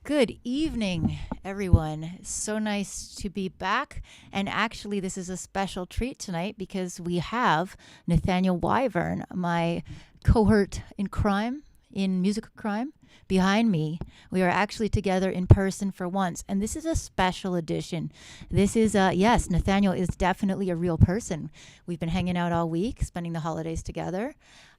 Good evening, everyone. So nice to be back. And actually, this is a special treat tonight because we have Nathaniel Wyvern, my cohort in crime, in musical crime, behind me. We are actually together in person for once. And this is a special edition. This is, yes, Nathaniel is definitely a real person. We've been hanging out all week, spending the holidays together.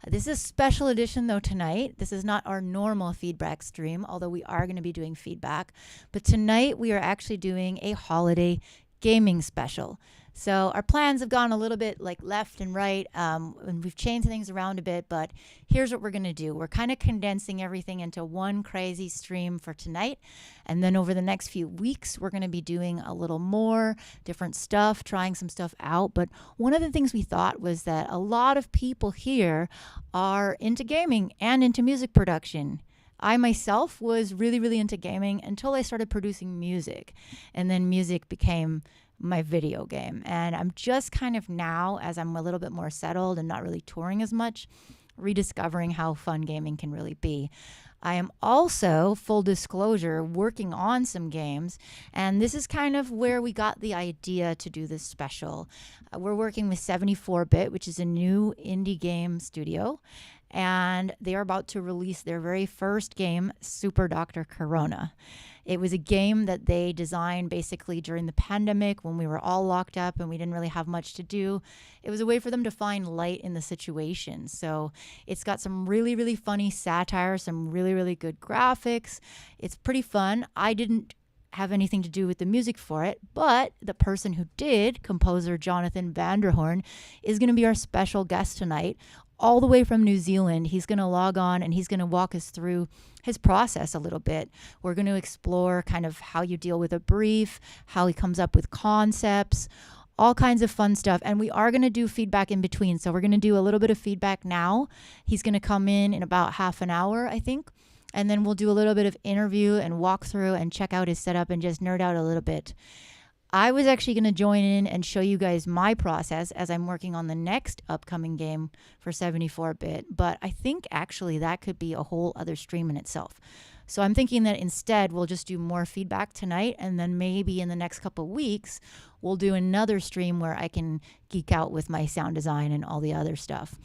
This is a special edition, though, tonight. This is not our normal feedback stream, although we are going to be doing feedback. But tonight, we are actually doing a holiday gaming special. So our plans have gone a little bit like left and right, and we've changed things around a bit, but here's what we're going to do. We're kind of condensing everything into one crazy stream for tonight, and then over the next few weeks, we're going to be doing a little more different stuff, trying some stuff out. But one of the things we thought was that a lot of people here are into gaming and into music production. I myself was really, really into gaming until I started producing music, and then music became my video game. And I'm just kind of now, as I'm a little bit more settled and not really touring as much, rediscovering how fun gaming can really be. I am also, full disclosure, working on some games, and this is kind of where we got the idea to do this special. We're working with 74-Bit, which is a new indie game studio, and they are about to release their very first game, Super Dr. Corona. It was a game that they designed basically during the pandemic when we were all locked up and we didn't really have much to do. It was a way for them to find light in the situation. So it's got some really, really funny satire, some really, really good graphics. It's pretty fun. I didn't have anything to do with the music for it, but the person who did, composer Jonathan Vanderhoorn, is going to be our special guest tonight, all the way from New Zealand. He's going to log on and he's going to walk us through his process a little bit. We're going to explore kind of how you deal with a brief, how he comes up with concepts, all kinds of fun stuff. And we are going to do feedback in between. So we're going to do a little bit of feedback now. He's going to come in about half an hour, I think. And then we'll do a little bit of interview and walk through and check out his setup and just nerd out a little bit. I was actually going to join in and show you guys my process as I'm working on the next upcoming game for 74-Bit, but I think actually that could be a whole other stream in itself. So I'm thinking that instead we'll just do more feedback tonight, and then maybe in the next couple of weeks we'll do another stream where I can geek out with my sound design and all the other stuff.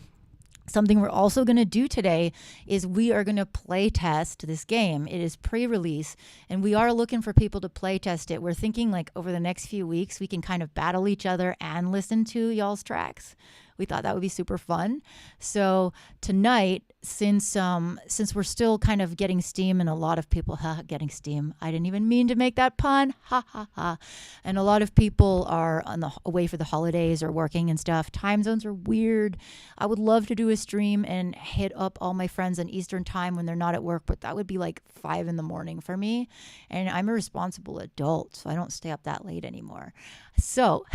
Something we're also going to do today is we are going to play test this game. It is pre-release, and we are looking for people to play test it. We're thinking like over the next few weeks, we can kind of battle each other and listen to y'all's tracks. We thought that would be super fun. So tonight, since we're still kind of getting steam, and a lot of people getting steam. I didn't even mean to make that pun. Ha ha ha. And a lot of people are away for the holidays or working and stuff. Time zones are weird. I would love to do a stream and hit up all my friends on Eastern time when they're not at work, but that would be like 5 a.m. for me. And I'm a responsible adult, so I don't stay up that late anymore. So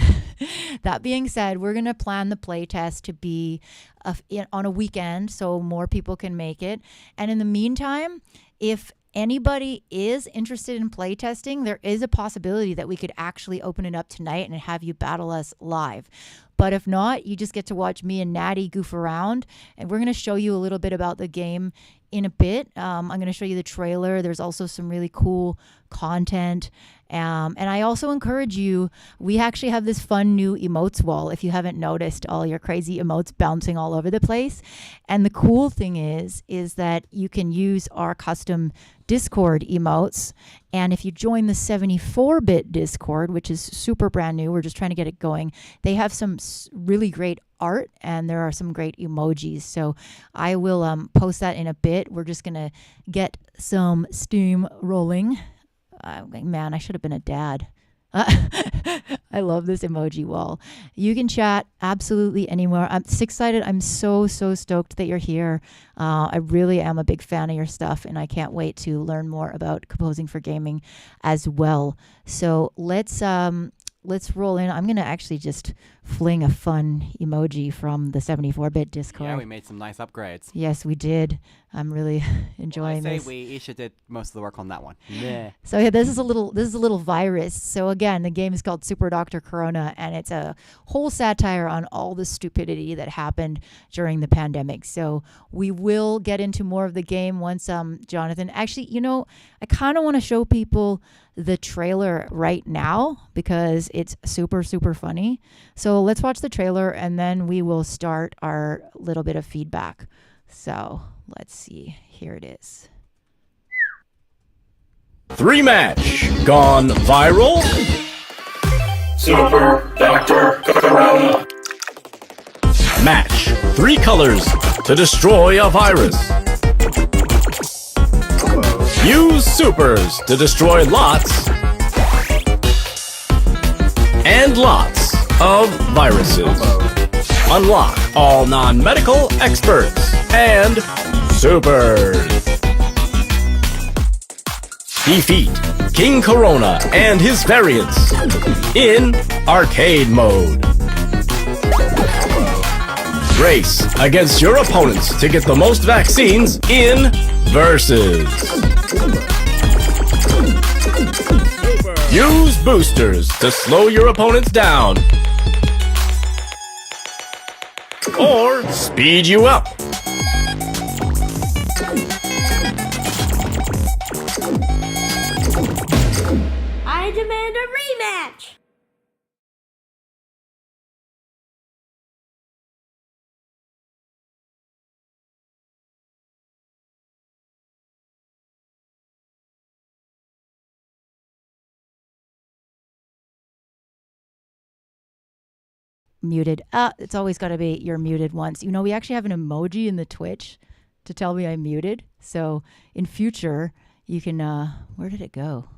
that being said, we're going to plan the play test to be on a weekend so more people can make it. And in the meantime, if anybody is interested in play testing, there is a possibility that we could actually open it up tonight and have you battle us live. But if not, you just get to watch me and Natty goof around, and we're going to show you a little bit about the game in a bit. I'm going to show you the trailer. There's also some really cool content. And I also encourage you, we actually have this fun new emotes wall, if you haven't noticed all your crazy emotes bouncing all over the place. And the cool thing is that you can use our custom Discord emotes. And if you join the 74-Bit Discord, which is super brand new, we're just trying to get it going, they have some really great art and there are some great emojis. So I will post that in a bit. We're just going to get some steam rolling. Man, I should have been a dad. I love this emoji wall. You can chat absolutely anywhere. I'm excited. I'm so stoked that you're here. I really am a big fan of your stuff, and I can't wait to learn more about composing for gaming as well. So let's let's roll in. I'm going to actually just fling a fun emoji from the 74-bit Discord. Yeah, we made some nice upgrades. Yes, we did. I'm really enjoying I say this. we each did most of the work on that one. Yeah. So yeah, this is a little virus. So again, the game is called Super Dr. Corona, and it's a whole satire on all the stupidity that happened during the pandemic. So we will get into more of the game once Jonathan. Actually, I kind of want to show people the trailer right now because it's super, super funny. So let's watch the trailer and then we will start our little bit of feedback. So let's see. Here it is. 3-match gone viral. Super Dr. Corona. Match 3 colors to destroy a virus. Use supers to destroy lots and lots of viruses. Unlock all non-medical experts and supers. Defeat King Corona and his variants in arcade mode. Race against your opponents to get the most vaccines in Versus. Use boosters to slow your opponents down or speed you up. I demand a rematch! Muted. It's always got to be you're muted once. We actually have an emoji in the Twitch to tell me I'm muted. So in future, you can. Where did it go?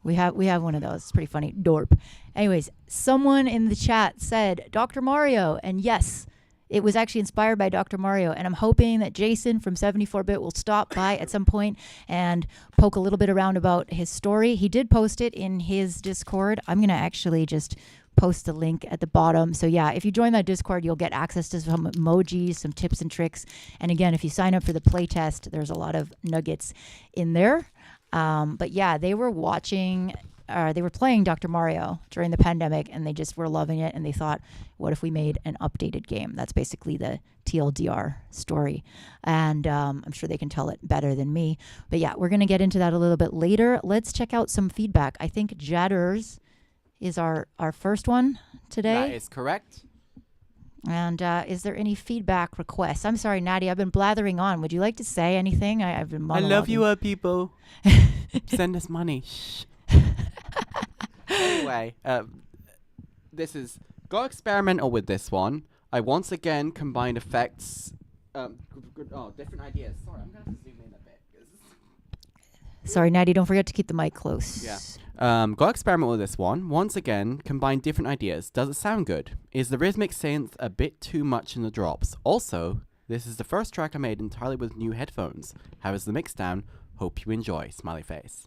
we have one of those. It's pretty funny. Dorp. Anyways, someone in the chat said Dr. Mario, and yes, it was actually inspired by Dr. Mario. And I'm hoping that Jason from 74-bit will stop by at some point and poke a little bit around about his story. He did post it in his Discord. I'm gonna actually just post the link at the bottom. So yeah, if you join that Discord, you'll get access to some emojis, some tips and tricks. And again, if you sign up for the playtest, there's a lot of nuggets in there. But yeah, they were playing Dr. Mario during the pandemic and they just were loving it. And they thought, what if we made an updated game? That's basically the TLDR story. And I'm sure they can tell it better than me. But yeah, we're going to get into that a little bit later. Let's check out some feedback. I think Jadders is our first one today. That is correct. And is there any feedback requests? I'm sorry, Natty, I've been blathering on. Would you like to say anything? I've been monologuing. I love you, people. Send us money. Shh. Anyway, this is... Got experimental with this one. I once again combined effects... different ideas. Sorry, I'm going to have to zoom in a bit. Sorry, Natty, don't forget to keep the mic close. Yeah. Got experiment with this one. Once again, combine different ideas. Does it sound good? Is the rhythmic synth a bit too much in the drops? Also, this is the first track I made entirely with new headphones. How is the mix down? Hope you enjoy. Smiley face.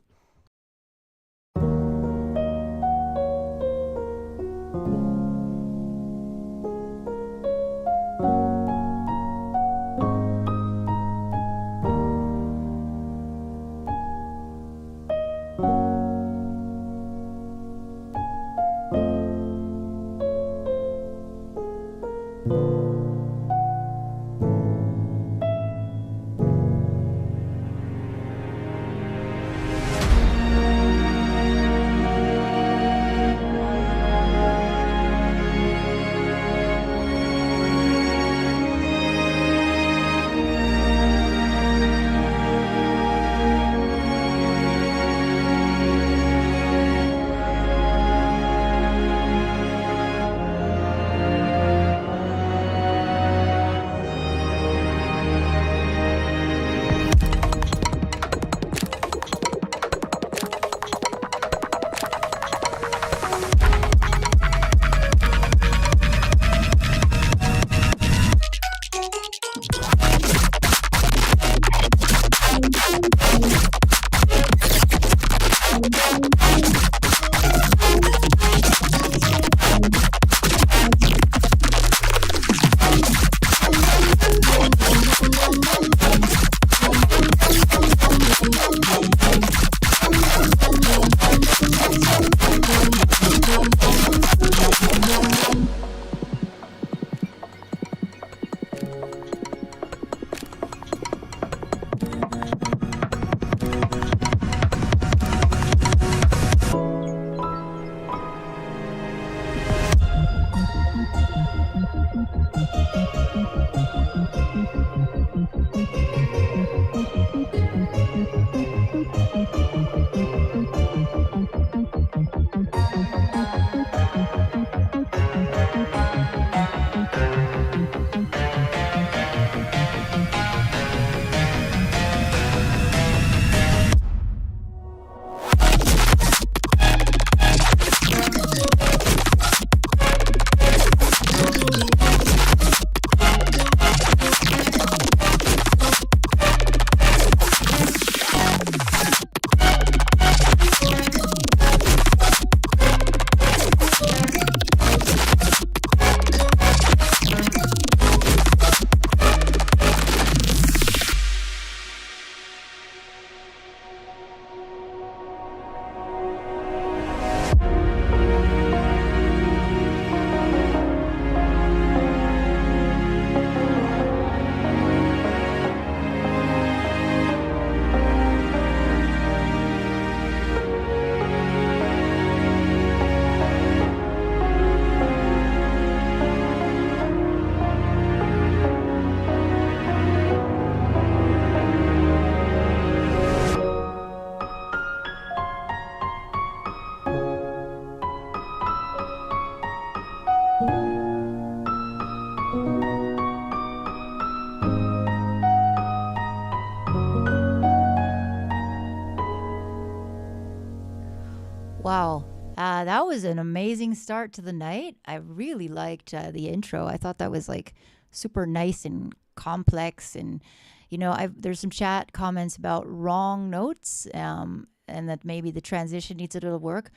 Wow. That was an amazing start to the night. I really liked the intro. I thought that was like super nice and complex. And, you know, there's some chat comments about wrong notes and that maybe the transition needs a little work.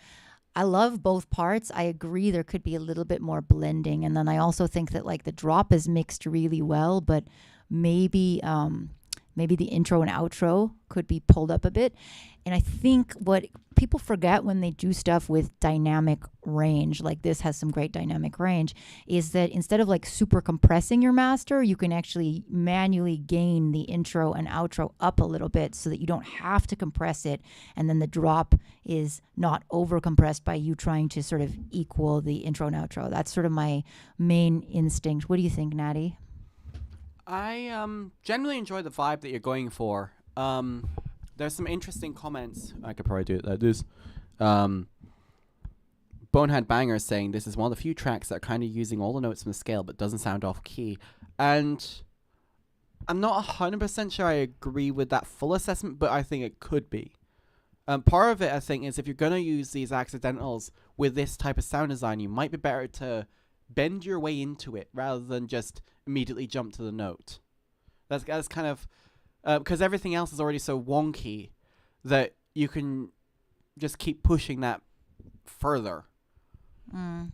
I love both parts. I agree there could be a little bit more blending. And then I also think that like the drop is mixed really well, but maybe the intro and outro could be pulled up a bit. And I think what people forget when they do stuff with dynamic range, like this has some great dynamic range, is that instead of like super compressing your master, you can actually manually gain the intro and outro up a little bit so that you don't have to compress it. And then the drop is not over compressed by you trying to sort of equal the intro and outro. That's sort of my main instinct. What do you think, Natty? I generally enjoy the vibe that you're going for. There's some interesting comments. I could probably do it like this. Bonehead Banger is saying this is one of the few tracks that are kind of using all the notes from the scale but doesn't sound off key. And I'm not 100% sure I agree with that full assessment, but I think it could be. Part of it, I think, is if you're going to use these accidentals with this type of sound design, you might be better to bend your way into it rather than just immediately jump to the note. That's kind of because everything else is already so wonky that you can just keep pushing that further.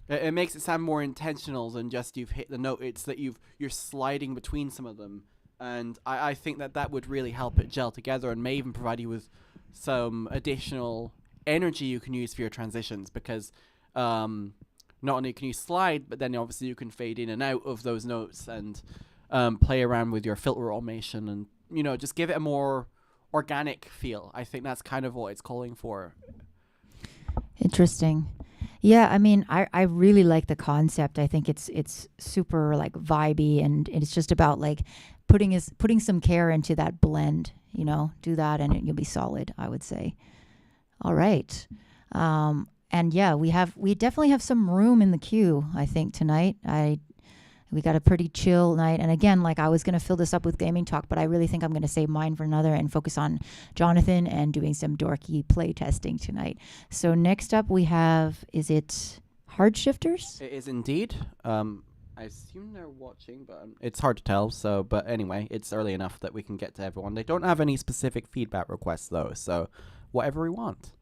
It makes it sound more intentional than just you've hit the note. It's that you're sliding between some of them, and I think that would really help it gel together and may even provide you with some additional energy you can use for your transitions, because not only can you slide, but then obviously you can fade in and out of those notes and play around with your filter automation and, you know, just give it a more organic feel. I think that's kind of what it's calling for. Interesting. Yeah, I mean, I really like the concept. I think it's super like vibey, and it's just about like putting some care into that blend, you know, do that and you'll be solid, I would say. All right. And yeah, we definitely have some room in the queue, I think, tonight. We got a pretty chill night. And again, like I was going to fill this up with gaming talk, but I really think I'm going to save mine for another and focus on Jonathan and doing some dorky play testing tonight. So next up we have, is it Hard Shifters? It is indeed. I assume they're watching, but it's hard to tell. So, but anyway, it's early enough that we can get to everyone. They don't have any specific feedback requests though. So whatever we want.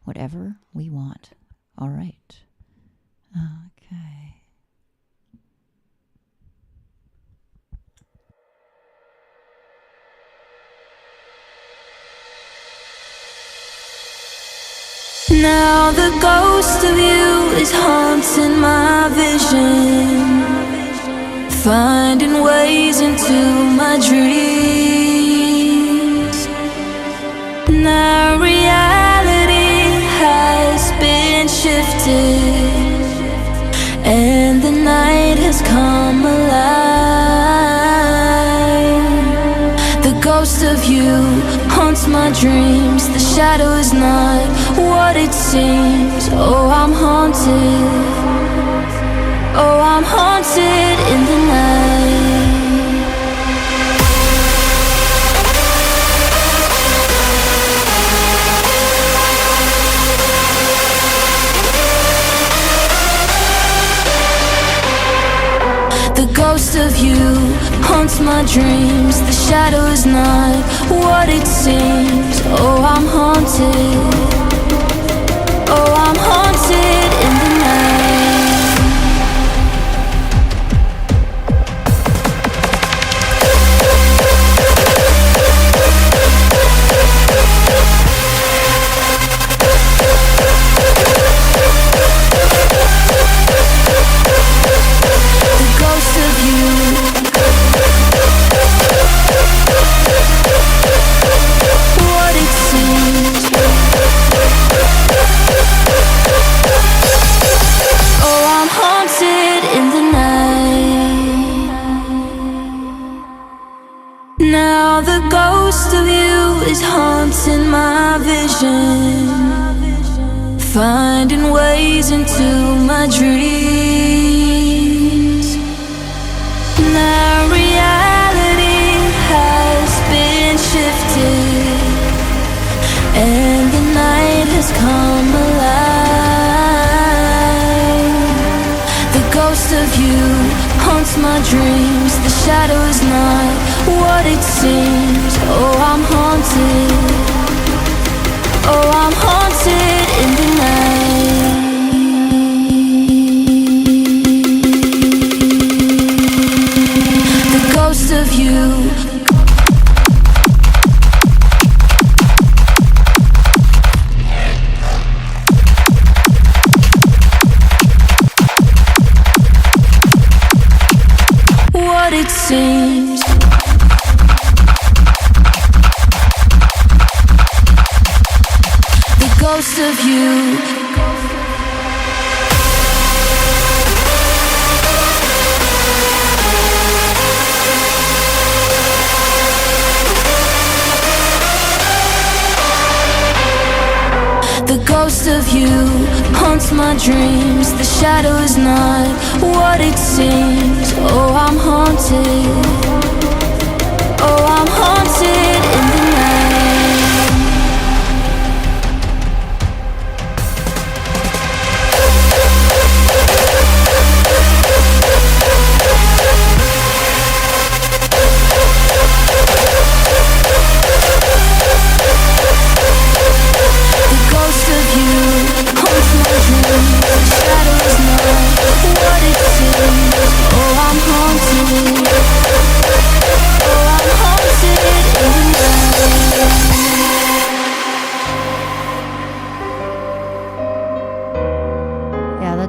Whatever we want. All right. Okay. Now the ghost of you is haunting my vision, finding ways into my dreams. Now reality has been shifted, and the night has come alive. The ghost of you haunts my dreams. The shadow is not what it seems. Oh, I'm haunted. Oh, I'm haunted in the night. The ghost of you haunts my dreams. The shadow is not what it seems. Oh, I'm haunted. Oh, I'm haunted in the night. Now the ghost of you is haunting my vision, finding ways into my dreams. Now reality has been shifted, and the night has come alive. The ghost of you haunts my dreams. The shadow is not what it seems. Oh, I'm haunted. Oh, I'm haunted in the night. The ghost of you. What it seems. The ghost of you. The ghost of you haunts my dreams. The shadow is not what it seems. Oh, I'm haunted. Oh, I'm haunted in the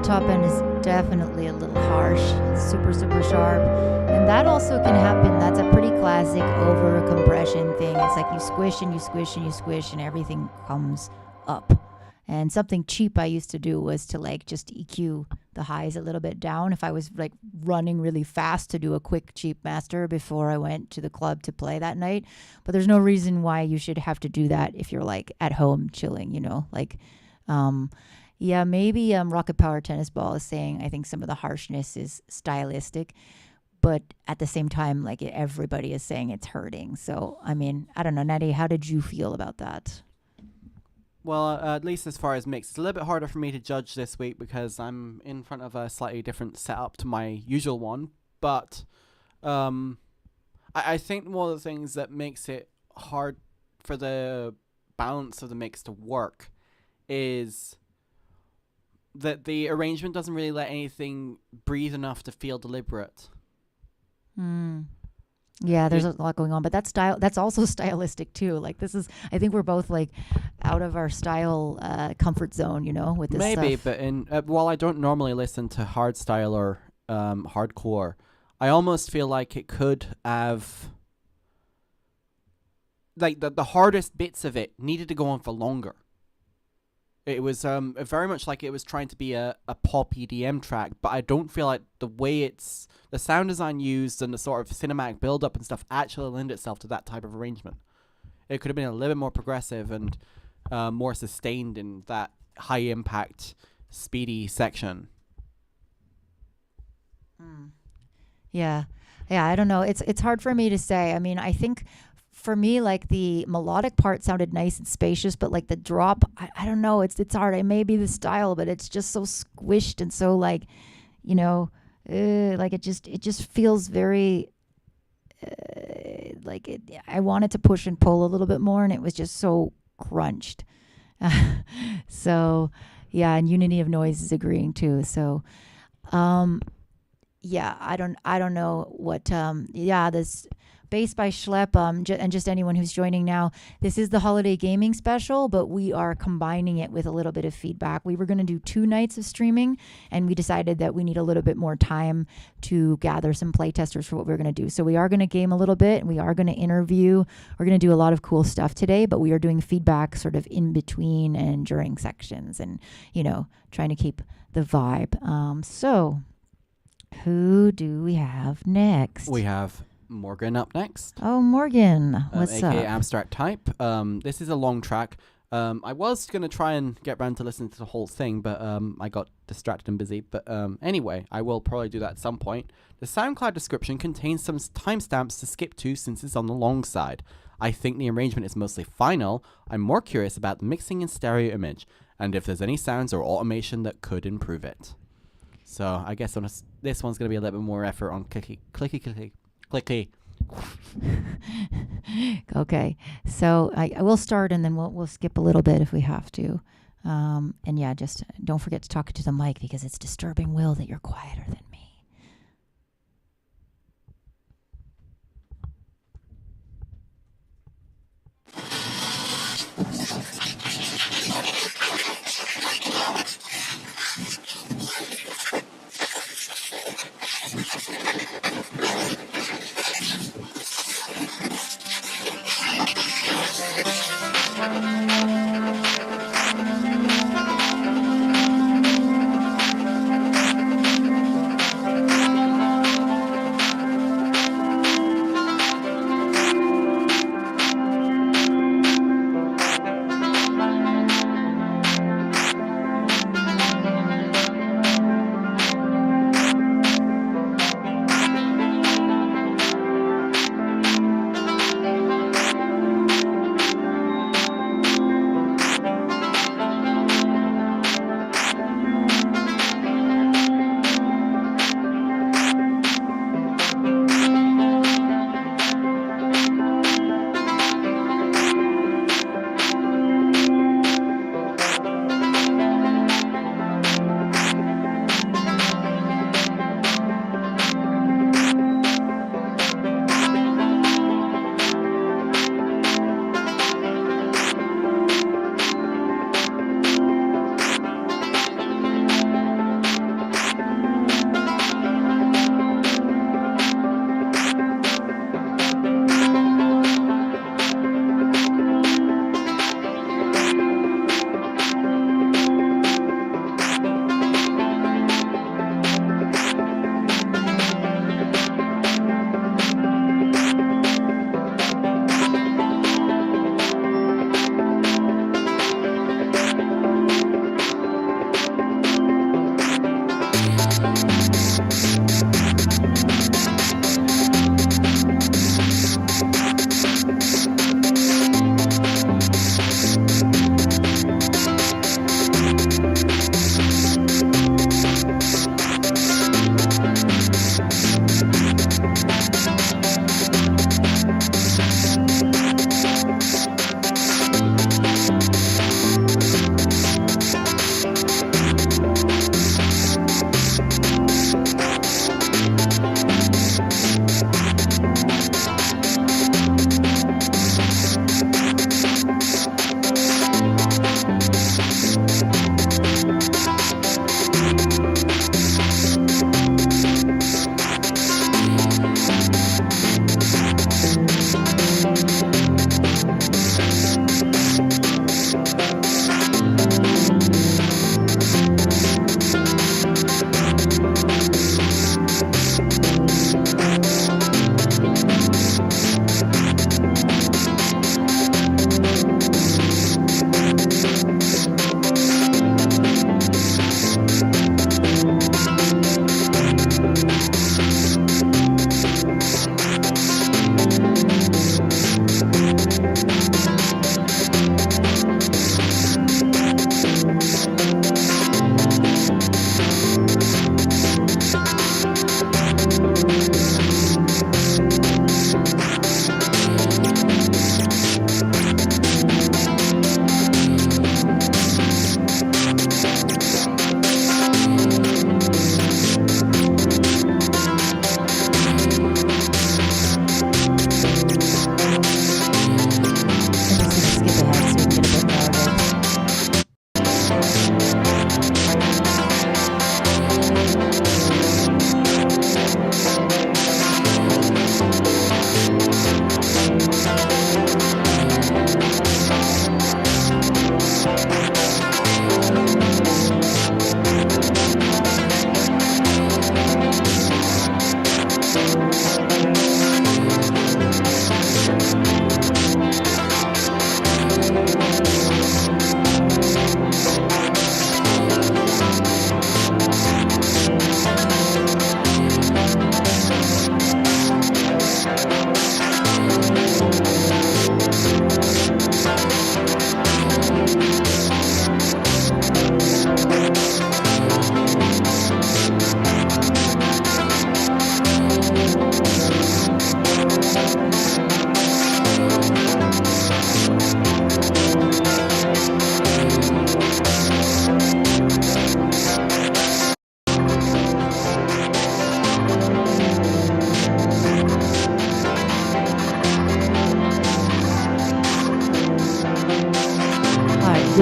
top end is definitely a little harsh, super sharp, and that also can happen. That's a pretty classic over compression thing. It's like you squish and you squish and you squish and everything comes up. And something cheap I used to do was to like just EQ the highs a little bit down if I was like running really fast to do a quick cheap master before I went to the club to play that night. But there's no reason why you should have to do that if you're like at home chilling, you know, like yeah, maybe Rocket Power Tennis Ball is saying I think some of the harshness is stylistic, but at the same time, like everybody is saying it's hurting. So, I mean, I don't know, Natty, how did you feel about that? Well, at least as far as mix, it's a little bit harder for me to judge this week because I'm in front of a slightly different setup to my usual one. But I think one of the things that makes it hard for the balance of the mix to work is that the arrangement doesn't really let anything breathe enough to feel deliberate. Yeah, there's a lot going on, but that's also stylistic too. Like this is, I think we're both like out of our style comfort zone, you know, with this Maybe, stuff. but while I don't normally listen to hardstyle or hardcore, I almost feel like it could have, like the hardest bits of it needed to go on for longer. It was very much like it was trying to be a pop EDM track, but I don't feel like the way the sound design used and the sort of cinematic build-up and stuff actually lend itself to that type of arrangement. It could have been a little bit more progressive and more sustained in that high-impact, speedy section. Yeah, I don't know. It's hard for me to say. I mean, I think for me, like the melodic part sounded nice and spacious, but like the drop, I don't know. It's hard. It may be the style, but it's just so squished and so like, like it just feels very like it. I wanted to push and pull a little bit more, and it was just so crunched. So yeah, and Unity of Noise is agreeing too. So yeah, I don't know what this Bass by Schlepp, and just anyone who's joining now, this is the holiday gaming special, but we are combining it with a little bit of feedback. We were going to do 2 nights of streaming, and we decided that we need a little bit more time to gather some playtesters for what we're going to do. So we are going to game a little bit, and we are going to interview. We're going to do a lot of cool stuff today, but we are doing feedback sort of in between and during sections, and trying to keep the vibe. So who do we have next? We have Morgan up next. Oh, Morgan. What's AKA up? Abstract Type. This is a long track. I was going to try and get around to listen to the whole thing, but I got distracted and busy. But anyway, I will probably do that at some point. The SoundCloud description contains some timestamps to skip to since it's on the long side. I think the arrangement is mostly final. I'm more curious about the mixing and stereo image, and if there's any sounds or automation that could improve it. So I guess this one's going to be a little bit more effort on clicky. Okay, so I will start, and then we'll skip a little bit if we have to. And yeah, just don't forget to talk to the mic because it's disturbing Will that you're quieter than me.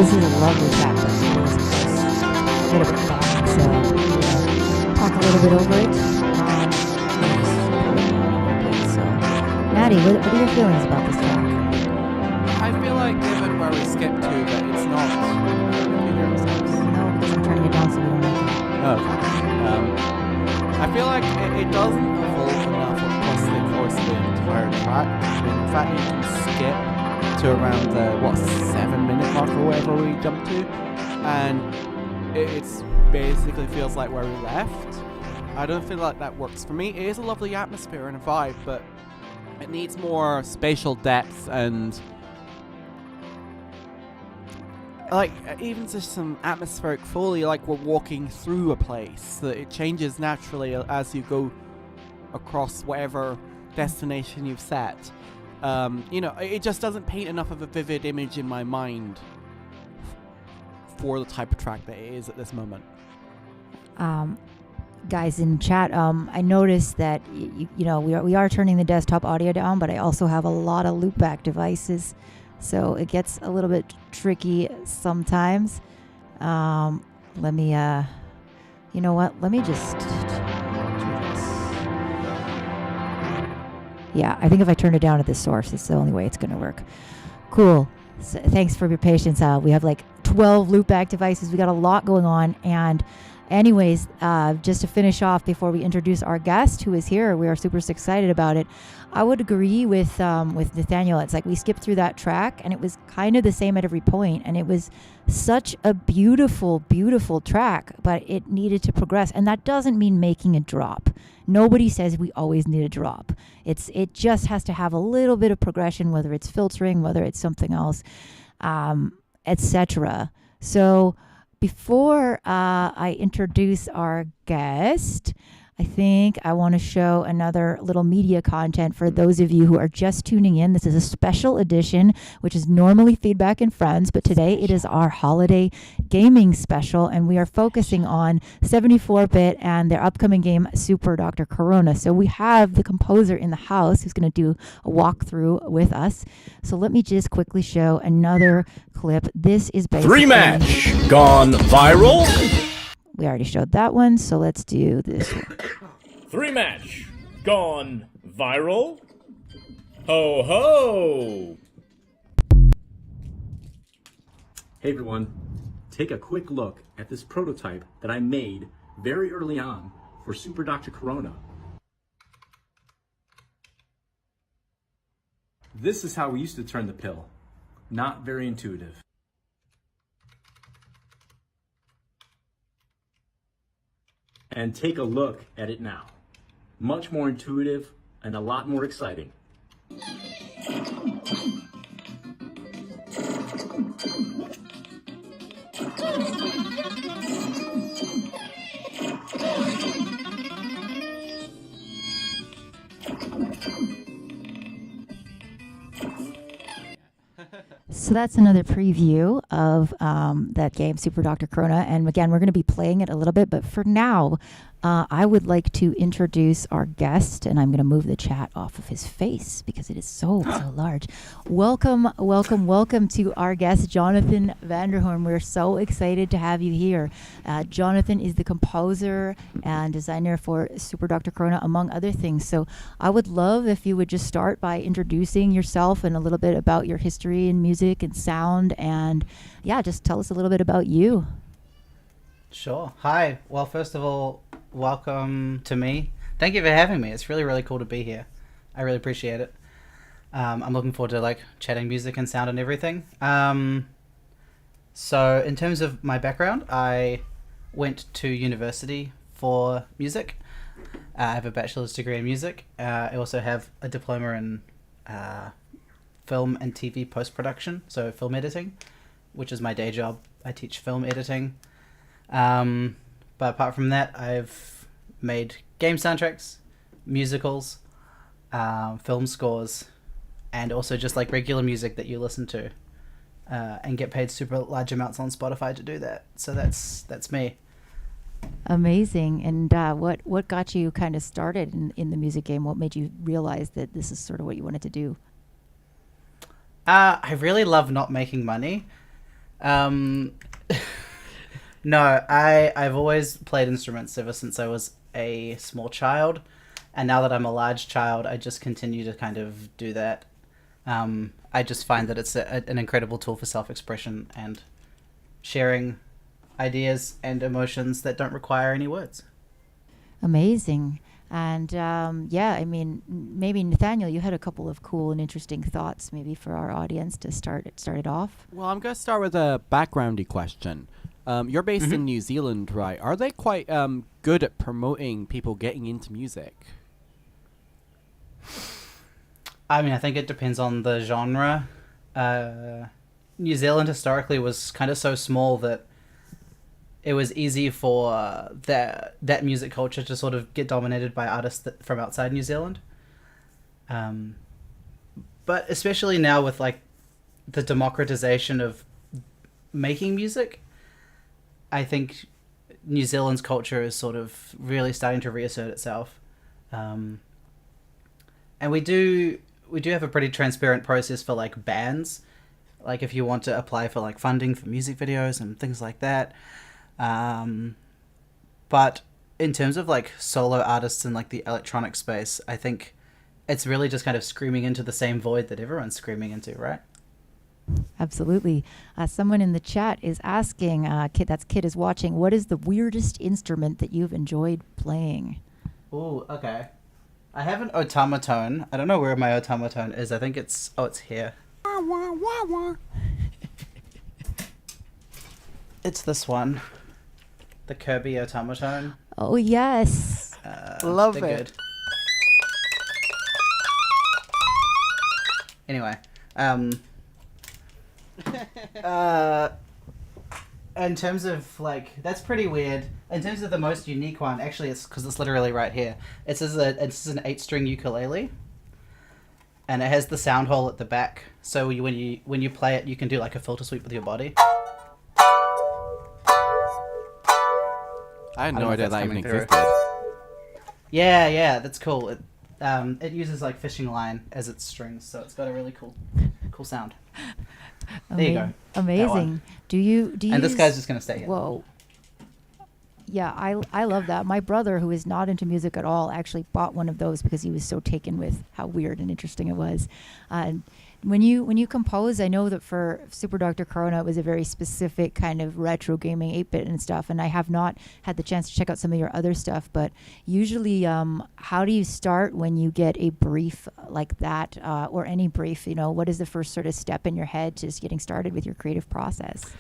this is a lovely track, but it is a little bit long, so we'll talk a little bit over it. So, Maddie, what are your feelings about this track? I feel like given where we skipped to, that it's not. No, because I'm turning it down so we don't make it. Oh, okay. I feel like it doesn't evolve enough across the course of the entire track. In fact, you can skip to around the 7-minute mark or whatever we jumped to, and it's basically feels like where we left. I don't feel like that works for me. It is a lovely atmosphere and a vibe, but it needs more spatial depth and like even just some atmospheric foley, like we're walking through a place, that it changes naturally as you go across whatever destination you've set. It just doesn't paint enough of a vivid image in my mind for the type of track that it is at this moment. Guys in chat, I noticed that we are turning the desktop audio down, but I also have a lot of loopback devices, so it gets a little bit tricky sometimes. Let me you know what? Let me just do this. Yeah, I think if I turn it down at the source, it's the only way it's going to work. Cool. So thanks for your patience. We have like 12 loopback devices. We got a lot going on, and anyways, just to finish off before we introduce our guest who is here, we are super excited about it. I would agree with Nathaniel. It's like we skipped through that track and it was kind of the same at every point, and it was such a beautiful, beautiful track, but it needed to progress, and that doesn't mean making a drop. Nobody says we always need a drop. It just has to have a little bit of progression, whether it's filtering, whether it's something else, etc. So before I introduce our guest, I think I want to show another little media content for those of you who are just tuning in. This is a special edition, which is normally Feedback and Friends, but today it is our holiday gaming special, and we are focusing on 74-bit and their upcoming game, Super Dr. Corona. So we have the composer in the house who's going to do a walkthrough with us. So let me just quickly show another clip. This is basically... 3-match gone viral. We already showed that one, so let's do this one. 3-match gone viral. Ho ho! Hey everyone, take a quick look at this prototype that I made very early on for Super Dr. Corona. This is how we used to turn the pill. Not very intuitive. And take a look at it now. Much more intuitive and a lot more exciting. So that's another preview of that game, Super Dr. Corona. And again, we're going to be playing it a little bit, but for now, I would like to introduce our guest, and I'm going to move the chat off of his face because it is so large. Welcome to our guest, Jonathan Vanderhoorn. We're so excited to have you here. Jonathan is the composer and designer for Super Dr. Corona, among other things. So I would love if you would just start by introducing yourself and a little bit about your history in music and sound, and yeah, just tell us a little bit about you. Sure. Hi. Well, first of all, welcome to me. Thank you for having me. It's really, really cool to be here. I really appreciate it. I'm looking forward to chatting music and sound and everything. So in terms of my background, I went to university for music. I have a bachelor's degree in music. I also have a diploma in film and TV post-production, so film editing, which is my day job. I teach film editing. But apart from that, I've made game soundtracks, musicals, film scores, and also just regular music that you listen to, and get paid super large amounts on Spotify to do that. So that's me. Amazing. And what got you kind of started in the music game? What made you realize that this is sort of what you wanted to do? I really love not making money. Um, no, I've always played instruments ever since I was a small child, and now that I'm a large child, I just continue to kind of do that. I just find that it's an incredible tool for self-expression and sharing ideas and emotions that don't require any words. Amazing. And yeah, I mean, maybe Nathaniel, you had a couple of cool and interesting thoughts, maybe for our audience to start it off. Well, I'm going to start with a backgroundy question. You're based in New Zealand, right? Are they quite good at promoting people getting into music? I mean, I think it depends on the genre. New Zealand historically was kind of so small that it was easy for that music culture to sort of get dominated by artists from outside New Zealand. But especially now with like the democratization of making music, I think New Zealand's culture is sort of really starting to reassert itself. And we do have a pretty transparent process for like bands, like if you want to apply for like funding for music videos and things like that. But in terms of like solo artists in like the electronic space, I think it's really just kind of screaming into the same void that everyone's screaming into, right? Absolutely. Someone in the chat is asking, Kid is watching, what is the weirdest instrument that you've enjoyed playing? Ooh, okay. I have an automaton. I don't know where my automaton is. I think it's here. It's this one. The Kirby automaton. Oh, yes. Love they're it. Good. Anyway, in terms of like, that's pretty weird. In terms of the most unique one, actually, it's because it's literally right here. It's an 8-string ukulele, and it has the sound hole at the back. So when you play it, you can do like a filter sweep with your body. I had I don't no know if idea that's that even coming through. existed. Yeah, that's cool. It uses like fishing line as its strings, so it's got a really cool sound. There you go. Amazing. Do you And this use- guy's just gonna stay here. Whoa. Yeah, I love that. My brother, who is not into music at all, actually bought one of those because he was so taken with how weird and interesting it was. When you compose, I know that for Super Dr. Corona, it was a very specific kind of retro gaming 8-bit and stuff, and I have not had the chance to check out some of your other stuff, but usually how do you start when you get a brief like that, or any brief? You know, what is the first sort of step in your head to just getting started with your creative process?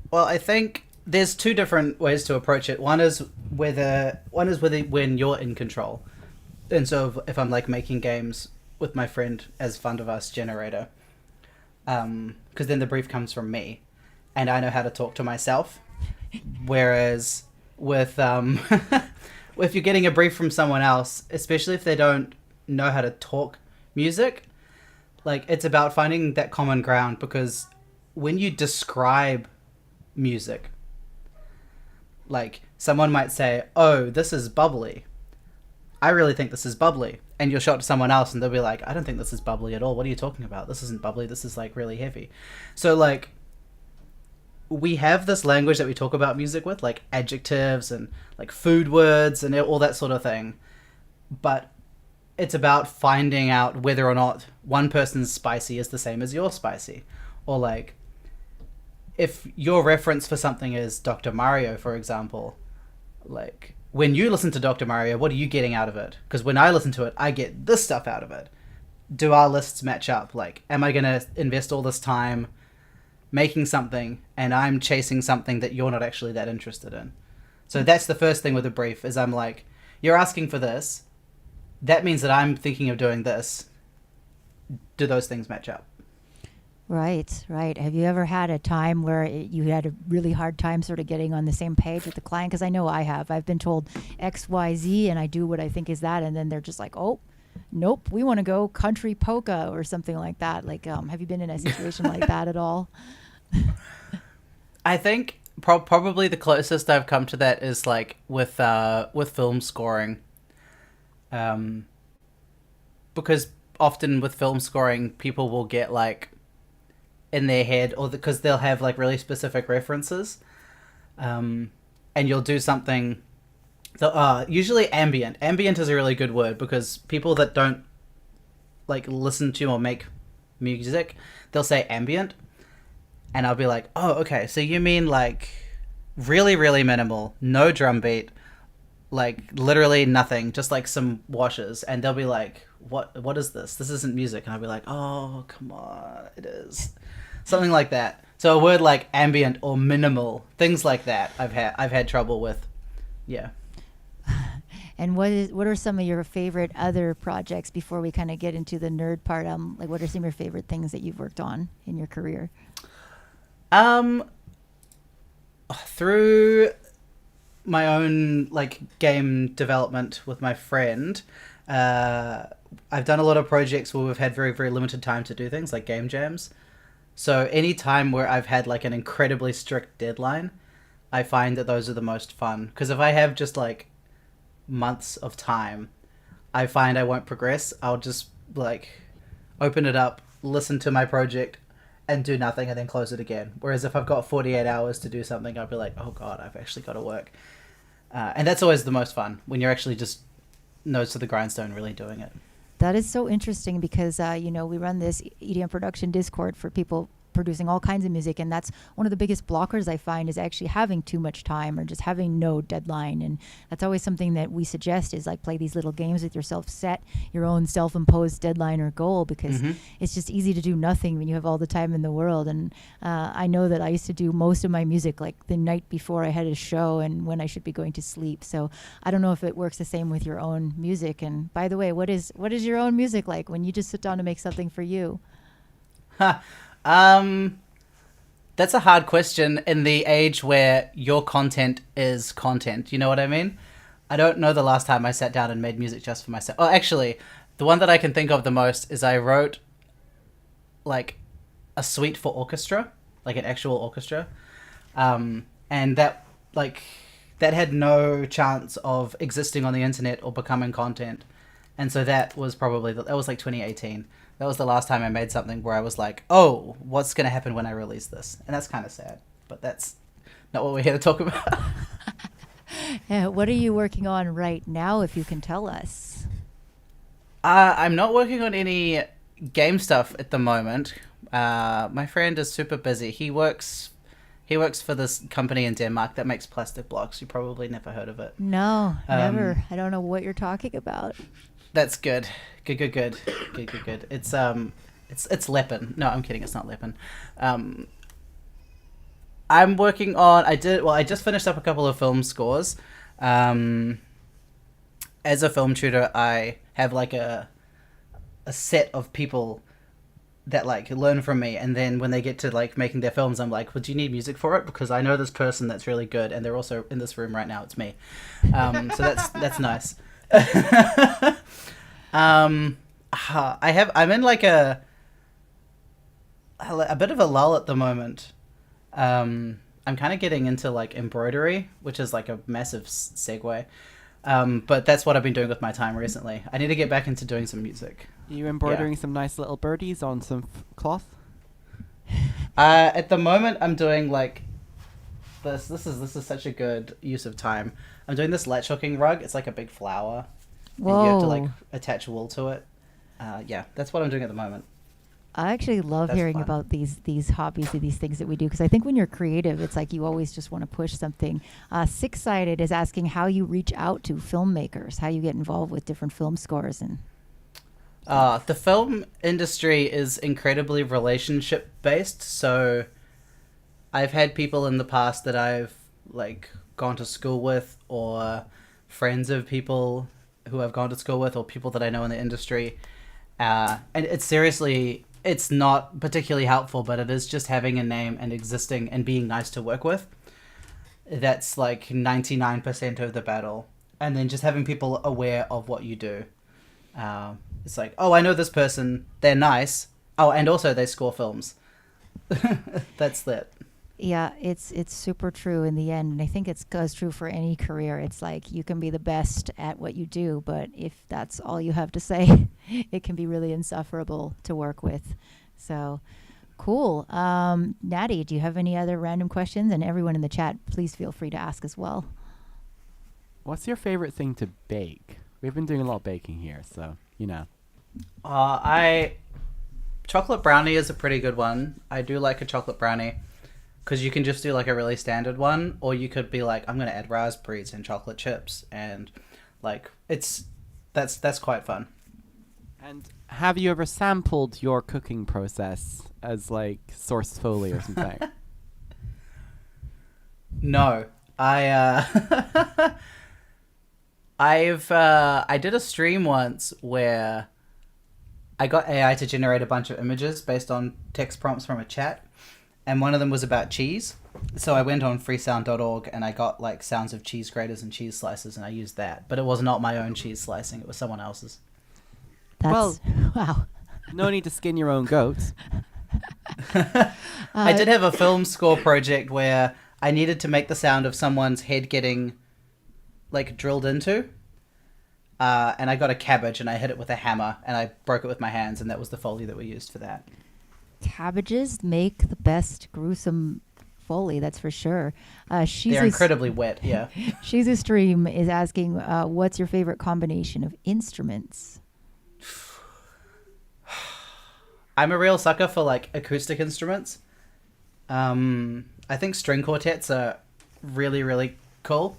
Well, I think there's two different ways to approach it. One is whether when you're in control. And so if I'm like making games with my friend as Vanderhoorn generator, because then the brief comes from me, and I know how to talk to myself. Whereas with if you're getting a brief from someone else, especially if they don't know how to talk music, like it's about finding that common ground, because when you describe music, like someone might say, "Oh, this is bubbly. I really think this is bubbly." And you'll show it to someone else and they'll be like, "I don't think this is bubbly at all. What are you talking about? This isn't bubbly. This is like really heavy." So like we have this language that we talk about music with, like adjectives and like food words and all that sort of thing. But it's about finding out whether or not one person's spicy is the same as your spicy. Or like if your reference for something is Dr. Mario, for example, like when you listen to Dr. Mario, what are you getting out of it? Because when I listen to it, I get this stuff out of it. Do our lists match up? Like, am I going to invest all this time making something and I'm chasing something that you're not actually that interested in? So that's the first thing with a brief, is I'm like, you're asking for this. That means that I'm thinking of doing this. Do those things match up? Right. Have you ever had a time where you had a really hard time sort of getting on the same page with the client? Because I know I have. I've been told X, Y, Z, and I do what I think is that, and then they're just like, "Oh, nope, we want to go country polka or something like that." Like, have you been in a situation like that at all? I think probably the closest I've come to that is like with film scoring, because often with film scoring, people will get like in their head, or because they'll have like really specific references, and you'll do something. Usually ambient. Ambient is a really good word because people that don't like listen to or make music, they'll say ambient, and I'll be like, oh, okay, so you mean like really, really minimal, no drum beat, like literally nothing, just like some washes, and they'll be like, what is this? This isn't music. And I'll be like, oh, come on, it is. Something like that. So a word like ambient or minimal, things like that, I've had trouble with. Yeah. And what are some of your favorite other projects before we kind of get into the nerd part? Like, what are some of your favorite things that you've worked on in your career? Through my own like game development with my friend, I've done a lot of projects where we've had very, very limited time to do things like game jams. So any time where I've had like an incredibly strict deadline, I find that those are the most fun. Because if I have just like months of time, I find I won't progress. I'll just like open it up, listen to my project, and do nothing, and then close it again. Whereas if I've got 48 hours to do something, I'll be like, oh god, I've actually got to work. And that's always the most fun, when you're actually just nose to the grindstone really doing it. That is so interesting because, we run this EDM production Discord for people producing all kinds of music, and that's one of the biggest blockers I find is actually having too much time or just having no deadline. And that's always something that we suggest is like play these little games with yourself, set your own self-imposed deadline or goal, because it's just easy to do nothing when you have all the time in the world. And I know that I used to do most of my music like the night before I had a show and when I should be going to sleep. So I don't know if it works the same with your own music. And by the way, what is your own music like when you just sit down to make something for you? That's a hard question in the age where your content is content. You know what I mean? I don't know the last time I sat down and made music just for myself. Oh, actually, the one that I can think of the most is I wrote like a suite for orchestra, like an actual orchestra. And that had no chance of existing on the internet or becoming content. And so that was probably, that was like 2018. That was the last time I made something where I was like, oh, what's going to happen when I release this? And that's kind of sad, but that's not what we're here to talk about. Yeah, what are you working on right now, if you can tell us? I'm not working on any game stuff at the moment. My friend is super busy. He works for this company in Denmark that makes plastic blocks. You probably never heard of it. No, never. I don't know what you're talking about. That's good. Good. It's Leppen. No, I'm kidding. It's not Leppen. I'm working on. I just finished up a couple of film scores. As a film tutor, I have like a set of people that like learn from me, and then when they get to like making their films, I'm like, well, do you need music for it? Because I know this person that's really good, and they're also in this room right now. It's me. So that's nice. I'm in like a bit of a lull at the moment. I'm kind of getting into like embroidery, which is like a massive segue. But that's what I've been doing with my time recently. I need to get back into doing some music. Are you embroidering some nice little birdies on some cloth? At the moment, I'm doing like this. This is such a good use of time. I'm doing this latch hooking rug. It's like a big flower. Whoa. And you have to like attach wool to it. Yeah, that's what I'm doing at the moment. I actually love hearing about these hobbies and these things that we do, because I think when you're creative, it's like you always just want to push something. Six-Sided is asking how you reach out to filmmakers, how you get involved with different film scores. And the film industry is incredibly relationship-based, so I've had people in the past that I've like gone to school with, or friends of people who I've gone to school with, or people that I know in the industry. And it's not particularly helpful, but it is just having a name and existing and being nice to work with. That's like 99% of the battle. And then just having people aware of what you do. It's like, oh, I know this person, they're nice. Oh, and also they score films. That's that. yeah, it's super true in the end. And I think it goes true for any career. It's like you can be the best at what you do, but if that's all you have to say, it can be really insufferable to work with. So Cool. Natty, do you have any other random questions? And everyone in the chat, please feel free to ask as well. What's your favorite thing to bake? We've been doing a lot of baking here, so, you know. Chocolate brownie is a pretty good one. I do like a chocolate brownie because you can just do like a really standard one, or you could be like, I'm going to add raspberries and chocolate chips, and like that's quite fun. And have you ever sampled your cooking process as like source foley or something? No, I I did a stream once where I got AI to generate a bunch of images based on text prompts from a chat, and one of them was about cheese. So I went on freesound.org and I got like sounds of cheese graters and cheese slices, and I used that. But it was not my own cheese slicing; it was someone else's. That's, wow. No need to skin your own goats. I did have a film score project where I needed to make the sound of someone's head getting like drilled into. And I got a cabbage and I hit it with a hammer and I broke it with my hands, and that was the Foley that we used for that. Cabbages make the best gruesome Foley, that's for sure. They're incredibly wet, yeah. Shizu Stream is asking, what's your favorite combination of instruments? I'm a real sucker for like acoustic instruments. I think string quartets are really, really cool.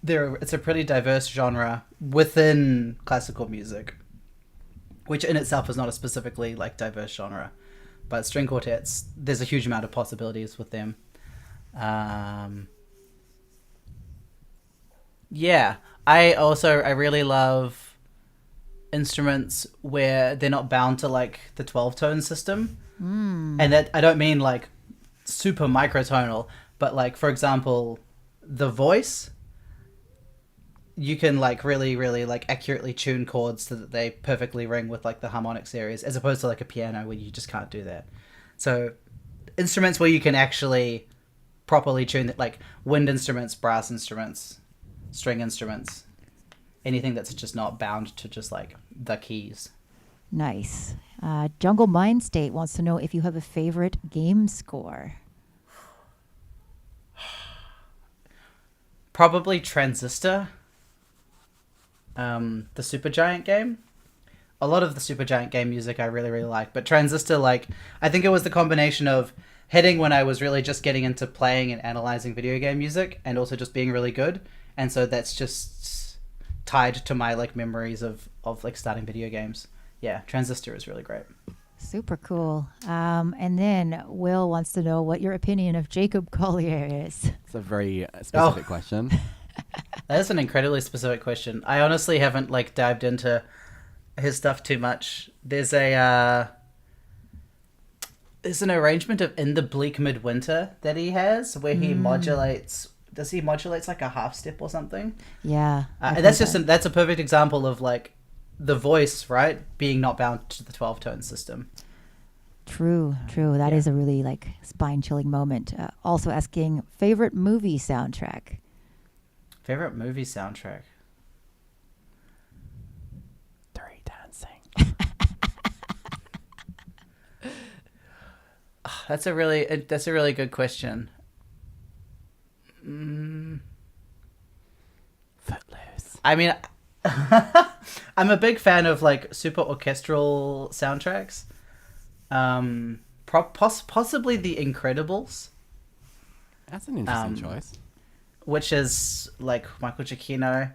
It's a pretty diverse genre within classical music, which in itself is not a specifically like diverse genre, but string quartets, there's a huge amount of possibilities with them. Yeah, I really love instruments where they're not bound to like the 12-tone system, and that I don't mean like super microtonal, but like for example, the voice. You can like really, really like accurately tune chords so that they perfectly ring with like the harmonic series, as opposed to like a piano where you just can't do that. So instruments where you can actually properly tune it, like wind instruments, brass instruments, string instruments, anything that's just not bound to just like the keys. Nice. Jungle Mind State wants to know if you have a favorite game score. Probably Transistor. The Supergiant game. A lot of the Supergiant game music I really, really like. But Transistor, like, I think it was the combination of hitting when I was really just getting into playing and analyzing video game music, and also just being really good. And so that's just tied to my like memories of like starting video games. Yeah, Transistor is really great. Super cool. And then Will wants to know what your opinion of Jacob Collier is. It's a very specific question. That's an incredibly specific question. I honestly haven't like dived into his stuff too much. There's an arrangement of In the Bleak Midwinter that he has where he modulates. Does he modulates like a half step or something? Yeah. And that's that's a perfect example of like the voice, right, being not bound to the 12-tone system. True. That is a really like spine-chilling moment. Also asking favorite movie soundtrack. Favorite movie soundtrack? Dirty Dancing. That's a really good question. Footloose. I mean, I'm a big fan of like super orchestral soundtracks. Possibly The Incredibles. That's an interesting choice. Which is like Michael Giacchino,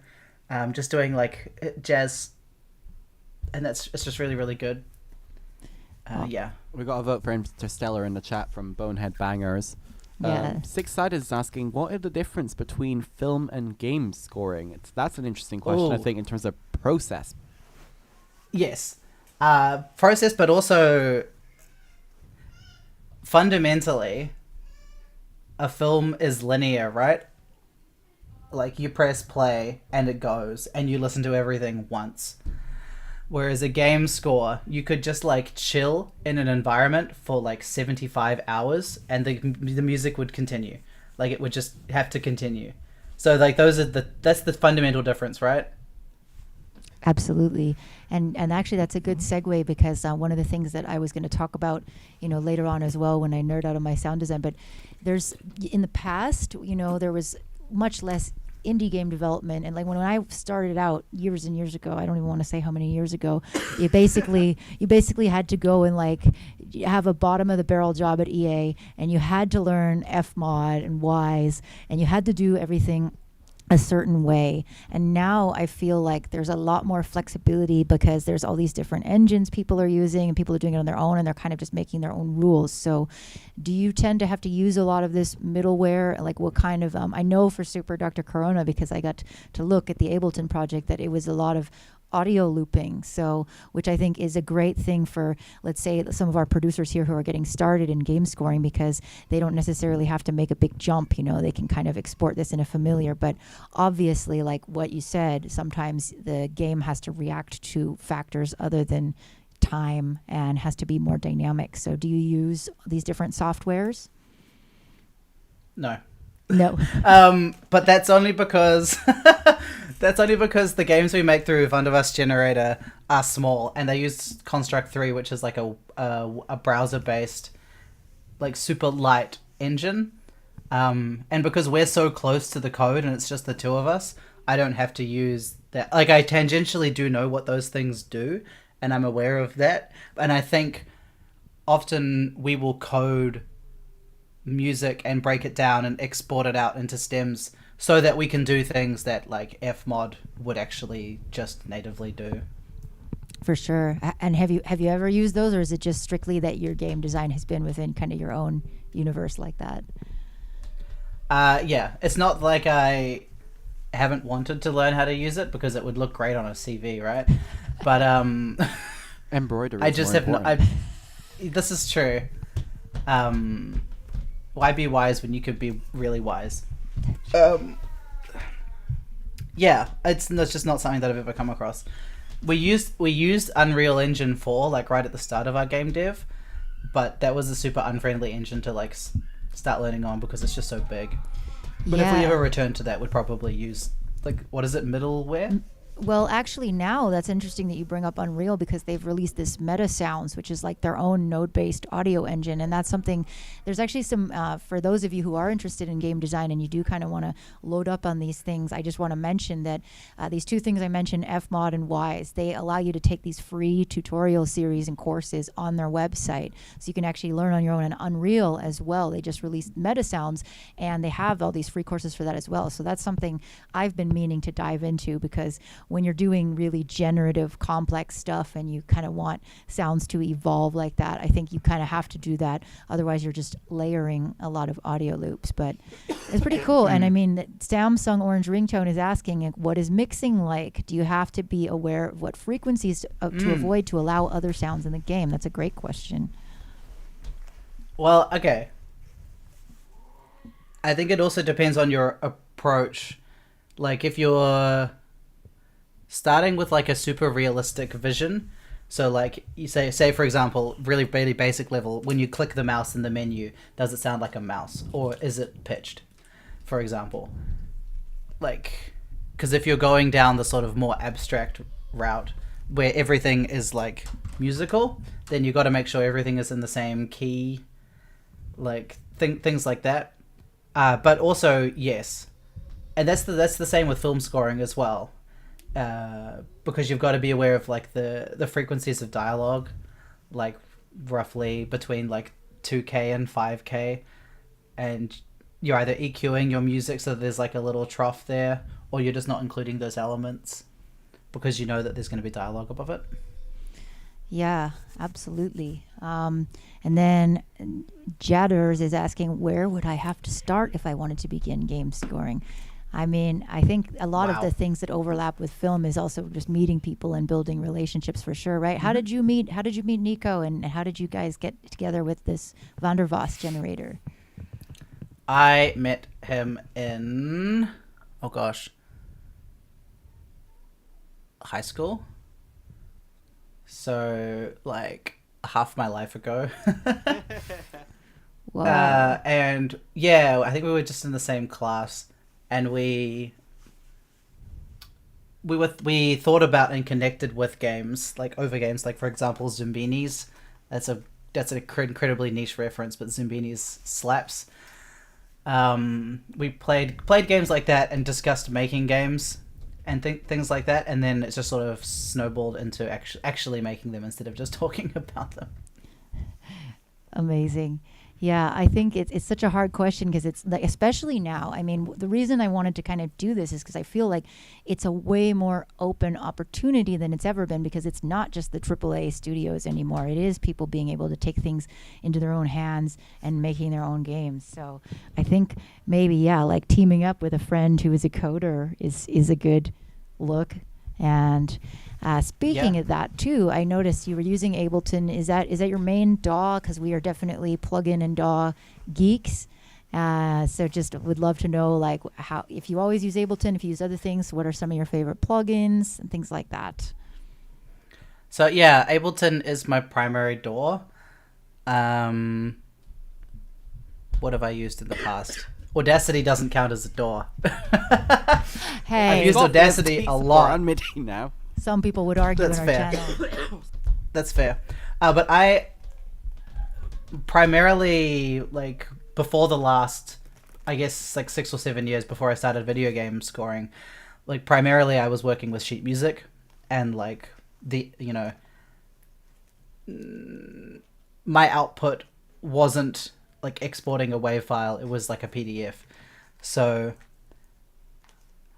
just doing like jazz, and it's just really, really good. Yeah. We got a vote for Interstellar in the chat from Bonehead Bangers. Yeah. Six Sided is asking, what is the difference between film and game scoring? That's an interesting question, I think, in terms of process. Yes. Process, but also fundamentally, a film is linear, right? Like, you press play and it goes, and you listen to everything once. Whereas a game score, you could just, like, chill in an environment for, like, 75 hours, and the music would continue. Like, it would just have to continue. So, like, that's the fundamental difference, right? Absolutely. And actually that's a good segue because one of the things that I was going to talk about, later on as well when I nerd out on my sound design, but there's in the past, there was much less indie game development, and like when I started out years and years ago, I don't even want to say how many years ago, you basically had to go and like have a bottom of the barrel job at EA, and you had to learn Fmod and Wise, and you had to do everything a certain way. And now I feel like there's a lot more flexibility because there's all these different engines people are using, and people are doing it on their own, and they're kind of just making their own rules. So do you tend to have to use a lot of this middleware? Like what kind of I know for Super Dr. Corona, because I got to look at the Ableton project, that it was a lot of audio looping, so which I think is a great thing for, let's say, some of our producers here who are getting started in game scoring, because they don't necessarily have to make a big jump. They can kind of export this in a familiar, but obviously, like what you said, sometimes the game has to react to factors other than time and has to be more dynamic. So do you use these different softwares? No. But that's only because the games we make through Vanderhoorn generator are small, and they use Construct 3, which is like a browser based, like super light engine. And because we're so close to the code and it's just the two of us, I don't have to use that. Like, I tangentially do know what those things do, and I'm aware of that. And I think often we will code music and break it down and export it out into stems so that we can do things that like Fmod would actually just natively do. For sure. And have you ever used those, or is it just strictly that your game design has been within kind of your own universe like that? Yeah, it's not like I haven't wanted to learn how to use it, because it would look great on a CV, right? But embroidery. I just have not. This is true. Why be wise when you could be really wise? Yeah, it's just not something that I've ever come across. We used Unreal Engine 4 like right at the start of our game dev, but that was a super unfriendly engine to like start learning on because it's just so big. But if we ever return to that, we'd probably use like, what is it, middleware? Well, actually, now that's interesting that you bring up Unreal, because they've released this Meta Sounds, which is like their own node-based audio engine. And that's something, there's actually some, for those of you who are interested in game design and you do kind of want to load up on these things, I just want to mention that these two things I mentioned, Fmod and Wise, they allow you to take these free tutorial series and courses on their website. So you can actually learn on your own. And Unreal as well, they just released Meta Sounds, and they have all these free courses for that as well. So that's something I've been meaning to dive into, because when you're doing really generative, complex stuff and you kind of want sounds to evolve like that, I think you kind of have to do that. Otherwise, you're just layering a lot of audio loops. But it's pretty cool. And I mean, Samsung Orange Ringtone is asking, what is mixing like? Do you have to be aware of what frequencies to avoid to allow other sounds in the game? That's a great question. Well, okay. I think it also depends on your approach. Like, if you're starting with like a super realistic vision, so like you say for example, really basic level, when you click the mouse in the menu, does it sound like a mouse, or is it pitched, for example? Like, because if you're going down the sort of more abstract route where everything is like musical, then you got to make sure everything is in the same key, like things like that. But also, yes, and that's the same with film scoring as well. Because you've got to be aware of like the frequencies of dialogue, like roughly between like 2K and 5K, and you're either EQing your music so that there's like a little trough there, or you're just not including those elements because you know that there's going to be dialogue above it. Yeah, absolutely. And then Jadders is asking, where would I have to start if I wanted to begin game scoring? I mean, I think a lot of the things that overlap with film is also just meeting people and building relationships, for sure, right? Mm-hmm. How did you meet Nico, and how did you guys get together with this Vanderhoorn generator? I met him in, high school. So like half my life ago. Wow. And yeah, I think we were just in the same class. And we we thought about and connected with games like over games, like for example Zumbinis. That's an incredibly niche reference, but Zumbinis slaps. We played games like that and discussed making games and things like that, and then it just sort of snowballed into actually making them instead of just talking about them. Amazing. Yeah, I think it's such a hard question because it's like, especially now. I mean, the reason I wanted to kind of do this is because I feel like it's a way more open opportunity than it's ever been, because it's not just the AAA studios anymore. It is people being able to take things into their own hands and making their own games. So I think maybe, yeah, like teaming up with a friend who is a coder is a good look. And speaking of that too, I noticed you were using Ableton. Is that your main DAW? Because we are definitely plugin and DAW geeks. So just would love to know, like, how, if you always use Ableton, if you use other things, what are some of your favorite plugins and things like that? So yeah, Ableton is my primary DAW. What have I used in the past? Audacity doesn't count as a DAW. Hey, I've used Audacity a lot. On MIDI now. Some people would argue That's in our fair. channel. That's fair. But I primarily, like, before the last, I guess, like 6 or 7 years before I started video game scoring, like, primarily I was working with sheet music, and, like, my output wasn't, like, exporting a WAV file. It was, like, a PDF. So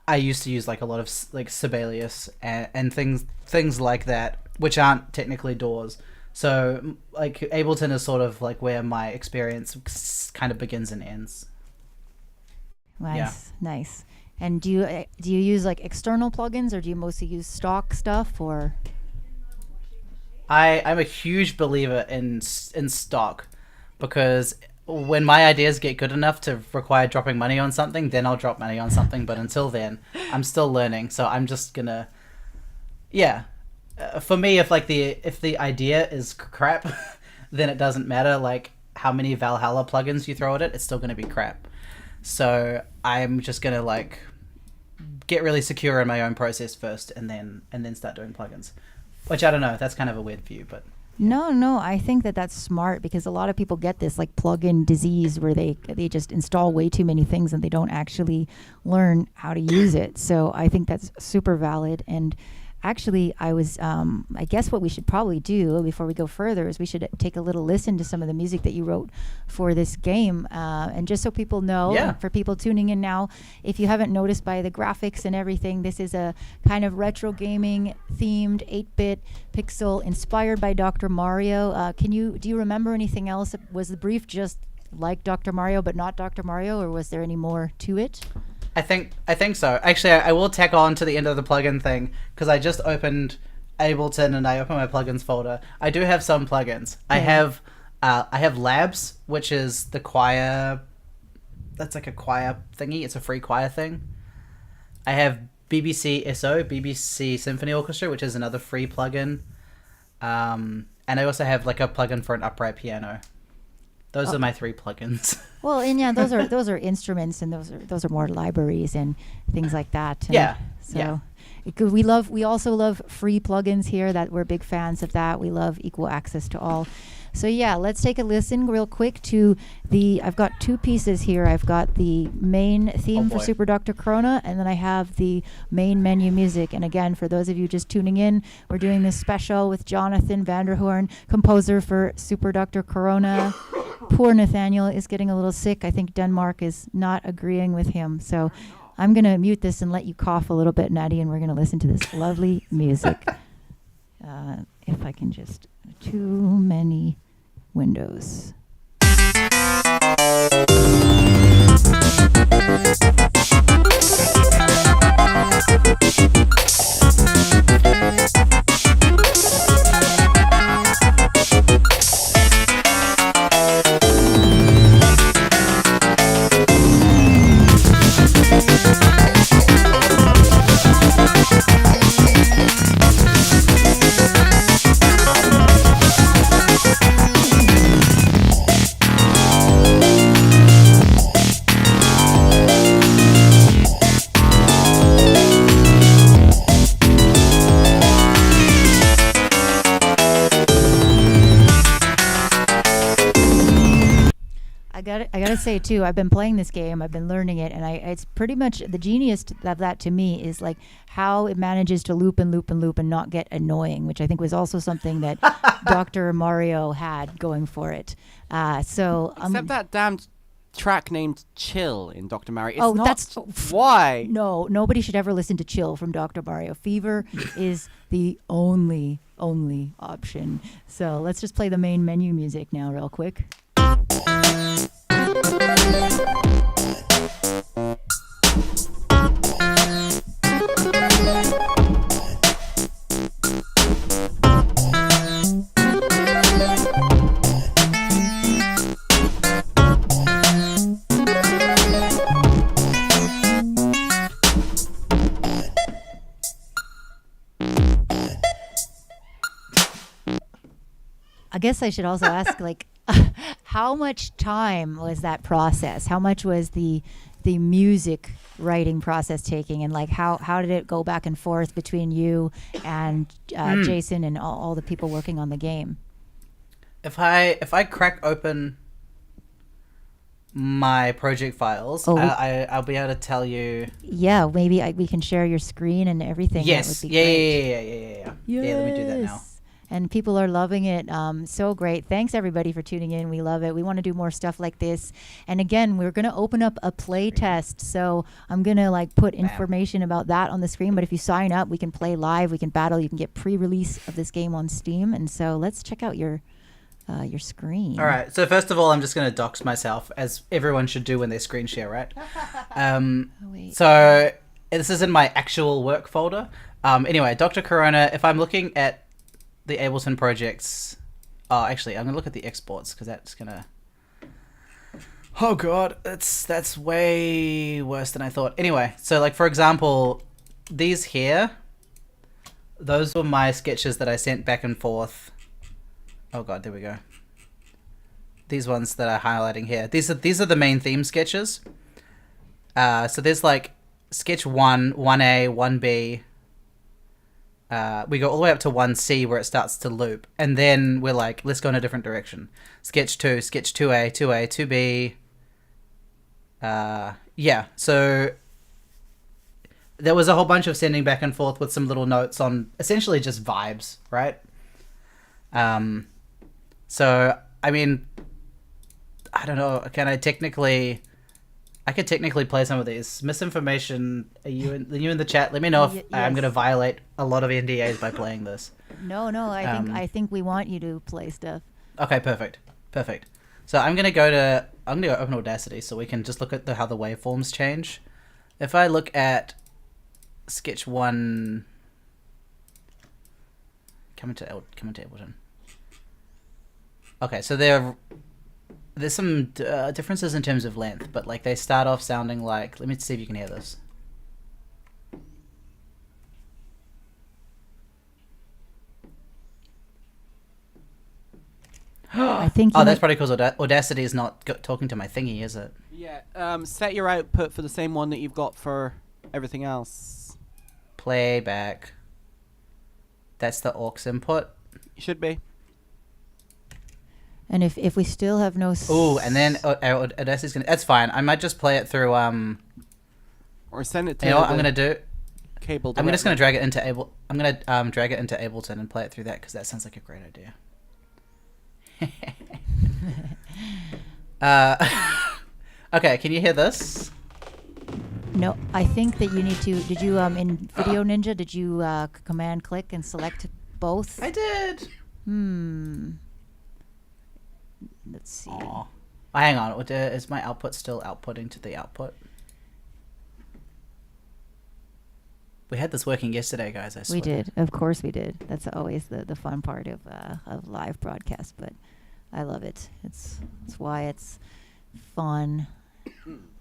I used to use, like, a lot of, like, Sibelius and things like that, which aren't technically DAWs. So, like, Ableton is sort of, like, where my experience kind of begins and ends. Nice. And do you use, like, external plugins, or do you mostly use stock stuff, or? I'm a huge believer in stock, because when my ideas get good enough to require dropping money on something, then I'll drop money on something. But until then, I'm still learning. So I'm just gonna, for me, if the idea is crap, then it doesn't matter like how many Valhalla plugins you throw at it. It's still gonna be crap. So I'm just gonna like get really secure in my own process first, and then start doing plugins. Which I don't know. That's kind of a weird view, but. No, I think that's smart, because a lot of people get this like plug-in disease where they just install way too many things and they don't actually learn how to use it. So I think that's super valid. And actually, I guess what we should probably do before we go further is we should take a little listen to some of the music that you wrote for this game. And just so people know, and for people tuning in now, if you haven't noticed by the graphics and everything, this is a kind of retro gaming themed 8-bit pixel inspired by Dr. Mario. Do you remember anything else? Was the brief just like Dr. Mario but not Dr. Mario, or was there any more to it? I think so. Actually, I will tack on to the end of the plugin thing, because I just opened Ableton and I opened my plugins folder. I do have some plugins. Yeah. I have Labs, which is the choir. That's like a choir thingy. It's a free choir thing. I have BBC Symphony Orchestra, which is another free plugin. And I also have like a plugin for an upright piano. Those are my 3 plugins. Well, and yeah, those are instruments, and those are more libraries and things like that. And we also love free plugins here. That we're big fans of that. We love equal access to all. So yeah, let's take a listen real quick to I've got 2 pieces here. I've got the main theme for Super Dr. Corona, and then I have the main menu music. And again, for those of you just tuning in, we're doing this special with Jonathan Vanderhoorn, composer for Super Dr. Corona. Poor Nathaniel is getting a little sick. I think Denmark is not agreeing with him. So I'm going to mute this and let you cough a little bit, Natty, and we're going to listen to this lovely music. If I can just... Too many windows. gotta say too, I've been playing this game, I've been learning it, and it's pretty much the genius of that to me is like how it manages to loop and loop and loop and not get annoying, which I think was also something that Dr. Mario had going for it. Except that damn track named Chill in Dr. Mario. It's Oh, not, that's why? No, nobody should ever listen to Chill from Dr. Mario. Fever is the only option. So let's just play the main menu music now real quick. I guess I should also ask, like, how much time was that process? How much was the music writing process taking, and like how did it go back and forth between you and Jason and all the people working on the game? If I crack open my project files, I'll be able to tell you. Yeah, maybe we can share your screen and everything. Yes. That would be great. Yeah. Yeah, let me do that now. And people are loving it. So great. Thanks, everybody, for tuning in. We love it. We want to do more stuff like this. And again, we're going to open up a play test. So I'm going to like put information about that on the screen. But if you sign up, we can play live. We can battle. You can get pre-release of this game on Steam. And so let's check out your screen. All right. So first of all, I'm just going to dox myself, as everyone should do when they screen share, right? So this is in my actual work folder. Anyway, Dr. Corona, if I'm looking at the Ableton projects. Oh, actually, I'm gonna look at the exports because that's gonna. Oh god, that's way worse than I thought. Anyway, so like for example, these here, those were my sketches that I sent back and forth. Oh god, there we go. These ones that I'm highlighting here. These are the main theme sketches. So there's like sketch 1, 1A, 1B. We go all the way up to 1C where it starts to loop. And then we're like, let's go in a different direction. Sketch 2, sketch 2A, 2A, 2B. Yeah, so there was a whole bunch of sending back and forth with some little notes on essentially just vibes, right? So, I mean, I don't know. I could technically play some of these. Misinformation, are you in the chat? Let me know if Yes. I'm going to violate a lot of NDAs by playing this. No, I think we want you to play stuff. Okay, perfect. So I'm going to go open Audacity so we can just look at how the waveforms change. If I look at sketch 1, come into Ableton. Okay, so there's some differences in terms of length, but like they start off sounding like. Let me see if you can hear this. I think. Oh, that's probably because Audacity is not talking to my thingy, is it? Yeah. Set your output for the same one that you've got for everything else. Playback. That's the aux input. Should be. And if we still have no. Ooh, and then Audacity's gonna. That's fine. I might just play it through. Or send it to. You know what I'm gonna do? Cable. I'm just gonna drag it into I'm gonna drag it into Ableton and play it through that because that sounds like a great idea. Okay, can you hear this? No, I think that you need to. Did you in Video Ninja? Did you command click and select both? I did. Let's see. Aww. Hang on. Is my output still outputting to the output? We had this working yesterday, guys. I swear. We did. Of course we did. That's always the fun part of live broadcast, but I love it. It's why it's fun.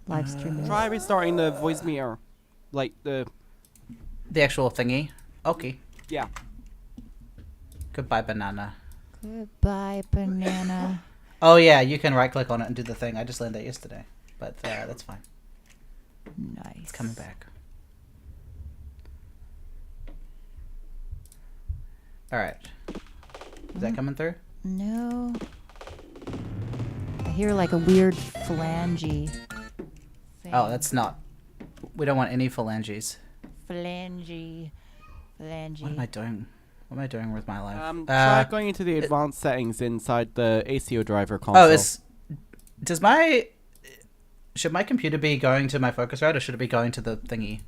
Live streaming. Try restarting the voice meter, like the actual thingy. Okay. Yeah. Goodbye, banana. Goodbye, banana. Oh yeah, you can right click on it and do the thing. I just learned that yesterday, but that's fine. Nice. It's coming back. All right. Is that coming through? No. I hear like a weird phalangey thing. Oh, that's not. We don't want any phalanges. Phalange. What am I doing? What am I doing with my life? Try going into the advanced settings inside the ACO driver console. Should my computer be going to my Focusrite or should it be going to the thingy?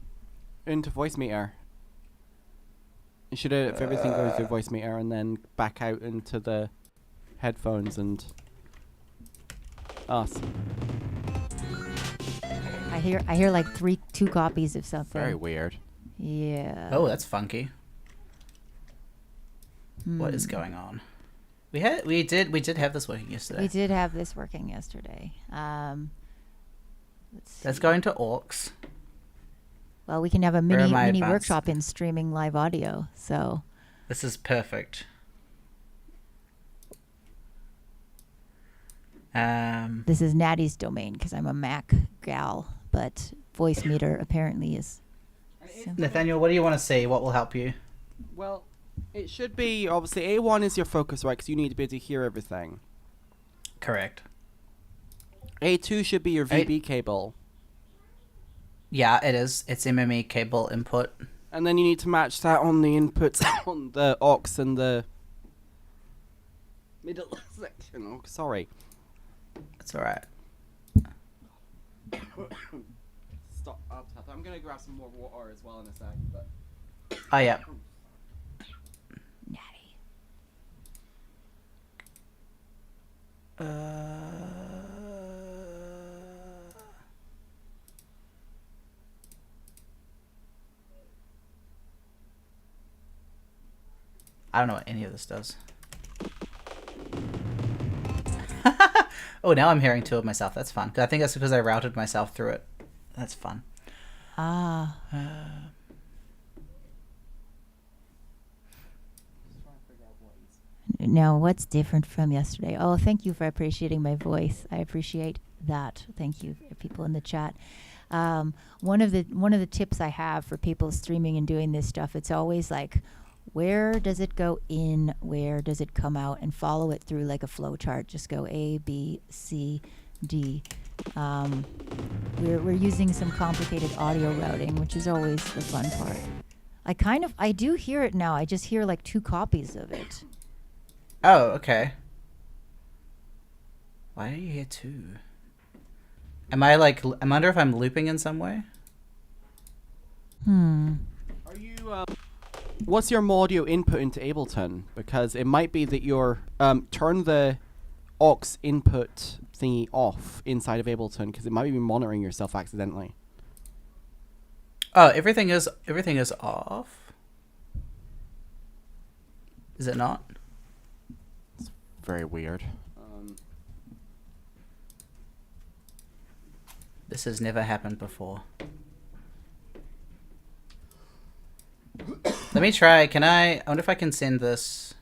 Into voice meter. You should if everything goes to voice meter and then back out into the headphones and us. I hear like two copies of something. Very weird. Yeah. Oh, that's funky. What is going on? We did have this working yesterday. We did have this working yesterday. Let's see. That's going to Orcs. Well, we can have a Where am I mini advanced? workshop in streaming live audio. So This is perfect. this is Natty's domain because I'm a Mac gal, but voice meter apparently is. Nathaniel, what do you want to see? What will help you? Well, it should be obviously A1 is your focus, right? Because you need to be able to hear everything. Correct. A2 should be your VB cable, Yeah, it is. It's MME cable input. and then you need to match that on the inputs on the aux and the middle section. Oh, sorry. That's alright. Stop. I'm gonna grab some more water as well in a sec, but. Oh, yeah. Natty. I don't know what any of this does. Oh, now I'm hearing two of myself. That's fun. I think that's because I routed myself through it. That's fun. Ah. Now, what's different from yesterday? Oh, thank you for appreciating my voice. I appreciate that. Thank you, people in the chat. One of the tips I have for people streaming and doing this stuff, it's always like, where does it go in? Where does it come out? And follow it through like a flow chart. Just go A, B, C, D. We're using some complicated audio routing, which is always the fun part. I do hear it now. I just hear like two copies of it. Oh, okay. Why are you here too? I wonder if I'm looping in some way? Are you, what's your audio input into Ableton? Because it might be that you're, turn the aux input thingy off inside of Ableton, because it might be monitoring yourself accidentally. Oh, everything is off? Is it not? It's very weird. This has never happened before. Let me try. I wonder if I can send this.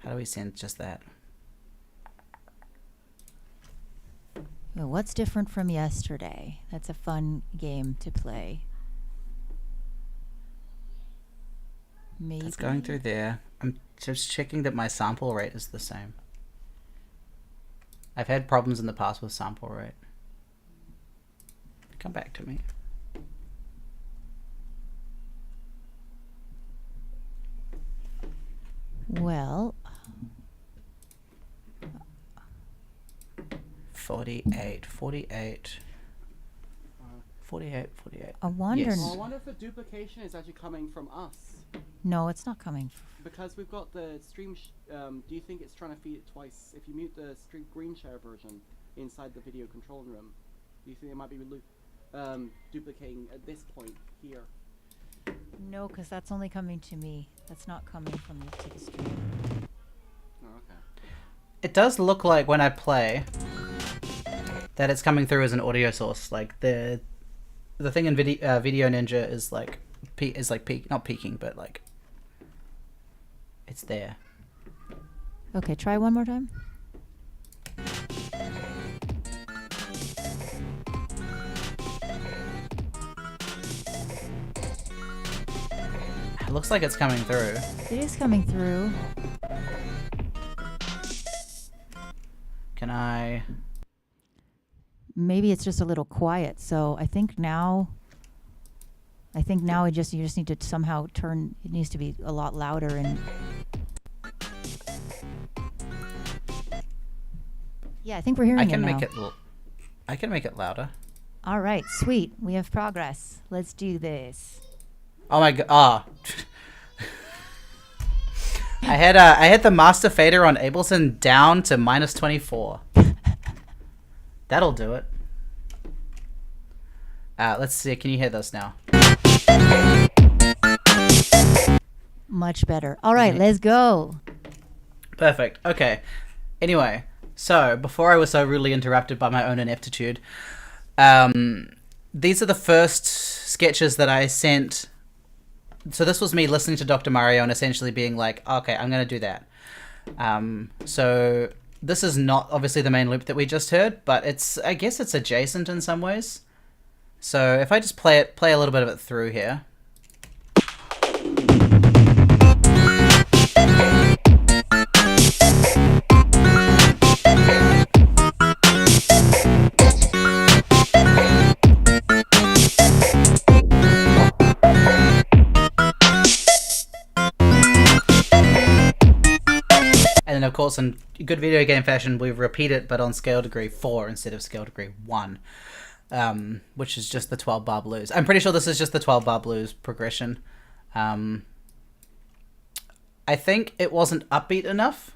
How do we send just that? Well, what's different from yesterday? That's a fun game to play. Maybe. It's going through there. I'm just checking that my sample rate is the same. I've had problems in the past with sample rate. Come back to me. Well, 48. I wonder. Yes. Well, I wonder if the duplication is actually coming from us. No, it's not coming. Because we've got the stream. Do you think it's trying to feed it twice? If you mute the stream green share version inside the video control room, do you think it might be duplicating at this point here? No, because that's only coming to me. That's not coming from to the stream. Oh, okay. It does look like when I play that it's coming through as an audio source. Like the thing in Video Ninja is like not peaking, but like it's there. Okay, try one more time. It looks like it's coming through. It is coming through. Can I? Maybe it's just a little quiet. So I think now you just need to somehow turn. It needs to be a lot louder and. Yeah, I think we're hearing I can it now. make it. I can make it louder. All right, sweet. We have progress. Let's do this. Oh my god! Ah. I had the master fader on Ableton down to -24. That'll do it. Let's see. Can you hear this now? Much better. All right, let's go. Perfect. Okay. Anyway, so before I was so rudely interrupted by my own ineptitude, these are the first sketches that I sent. So this was me listening to Dr. Mario and essentially being like, okay, I'm going to do that. So this is not obviously the main loop that we just heard, but I guess it's adjacent in some ways. So if I just play a little bit of it through here. And of course, in good video game fashion, we repeat it, but on scale degree 4 instead of scale degree 1, which is just the 12-bar blues. I'm pretty sure this is just the 12-bar blues progression. I think it wasn't upbeat enough.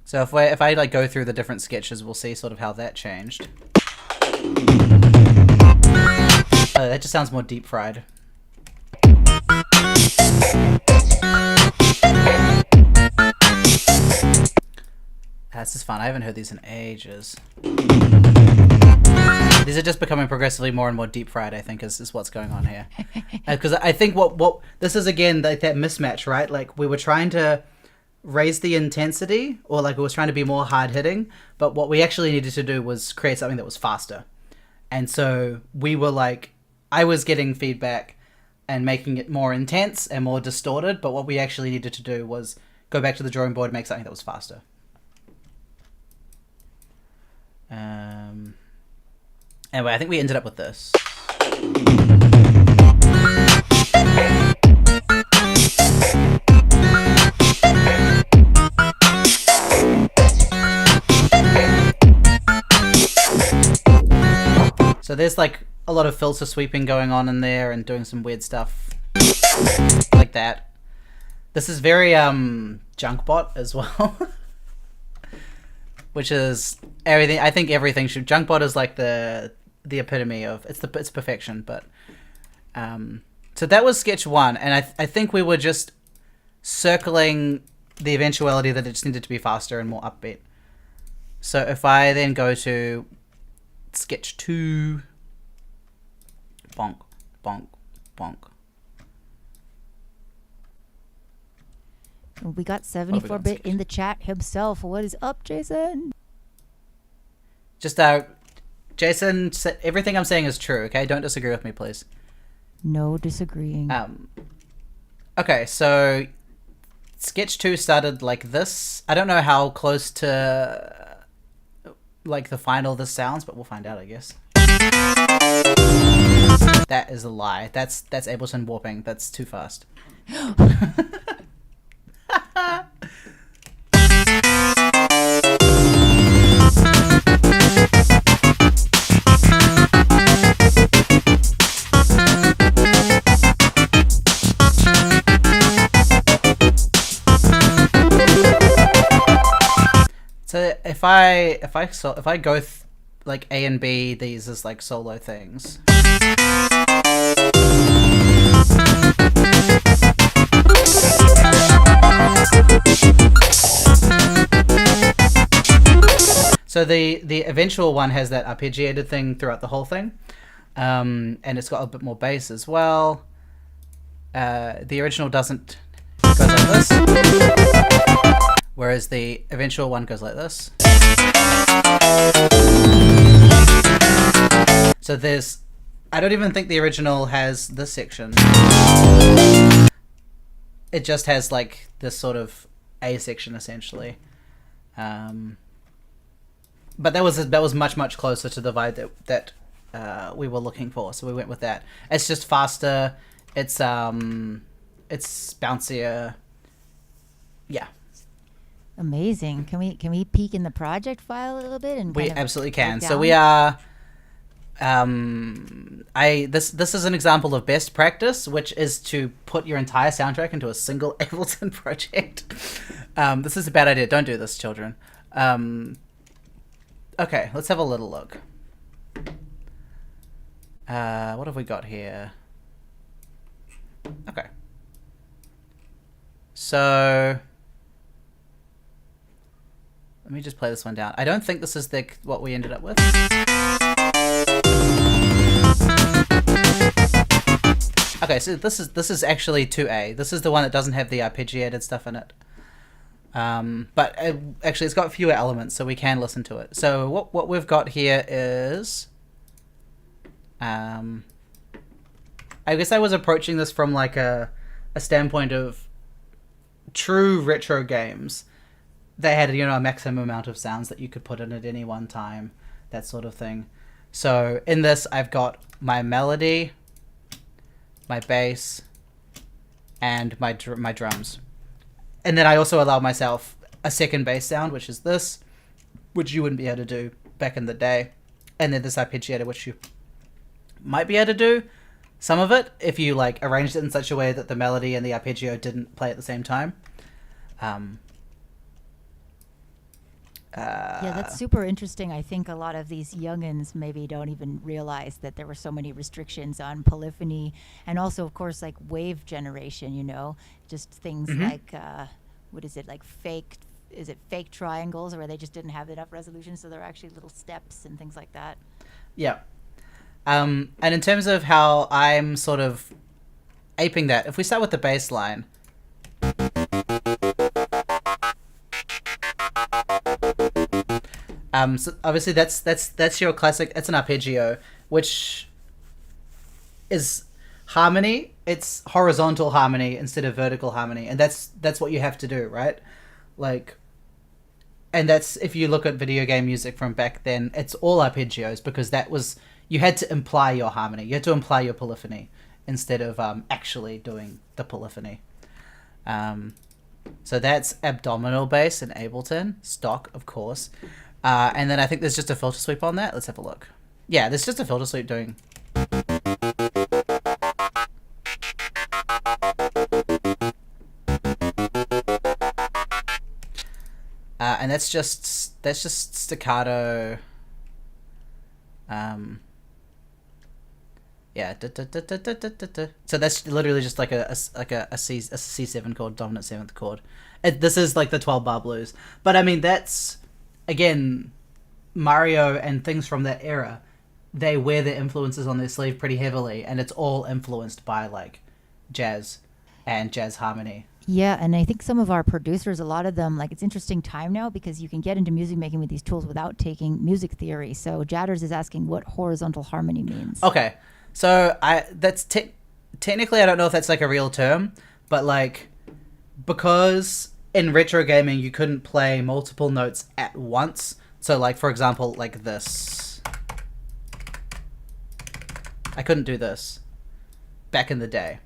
So if I like go through the different sketches, we'll see sort of how that changed. Oh, that just sounds more deep fried. This is fun. I haven't heard these in ages. These are just becoming progressively more and more deep fried, I think, is what's going on here. Because I think what this is, again, like that mismatch, right? Like we were trying to raise the intensity, or like it was trying to be more hard hitting, but what we actually needed to do was create something that was faster. And so we were like, I was getting feedback and making it more intense and more distorted, but what we actually needed to do was go back to the drawing board and make something that was faster. Anyway, I think we ended up with this. So there's like a lot of filter sweeping going on in there and doing some weird stuff like that. This is very Junkbot as well. Which is everything. I think everything should. Junkbot is like the epitome of it's perfection. But so that was sketch 1, and I think we were just circling the eventuality that it just needed to be faster and more upbeat. So if I then go to sketch 2, bonk, bonk, bonk. We got 74-bit in the chat himself. What is up, Jason? Just Jason, everything I'm saying is true, okay? Don't disagree with me, please. No disagreeing. Okay, so sketch 2 started like this. I don't know how close to like the final this sounds, but we'll find out, I guess. That is a lie. That's Ableton warping. That's too fast. So if I go like A and B, these as like solo things. So the eventual one has that arpeggiated thing throughout the whole thing, and it's got a bit more bass as well. The original doesn't. It goes like this, whereas the eventual one goes like this. So I don't even think the original has this section. It just has like this sort of A section essentially. But that was much closer to the vibe that we were looking for, so we went with that. It's just faster. It's bouncier. Yeah. Amazing. Can we peek in the project file a little bit and We kind of absolutely break can. So down? we are. This is an example of best practice, which is to put your entire soundtrack into a single Ableton project. This is a bad idea. Don't do this, children. Okay, let's have a little look. What have we got here? Okay. So let me just play this one down. I don't think this is what we ended up with. Okay, so this is actually 2A. This is the one that doesn't have the arpeggiated stuff in it. But actually, it's got fewer elements, so we can listen to it. So what we've got here is, I guess I was approaching this from like a standpoint of true retro games. They had a maximum amount of sounds that you could put in at any one time, that sort of thing. So in this, I've got my melody, my bass, and my drums. And then I also allow myself a second bass sound, which is this, which you wouldn't be able to do back in the day. And then this arpeggiator, which you might be able to do some of it if you like arranged it in such a way that the melody and the arpeggio didn't play at the same time. Yeah, that's super interesting. I think a lot of these youngins maybe don't even realize that there were so many restrictions on polyphony, and also, of course, like wave generation. Just things like what is it, like fake? Is it fake triangles, where they just didn't have enough resolution, so they're actually little steps and things like that. Yeah. And in terms of how I'm sort of aping that, if we start with the bass line. So obviously that's your classic. It's an arpeggio, which is harmony. It's horizontal harmony instead of vertical harmony, and that's what you have to do, right? Like, and that's, if you look at video game music from back then, it's all arpeggios, because that was, you had to imply your harmony, you had to imply your polyphony instead of actually doing the polyphony. So that's abdominal bass in Ableton, stock, of course. And then I think there's just a filter sweep on that. Let's have a look. Yeah, there's just a filter sweep doing. And that's just staccato. Yeah. So that's literally just like a C7 chord, dominant seventh chord. This is like the 12-bar blues, but I mean that's, again, Mario and things from that era, they wear their influences on their sleeve pretty heavily, and it's all influenced by like jazz and jazz harmony. Yeah, and I think some of our producers, a lot of them, like, it's interesting time now because you can get into music making with these tools without taking music theory. So Jadders is asking what horizontal harmony means. Okay, so that's technically, I don't know if that's like a real term, but like, because in retro gaming you couldn't play multiple notes at once. So like, for example, like this, I couldn't do this back in the day.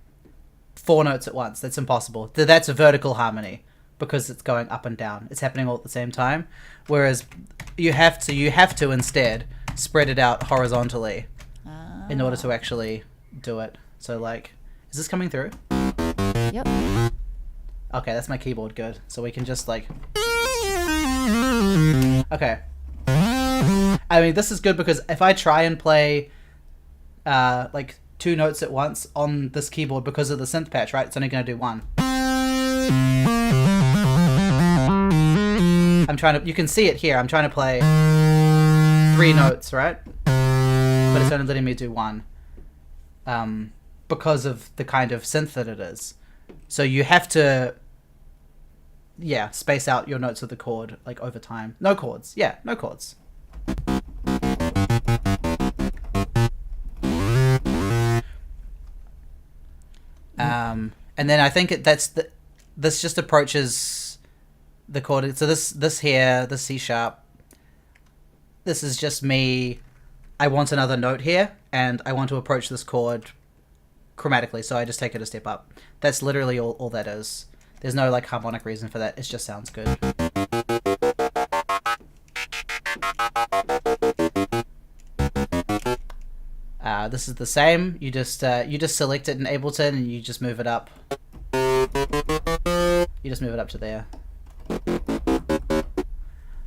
4 notes at once, that's impossible. That's a vertical harmony because it's going up and down. It's happening all at the same time. Whereas you have to instead spread it out horizontally in order to actually do it. So like, is this coming through? Yep. Okay, that's my keyboard, good. So we can just like... Okay. I mean, this is good because if I try and play like 2 notes at once on this keyboard because of the synth patch, right? It's only going to do 1. I'm trying to... You can see it here. I'm trying to play 3 notes, right? But it's only letting me do 1. Because of the kind of synth that it is. So you have to... Yeah, space out your notes of the chord, like, over time. No chords. Yeah, no chords. And then I think this just approaches the chord. So this here, the C sharp. This is just me. I want another note here, and I want to approach this chord chromatically, so I just take it a step up. That's literally all that is. There's no like harmonic reason for that. It just sounds good. This is the same. You just select it in Ableton and you just move it up. You just move it up to there.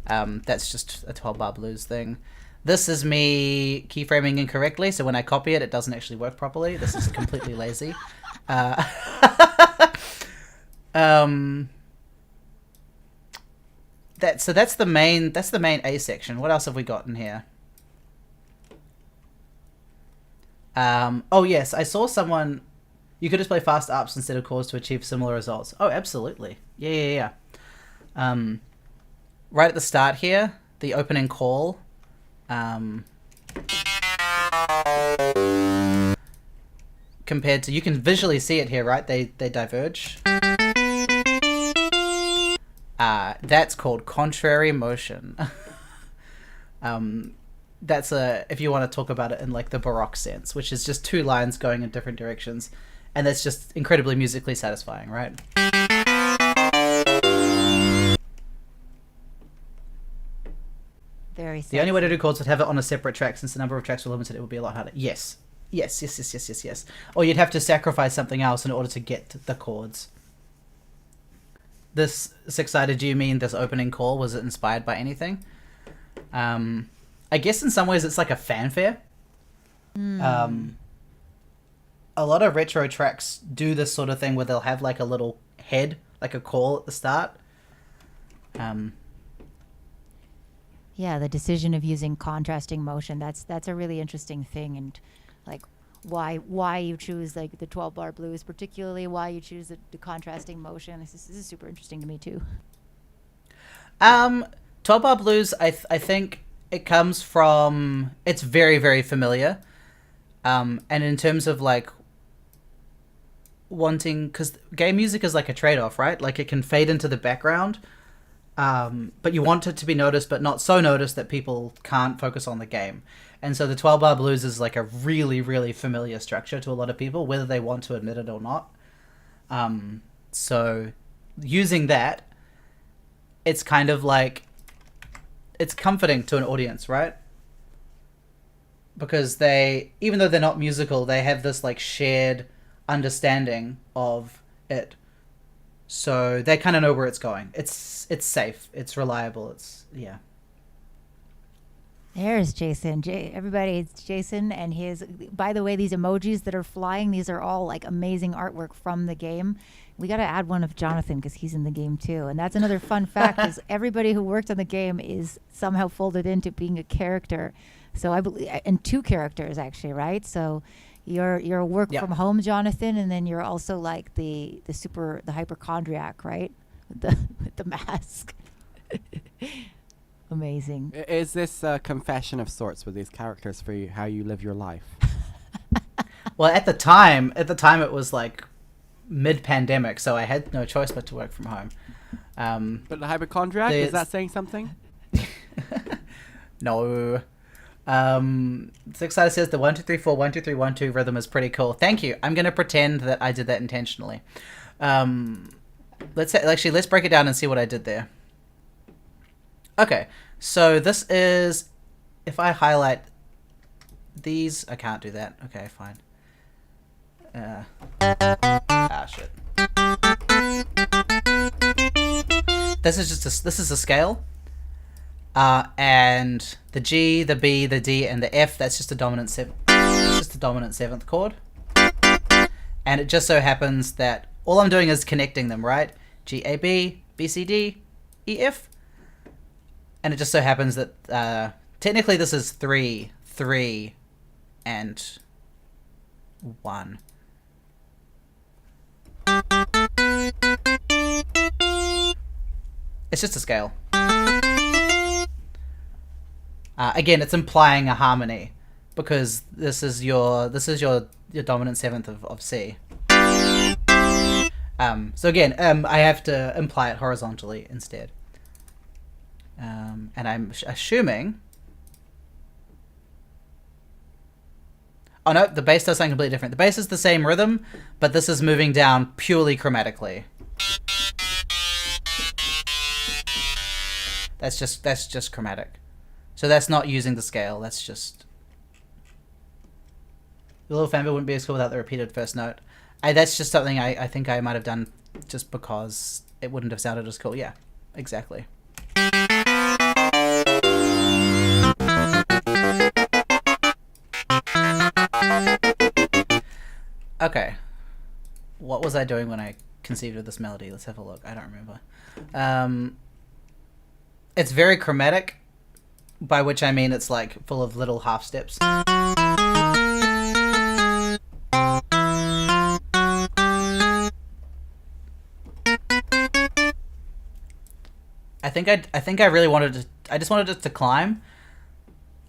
That's just a 12-bar blues thing. This is me keyframing incorrectly, so when I copy it, it doesn't actually work properly. This is completely lazy. That's the main A section. What else have we got in here? Oh yes, I saw someone. You could just play fast ups instead of chords to achieve similar results. Oh, absolutely. Yeah. Right at the start here, the opening call. Compared to, you can visually see it here, right? They diverge. That's called contrary motion. That's if you want to talk about it in like the Baroque sense, which is just two lines going in different directions, and that's just incredibly musically satisfying, right? Very The only way to do chords would have it on a separate track, since the number of tracks were limited. It would be a lot harder. Yes. Or you'd have to sacrifice something else in order to get the chords. This six-sided, do you mean this opening call? Was it inspired by anything? I guess in some ways it's like a fanfare. A lot of retro tracks do this sort of thing where they'll have like a little head, like a call at the start. Yeah, the decision of using contrasting motion, that's a really interesting thing, and like why you choose like the 12-bar blues, particularly why you choose the contrasting motion. This is super interesting to me too. 12-bar blues, I think it comes from, it's very, very familiar. And in terms of like wanting, because game music is like a trade-off, right? Like it can fade into the background, but you want it to be noticed, but not so noticed that people can't focus on the game. And so the 12-bar blues is like a really, really familiar structure to a lot of people, whether they want to admit it or not. So using that, it's kind of like, it's comforting to an audience, right? Because they, even though they're not musical, they have this like shared understanding of it. So they kind of know where it's going. It's safe. It's reliable. Yeah. There's Jason. Everybody, it's Jason and his. By the way, these emojis that are flying, these are all like amazing artwork from the game. We got to add one of Jonathan because he's in the game too. And that's another fun fact is everybody who worked on the game is somehow folded into being a character. So I believe, and two characters actually, right? So you're a work from home Jonathan, and then you're also like the hypochondriac, right? With the mask. Amazing. Is this a confession of sorts with these characters for you, how you live your life? Well, at the time it was like mid-pandemic, so I had no choice but to work from home. But the hypochondriac, is that saying something? No. Six-sided says the 1 2 3 4 1 2 3 1 2 rhythm is pretty cool. Thank you. I'm gonna pretend that I did that intentionally. Let's break it down and see what I did there. Okay, so this is, if I highlight these, I can't do that. Okay, fine. Shit. This is a scale. And the G, the B, the D, and the F, that's just a dominant seventh chord. And it just so happens that all I'm doing is connecting them, right? G, A, B, B, C, D, E, F. And it just so happens that technically this is 3, 3, and 1. It's just a scale. Again, it's implying a harmony because this is your dominant seventh of C. So again, I have to imply it horizontally instead. And I'm assuming... Oh no, the bass does something completely different. The bass is the same rhythm, but this is moving down purely chromatically. That's just chromatic. So that's not using the scale, that's just... The Little Fanboy wouldn't be as cool without the repeated first note. That's just something I think I might have done just because it wouldn't have sounded as cool. Yeah, exactly. Okay. What was I doing when I conceived of this melody? Let's have a look. I don't remember. It's very chromatic, by which I mean it's like full of little half steps. I think I really wanted to... I just wanted it to climb.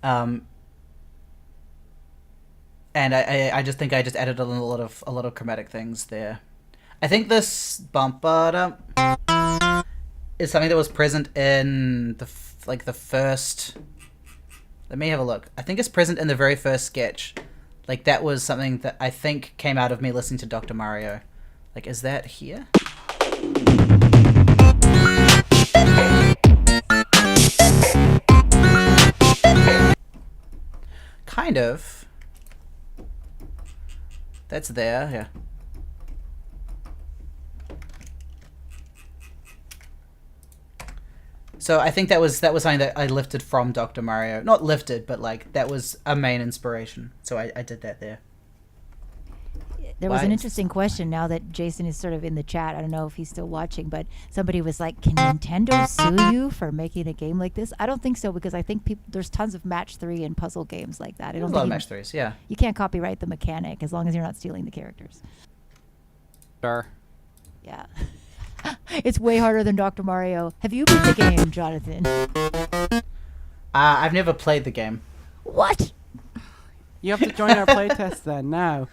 And I just think I just added a lot of chromatic things there. I think this bump is something that was present in the first... Let me have a look. I think it's present in the very first sketch. Like, that was something that I think came out of me listening to Dr. Mario. Like, is that here? Kind of. That's there, yeah. So I think that was something that I lifted from Dr. Mario. Not lifted, but like that was a main inspiration. So I did that there. There was an interesting question now that Jason is sort of in the chat. I don't know if he's still watching, but somebody was like, can Nintendo sue you for making a game like this? I don't think so, because I think there's tons of match 3 and puzzle games like that. I don't think a lot of match 3s, yeah. You can't copyright the mechanic as long as you're not stealing the characters. Sure. Yeah. It's way harder than Dr. Mario. Have you beat the game, Jonathan? I've never played the game. What? You have to join our playtest then, now.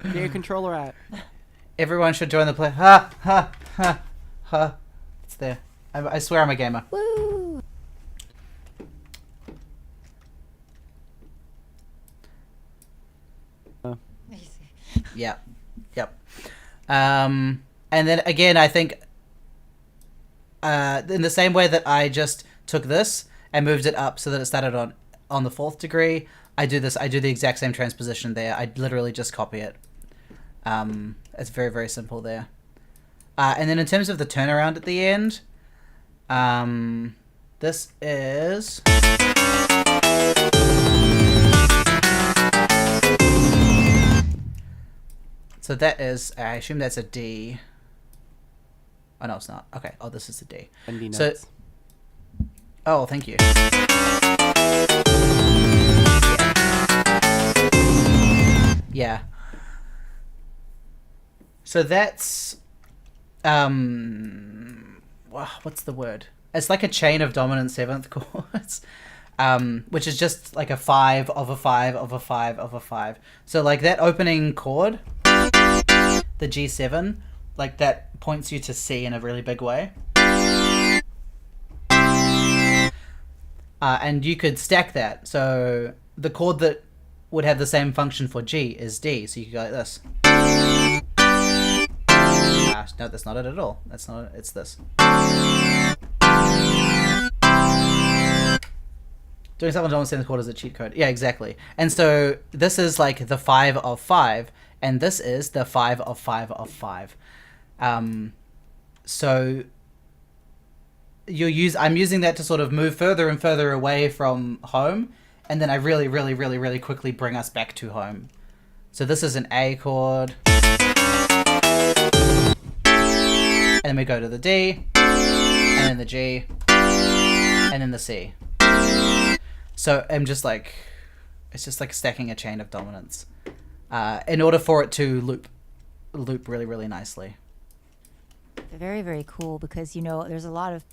Get your controller out. Everyone should join the play. Ha, ha, ha, ha. It's there. I swear I'm a gamer. Woo! Yeah. Yep. And then again, I think in the same way that I just took this and moved it up so that it started on the 4th degree, I do the exact same transposition there. I literally just copy it. It's very, very simple there. And then in terms of the turnaround at the end, this is... So that is, I assume that's a D. Oh, no, it's not. Okay. Oh, this is a D. So, oh, thank you. Yeah. So that's, what's the word? It's like a chain of dominant 7th chords, which is just like a 5 of a 5 of a 5 of a 5. So like that opening chord, the G7, like that points you to C in a really big way. And you could stack that. So the chord that would have the same function for G is D. So you could go like this. No, that's not it at all. That's not it. It's this. Doing something on the chord is a cheat code. Yeah, exactly. And so this is like the 5 of 5, and this is the 5 of 5 of 5. So I'm using that to sort of move further and further away from home, and then I really, really, really, really quickly bring us back to home. So this is an A chord. And then we go to the D, and then the G, and then the C. So I'm just like, it's just like stacking a chain of dominance in order for it to loop really, really nicely. Very, very cool, because, you know, there's a lot of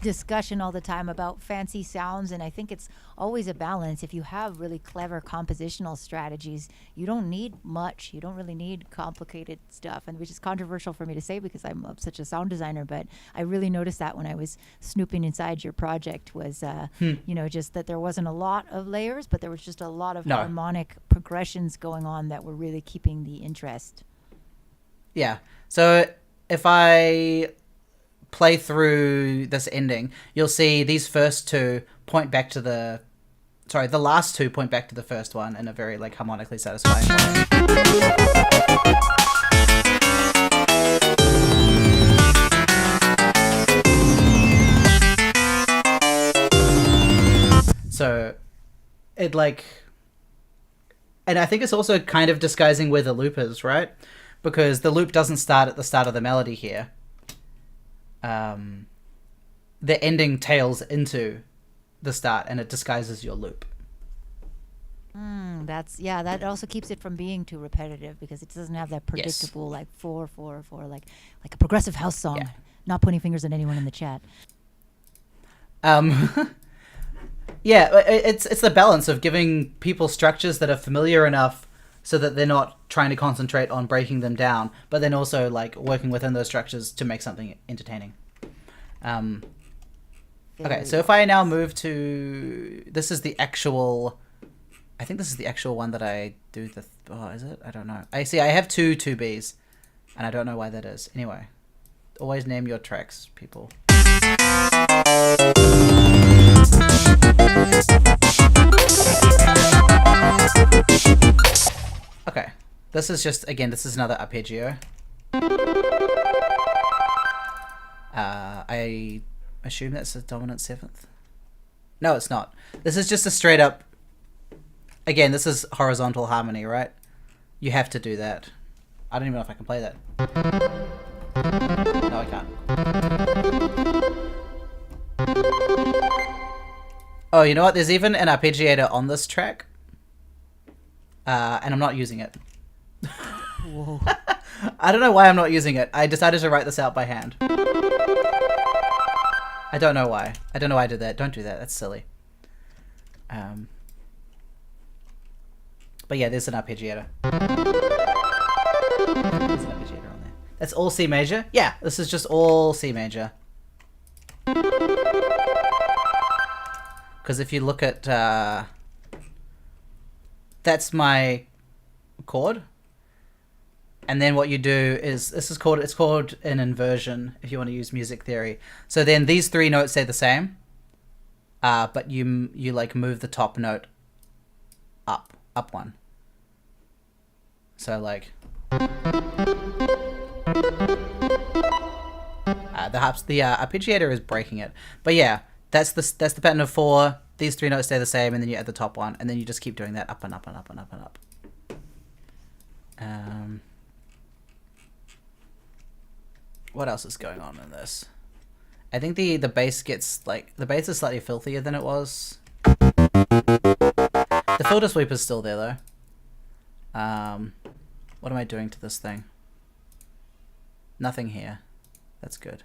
discussion all the time about fancy sounds, and I think it's always a balance. If you have really clever compositional strategies, you don't need much. You don't really need complicated stuff, and which is controversial for me to say because I'm such a sound designer, but I really noticed that when I was snooping inside your project was, just that there wasn't a lot of layers, but there was just a lot of harmonic progressions going on that were really keeping the interest. Yeah. So if I play through this ending, you'll see these first two point back to the last two point back to the first one in a very like harmonically satisfying way. So it like, and I think it's also kind of disguising where the loop is, right? Because the loop doesn't start at the start of the melody here. The ending tails into the start and it disguises your loop. That also keeps it from being too repetitive because it doesn't have that predictable like 4/4/4 like a progressive house song. Yeah. Not pointing fingers at anyone in the chat. Yeah, it's the balance of giving people structures that are familiar enough so that they're not trying to concentrate on breaking them down, but then also like working within those structures to make something entertaining. Okay, so if I now move to... This is the actual... I think this is the actual one that I do the... Oh, is it? I don't know. I have two 2Bs, and I don't know why that is. Anyway, always name your tracks, people. Okay, this is just... Again, this is another arpeggio. I assume that's a dominant seventh. No, it's not. This is just a straight up... Again, this is horizontal harmony, right? You have to do that. I don't even know if I can play that. No, I can't. Oh, you know what? There's even an arpeggiator on this track. And I'm not using it. Whoa. I don't know why I'm not using it. I decided to write this out by hand. I don't know why. I don't know why I did that. Don't do that. That's silly. But yeah, there's an arpeggiator. There's an arpeggiator on there. That's all C major? Yeah, this is just all C major. Because if you look at... that's my chord. And then what you do is... It's called an inversion, if you want to use music theory. So then these three notes stay the same. But you like move the top note up one. So like... the arpeggiator is breaking it. But yeah, that's the pattern of 4. These 3 notes stay the same, and then you add the top one, and then you just keep doing that up and up and up and up and up. What else is going on in this? I think the bass gets like the bass is slightly filthier than it was. The filter sweep is still there though. What am I doing to this thing? Nothing here. That's good.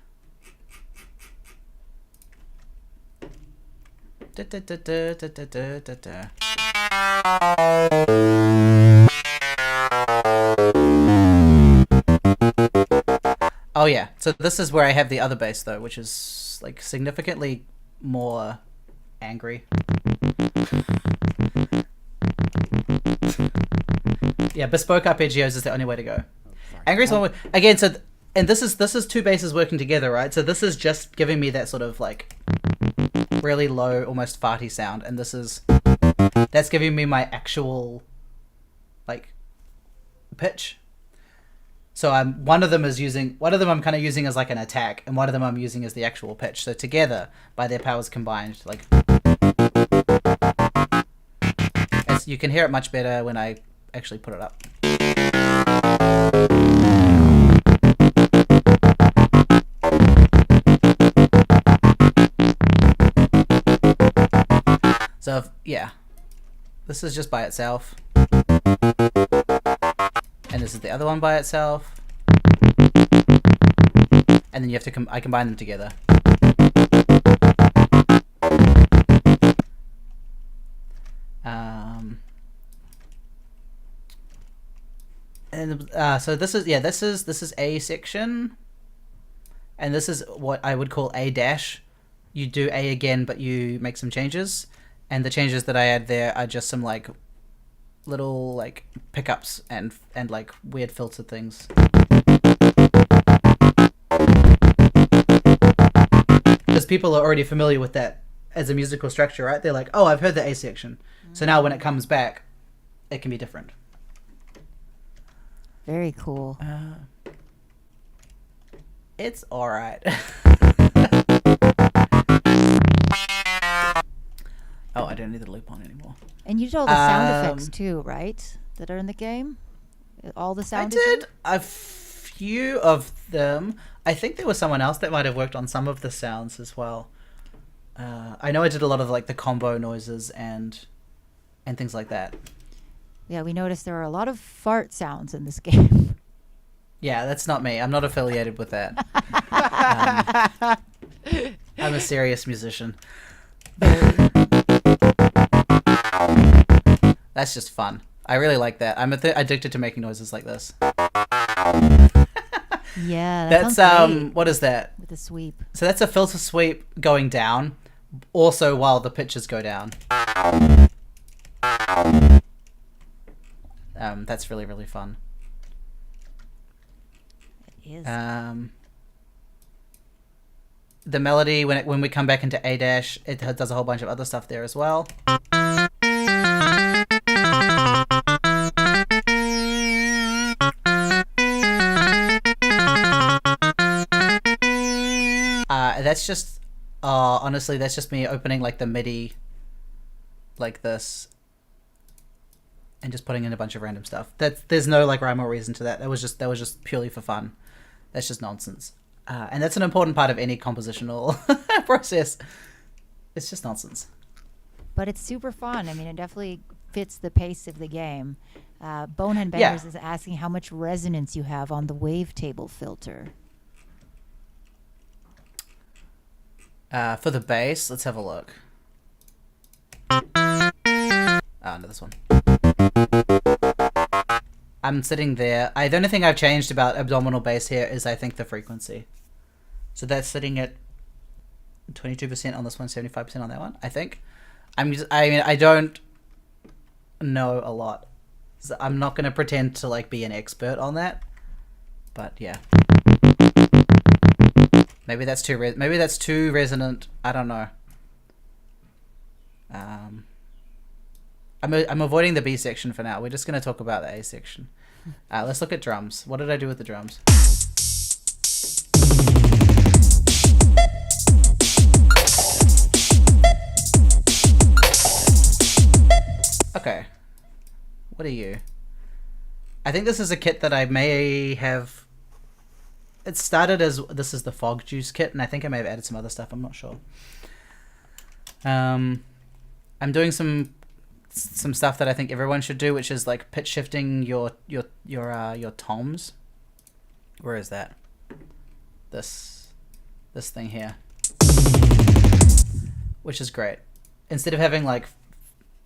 Oh yeah, so this is where I have the other bass though, which is like significantly more angry. Yeah, bespoke arpeggios is the only way to go. Angry is one way. Again, so and this is 2 basses working together, right? So this is just giving me that sort of like really low, almost farty sound, and that's giving me my actual like pitch. So one of them I'm kind of using as like an attack, and one of them I'm using as the actual pitch. So together, by their powers combined, like you can hear it much better when I actually put it up. So yeah, this is just by itself. And this is the other one by itself. And then you have to I combine them together. And so this is A section, and this is what I would call A dash. You do A again, but you make some changes, and the changes that I add there are just some like little like pickups and like weird filter things. Because people are already familiar with that as a musical structure, right? They're like, oh, I've heard the A section, so now when it comes back, it can be different. Very cool. It's all right. Oh, I don't need the loop on anymore. And you did all the sound effects too, right? That are in the game? All the sound I did a few of them. I think there was someone else that might have worked on some of the sounds as well. I know I did a lot of like the combo noises and things like that. Yeah, we noticed there are a lot of fart sounds in this game. Yeah, that's not me. I'm not affiliated with that. I'm a serious musician. That's just fun. I really like that. I'm addicted to making noises like this. Yeah, that's great. What is that? With the sweep. So that's a filter sweep going down, also while the pitches go down. That's really, really fun. It is. The melody when we come back into A dash, it does a whole bunch of other stuff there as well. That's just honestly, that's just me opening like the MIDI like this and just putting in a bunch of random stuff. There's no like rhyme or reason to that. That was just purely for fun. That's just nonsense. And that's an important part of any compositional process. It's just nonsense. But it's super fun. I mean, it definitely fits the pace of the game. Bonehead Bangers is asking how much resonance you have on the wavetable filter. For the bass, let's have a look. No, this one. I'm sitting there. The only thing I've changed about abdominal bass here is I think the frequency. So that's sitting at 22% on this one, 75% on that one, I think. I don't know a lot. So I'm not going to pretend to like be an expert on that. But yeah. Maybe that's too resonant. I don't know. I'm avoiding the B section for now. We're just going to talk about the A section. Let's look at drums. What did I do with the drums? Okay. What are you? I think this is a kit that I may have... It started as... This is the Fog Juice kit, and I think I may have added some other stuff. I'm not sure. I'm doing some stuff that I think everyone should do, which is like pitch shifting your toms. Where is that? This thing here, which is great. Instead of having like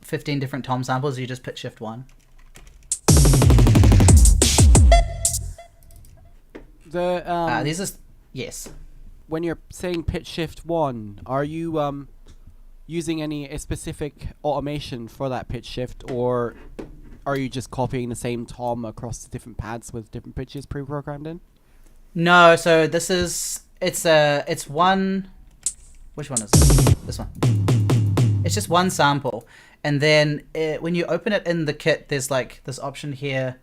15 different tom samples, you just pitch shift one. These are yes. When you're saying pitch shift one, are you using any specific automation for that pitch shift, or are you just copying the same tom across the different pads with different pitches pre-programmed in? No, so this is it's one. Which one is it? This one. It's just one sample, and then when you open it in the kit, there's like this option here,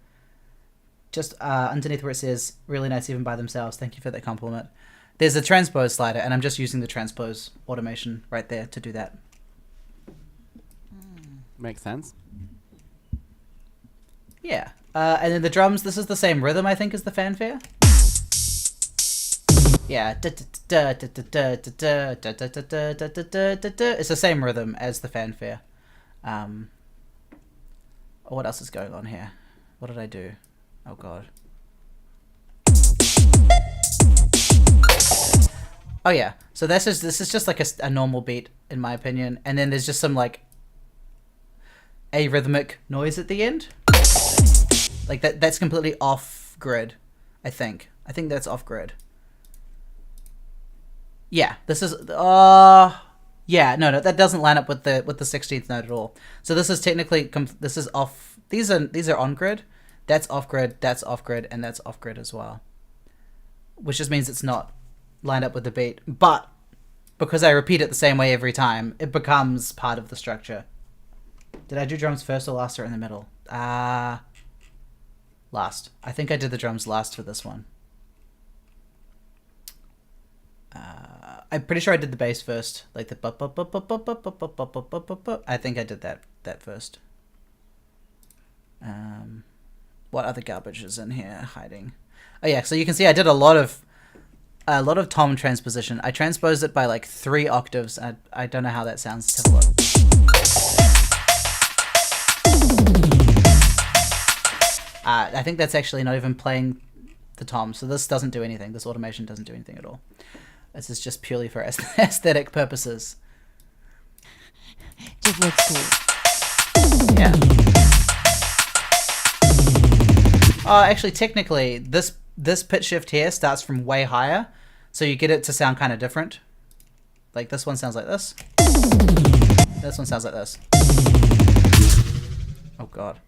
just underneath where it says "really nice even by themselves." Thank you for that compliment. There's a transpose slider, and I'm just using the transpose automation right there to do that. Makes sense. Yeah. And then the drums, this is the same rhythm, I think, as the fanfare. Yeah. It's the same rhythm as the fanfare. What else is going on here? What did I do? Oh, God. Oh yeah, so this is just like a normal beat in my opinion, and then there's just some like arrhythmic noise at the end. Like that's completely off grid, I think. I think that's off grid. Yeah, this is yeah, no, that doesn't line up with the 16th note at all. So this is technically this is off. These are on grid. That's off grid, that's off grid, and that's off grid as well. Which just means it's not lined up with the beat. But because I repeat it the same way every time, it becomes part of the structure. Did I do drums first or last or in the middle? Last. I think I did the drums last for this one. I'm pretty sure I did the bass first, like the I think I did that first. What other garbage is in here hiding? Oh yeah, so you can see I did a lot of tom transposition. I transposed it by like 3 octaves. I don't know how that sounds. Let's have a look. I think that's actually not even playing the tom, so this doesn't do anything. This automation doesn't do anything at all. This is just purely for aesthetic purposes. Just looks cool. Yeah. Oh, actually, technically, this pitch shift here starts from way higher, so you get it to sound kind of different. Like this one sounds like this. This one sounds like this. Oh god.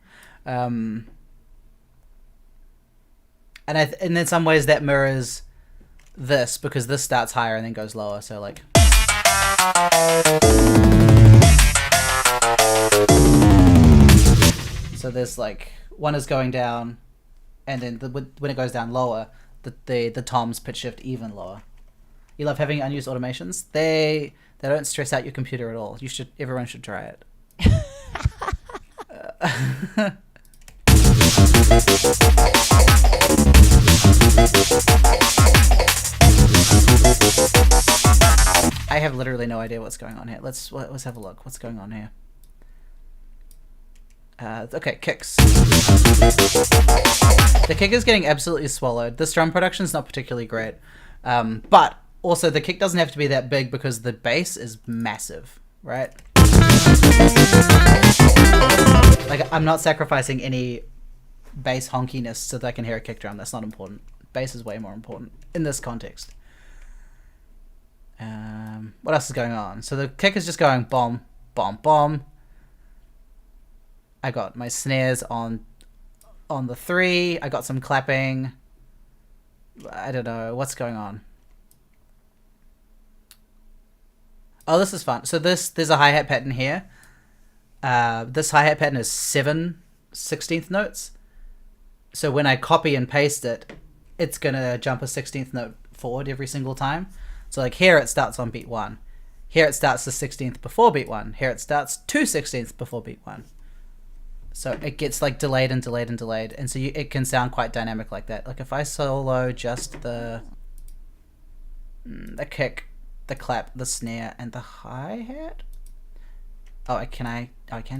And in some ways that mirrors this, because this starts higher and then goes lower, so like so there's like one is going down, and then when it goes down lower, the toms pitch shift even lower. You love having unused automations? They don't stress out your computer at all. Everyone should try it. I have literally no idea what's going on here. Let's have a look. What's going on here? Okay, kicks. The kick is getting absolutely swallowed. This drum production is not particularly great. But also the kick doesn't have to be that big because the bass is massive, right? Like, I'm not sacrificing any bass honkiness so that I can hear a kick drum. That's not important. Bass is way more important in this context. What else is going on? So the kick is just going bomb, bomb, bomb. I got my snares on the 3. I got some clapping. I don't know what's going on. Oh, this is fun. So there's a hi-hat pattern here. This hi-hat pattern is 7 16th notes. So when I copy and paste it, it's gonna jump a 16th note forward every single time. So like here it starts on beat 1. Here it starts the 16th before beat 1. Here it starts 2 16ths before beat 1. So it gets like delayed and delayed and delayed, and so it can sound quite dynamic like that. Like if I solo just the kick, the clap, the snare, and the hi-hat. Oh, I can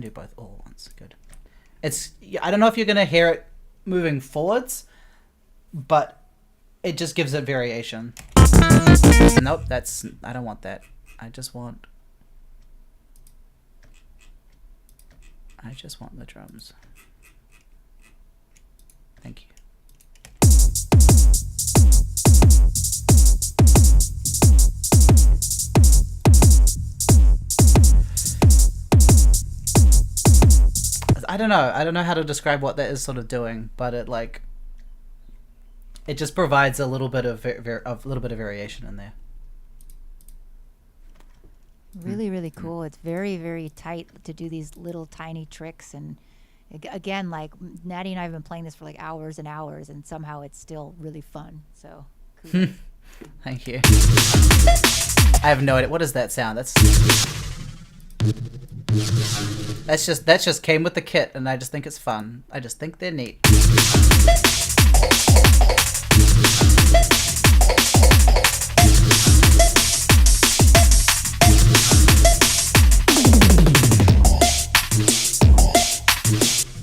do both all at once. Good. I don't know if you're gonna hear it moving forwards, but it just gives it variation. Nope, I don't want that. I just want the drums. Thank you. I don't know how to describe what that is sort of doing, but it just provides a little bit of variation in there. Really, really cool. It's very, very tight to do these little tiny tricks. And again, like Natty and I have been playing this for like hours and hours, and somehow it's still really fun. So, kudos. Thank you. I have no idea. What does that sound? That just came with the kit, and I just think it's fun. I just think they're neat.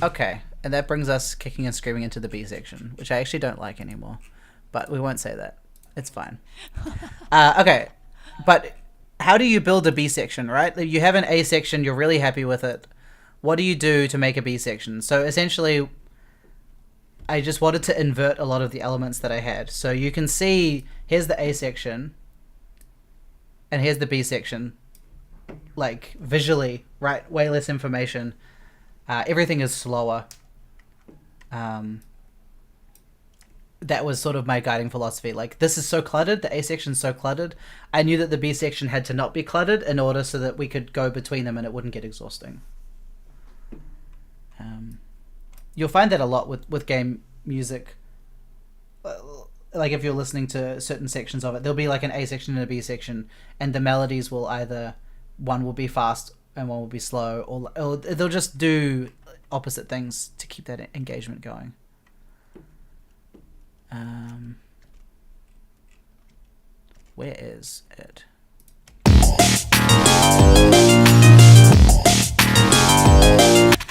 Okay, and that brings us kicking and screaming into the B section, which I actually don't like anymore, but we won't say that. It's fine. Okay, but how do you build a B section, right? You have an A section, you're really happy with it. What do you do to make a B section? So essentially, I just wanted to invert a lot of the elements that I had. So you can see, here's the A section, and here's the B section. Like, visually, right, way less information. Everything is slower. That was sort of my guiding philosophy. Like, this is so cluttered, the A section's so cluttered. I knew that the B section had to not be cluttered in order so that we could go between them and it wouldn't get exhausting. You'll find that a lot with game music. Like, if you're listening to certain sections of it, there'll be like an A section and a B section, and the melodies will either, one will be fast and one will be slow, or they'll just do opposite things to keep that engagement going. Where is it?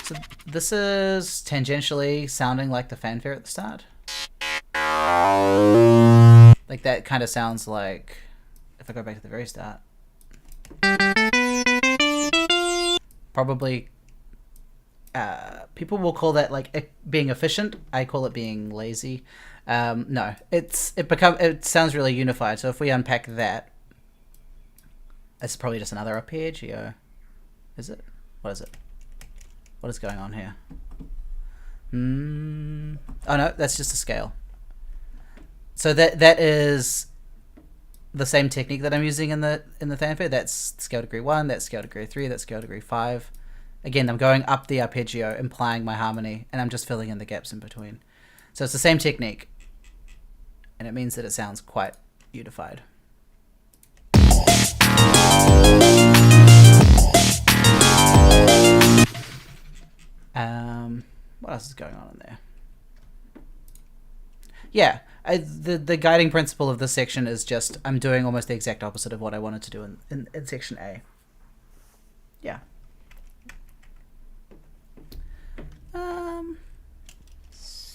So this is tangentially sounding like the fanfare at the start. Like, that kind of sounds like, if I go back to the very start, probably people will call that like being efficient. I call it being lazy. No, it sounds really unified. So if we unpack that, it's probably just another arpeggio. Is it? What is it? What is going on here? Oh no, that's just a scale. So that is the same technique that I'm using in the fanfare. That's scale degree 1, that's scale degree 3, that's scale degree 5. Again, I'm going up the arpeggio, implying my harmony, and I'm just filling in the gaps in between. So it's the same technique, and it means that it sounds quite unified. What else is going on in there? Yeah, the guiding principle of this section is just I'm doing almost the exact opposite of what I wanted to do in section A. Yeah.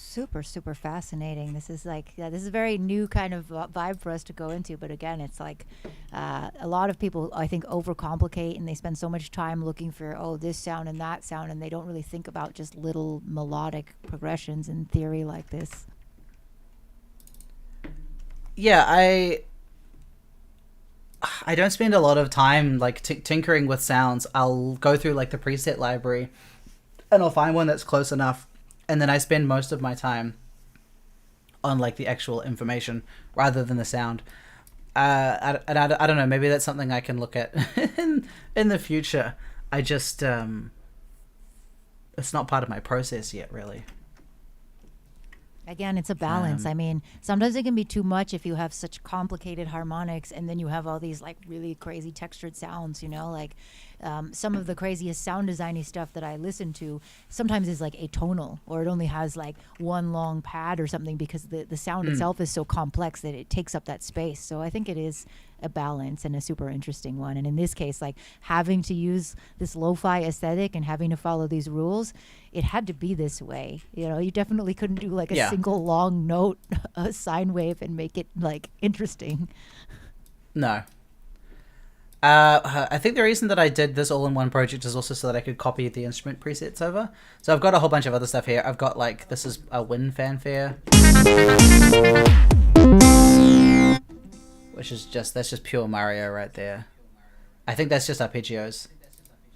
Super fascinating. This is like, this is a very new kind of vibe for us to go into. But again, it's like a lot of people, I think, overcomplicate, and they spend so much time looking for, this sound and that sound, and they don't really think about just little melodic progressions in theory like this. Yeah, I don't spend a lot of time like tinkering with sounds. I'll go through like the preset library, and I'll find one that's close enough, and then I spend most of my time on like the actual information rather than the sound. I don't know. Maybe that's something I can look at in the future. I just it's not part of my process yet, really. Again, it's a balance. I mean, sometimes it can be too much if you have such complicated harmonics, and then you have all these like really crazy textured sounds, like some of the craziest sound designy stuff that I listen to sometimes is like atonal, or it only has like one long pad or something, because the sound itself is so complex that it takes up that space. So I think it is a balance and a super interesting one. And in this case, like having to use this lo-fi aesthetic and having to follow these rules, it had to be this way. You definitely couldn't do like a single long note, a sine wave, and make it like interesting. No. I think the reason that I did this all in one project is also so that I could copy the instrument presets over. So I've got a whole bunch of other stuff here. I've got like, this is a wind fanfare, which is that's just pure Mario right there. I think that's just arpeggios.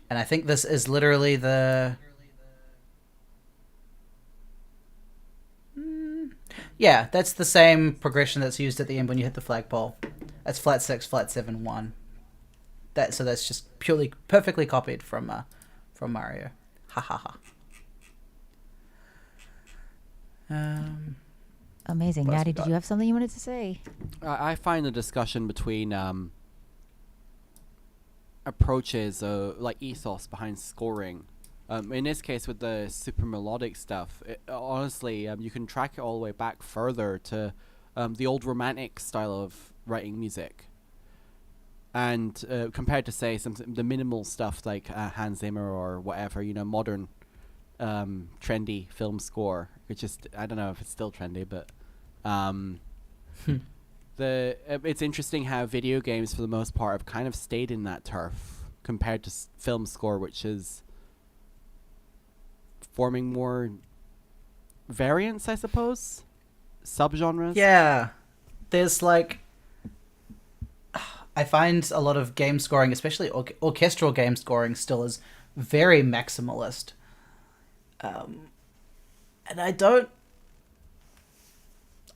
And I think this is literally the... Yeah, that's the same progression that's used at the end when you hit the flagpole. That's flat 6, flat 7, 1. So that's just purely, perfectly copied from Mario. Ha ha ha. Amazing. Natty, did you have something you wanted to say? I find the discussion between approaches, like ethos behind scoring. In this case, with the super melodic stuff, honestly, you can track it all the way back further to the old romantic style of writing music. And compared to, say, the minimal stuff like Hans Zimmer or whatever, modern trendy film score, which is, I don't know if it's still trendy, but it's interesting how video games, for the most part, have kind of stayed in that turf compared to film score, which is forming more variants, I suppose, subgenres. Yeah, there's like, I find a lot of game scoring, especially orchestral game scoring, still is very maximalist. And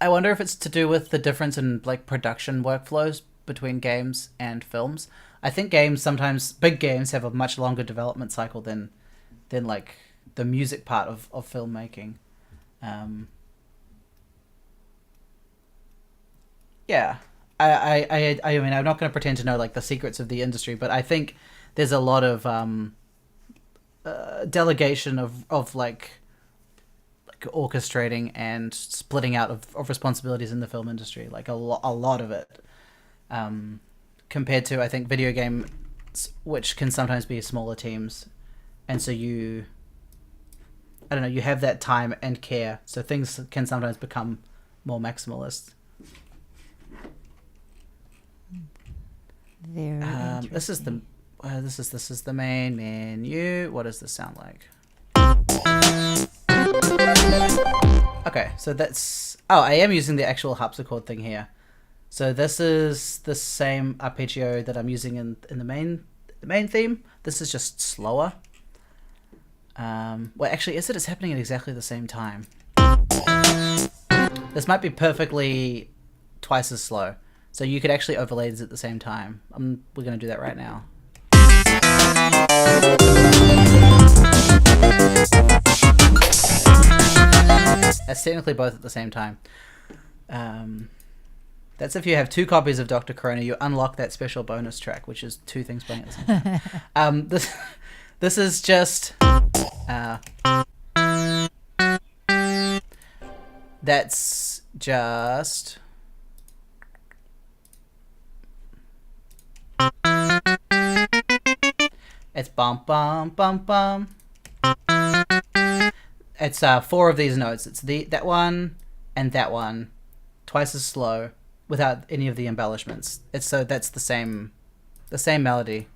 I wonder if it's to do with the difference in like production workflows between games and films. I think big games have a much longer development cycle than like the music part of filmmaking. Yeah. I mean, I'm not going to pretend to know like the secrets of the industry, but I think there's a lot of delegation of like orchestrating and splitting out of responsibilities in the film industry, like a lot of it, compared to, I think, video games, which can sometimes be smaller teams, and so you have that time and care, so things can sometimes become more maximalist. Very This is the main menu. What does this sound like? Okay, so that's... Oh, I am using the actual harpsichord thing here. So this is the same arpeggio that I'm using in the main theme. This is just slower. Well, actually, is it? It's happening at exactly the same time. This might be perfectly twice as slow. So you could actually overlay these at the same time. We're going to do that right now. That's technically both at the same time. That's if you have 2 copies of Dr. Corona, you unlock that special bonus track, which is 2 things playing at the same time. This is just... that's just... It's bum bum bum bum. It's 4 of these notes. It's that one and that one, twice as slow, without any of the embellishments. That's the same melody.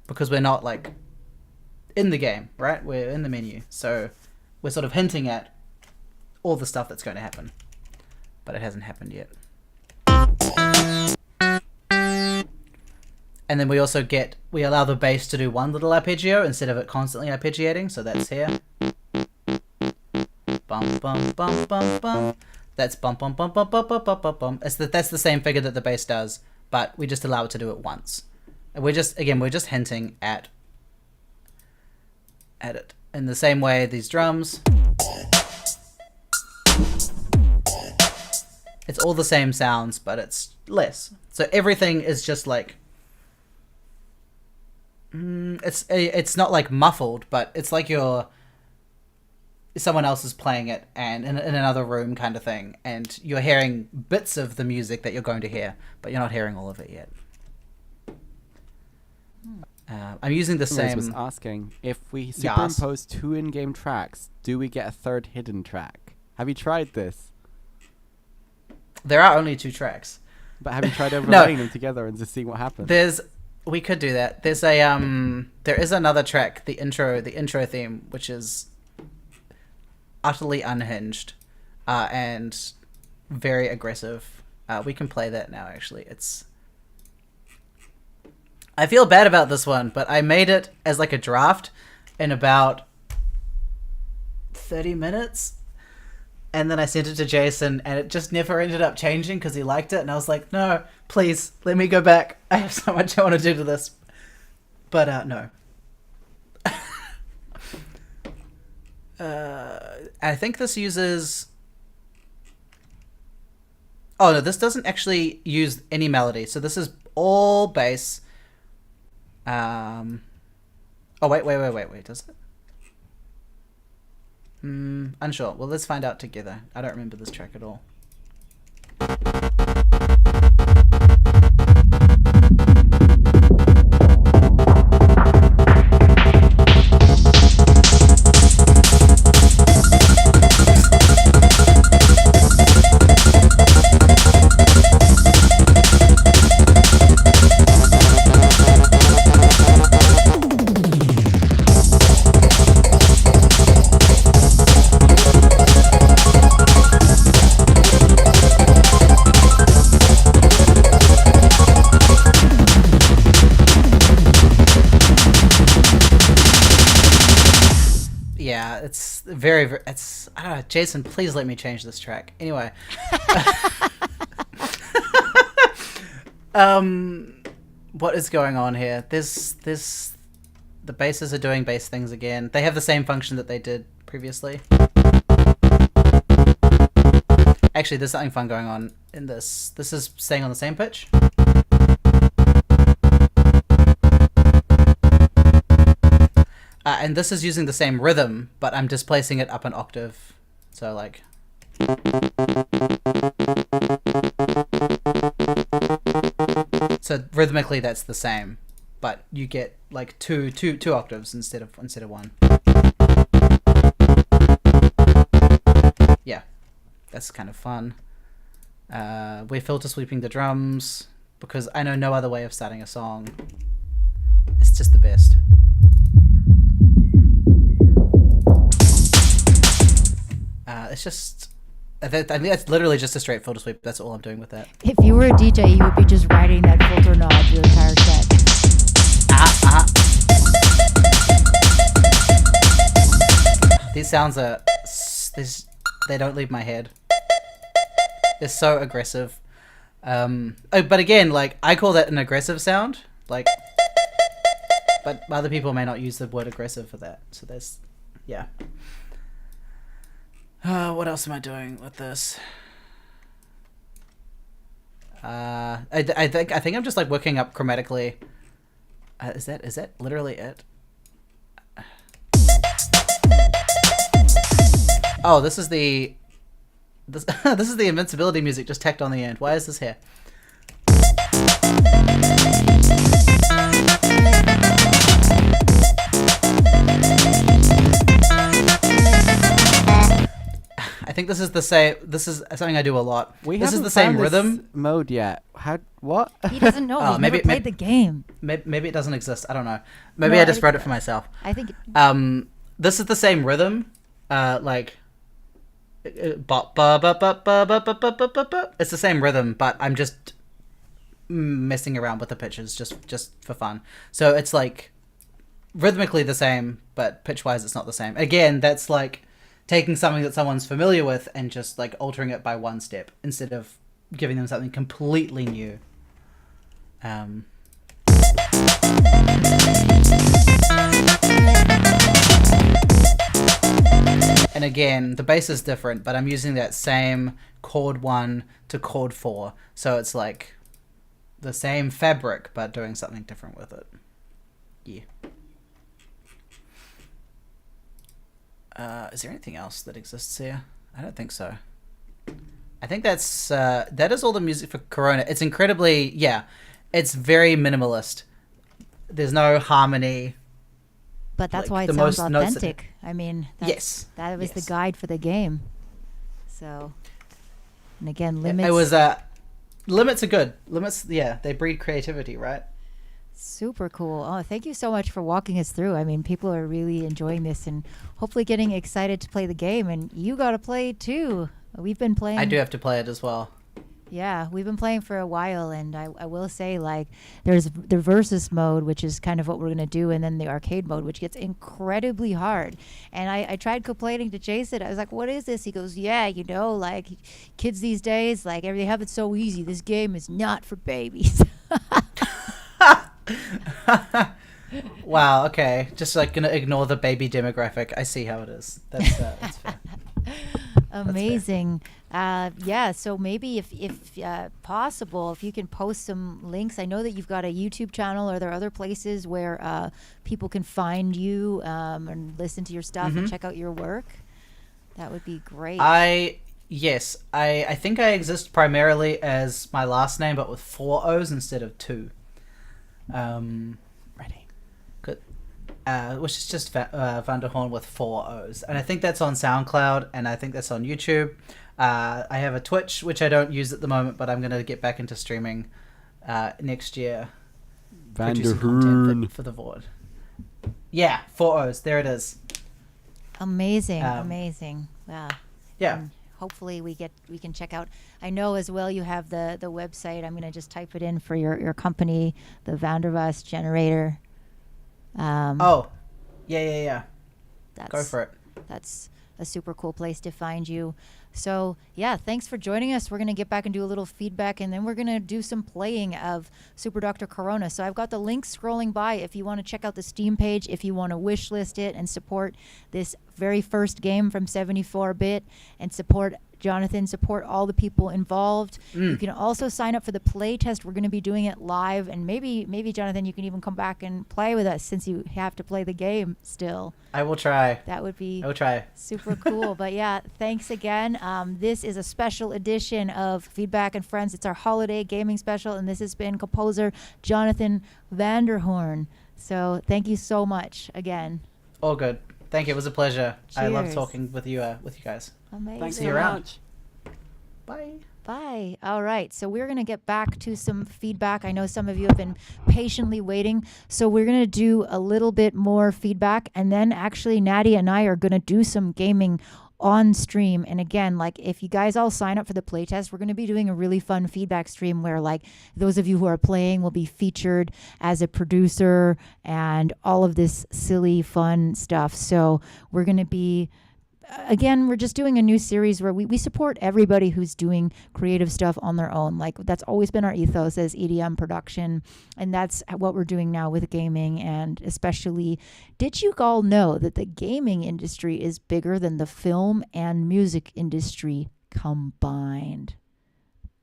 Because we're not like in the game, right? We're in the menu, so we're sort of hinting at all the stuff that's going to happen, but it hasn't happened yet. And then we also allow the bass to do one little arpeggio instead of it constantly arpeggiating. So that's here. Bum, bum, bum, bum, bum. That's bum, bum, bum, bum, bum, bum, bum, bum, bum. That's the same figure that the bass does, but we just allow it to do it once. And we're just hinting at it. In the same way, these drums. It's all the same sounds, but it's less. So everything is just like... It's not like muffled, but it's like someone else is playing it and in another room kind of thing, and you're hearing bits of the music that you're going to hear, but you're not hearing all of it yet. I'm using the same... was asking, if we superimpose 2 in-game tracks, do we get a 3rd hidden track? Have you tried this? There are only 2 tracks. But have you tried overlaying them together and just seeing what happens? We could do that. There's a there is another track, the intro theme, which is utterly unhinged, and very aggressive. We can play that now. Actually, I feel bad about this one, but I made it as like a draft in about 30 minutes, and then I sent it to Jason, and it just never ended up changing because he liked it, and I was like, no, please, let me go back. I have so much I want to do to this. But, no. I think this uses... Oh, no, this doesn't actually use any melody, so this is all bass. Oh, wait, does it? Unsure. Well, let's find out together. I don't remember this track at all. it's very, it's, I don't know, Jason, please let me change this track. Anyway. What is going on here? The basses are doing bass things again. They have the same function that they did previously. Actually, there's something fun going on in this. This is staying on the same pitch. And this is using the same rhythm, but I'm displacing it up an octave. So like... So rhythmically that's the same, but you get like two octaves instead of one. Yeah, that's kind of fun. We're filter sweeping the drums because I know no other way of starting a song. It's just the best. It's just... I think that's literally just a straight filter sweep. That's all I'm doing with that. If you were a DJ, you would be just riding that filter knob your entire set. These sounds are... They don't leave my head. They're so aggressive. But again, like, I call that an aggressive sound. Like... But other people may not use the word aggressive for that. So there's... Yeah. What else am I doing with this? I think I'm just like working up chromatically. Is that literally it? Oh, this is the this is the invincibility music just tacked on the end. Why is this here? I think this is the same. This is something I do a lot. This is the same rhythm mode yet. What? He doesn't know. He's never played the game. Maybe it doesn't exist. I don't know. Maybe I just wrote it for myself. I think. This is the same rhythm. Like. It's the same rhythm, but I'm just messing around with the pitches just for fun. So it's like rhythmically the same, but pitch-wise it's not the same. Again, that's like taking something that someone's familiar with and just like altering it by one step instead of giving them something completely new. And again, the bass is different, but I'm using that same chord 1 to chord 4. So it's like the same fabric, but doing something different with it. Yeah. Is there anything else that exists here? I don't think so. I think that is all the music for Corona. It's incredibly, it's very minimalist. There's no harmony. But that's why it sounds authentic. I mean, that was the guide for the game. So, and again, limits. It was limits are good. Limits, they breed creativity, right? Super cool. Oh, thank you so much for walking us through. I mean, people are really enjoying this and hopefully getting excited to play the game. And you got to play too. We've been playing. I do have to play it as well. Yeah, we've been playing for a while, and I will say, like, there's the versus mode, which is kind of what we're going to do, and then the arcade mode, which gets incredibly hard. And I tried complaining to Jason. I was like, what is this? He goes, like, kids these days, like, they have it so easy. This game is not for babies. Wow, okay. Just, like, going to ignore the baby demographic. I see how it is. That's fair. Amazing. So maybe if possible, if you can post some links. I know that you've got a YouTube channel. Are there other places where people can find you and listen to your stuff and check out your work? That would be great. Yes. I think I exist primarily as my last name, but with 4 O's instead of 2. Ready. Good. Which is just Vanderhoorn with 4 O's. And I think that's on SoundCloud, and I think that's on YouTube. I have a Twitch, which I don't use at the moment, but I'm going to get back into streaming next year. Vanderhoorn. For the Vord. Yeah, 4 O's. There it is. Amazing. Amazing. Wow. Yeah. And hopefully we can check out. I know as well you have the website. I'm going to just type it in for your company, the Vanderhoorn Generator. Yeah. That's Go for it. that's a super cool place to find you. So yeah, thanks for joining us. We're going to get back and do a little feedback, and then we're going to do some playing of Super Dr. Corona. So I've got the link scrolling by if you want to check out the Steam page, if you want to wish list it and support this very first game from 74-bit and support Jonathan, support all the people involved. You can also sign up for the play test. We're going to be doing it live, and maybe Jonathan, you can even come back and play with us since you have to play the game still. I will try. That would be I will try. super cool. But yeah, thanks again. This is a special edition of Feedback and Friends. It's our holiday gaming special, and this has been composer Jonathan Vanderhoorn. So thank you so much again. All good. Thank you. It was a pleasure. I love Cheers. talking with you guys. Amazing. Thanks See you so around. much. Bye. Bye. All right. So we're going to get back to some feedback. I know some of you have been patiently waiting. So we're going to do a little bit more feedback. And then actually, Natty and I are going to do some gaming on stream. And again, like if you guys all sign up for the playtest, we're going to be doing a really fun feedback stream where like those of you who are playing will be featured as a producer and all of this silly fun stuff. So we're going to be again, we're just doing a new series where we support everybody who's doing creative stuff on their own. Like that's always been our ethos as EDM production. And that's what we're doing now with gaming. And especially, did you all know that the gaming industry is bigger than the film and music industry combined?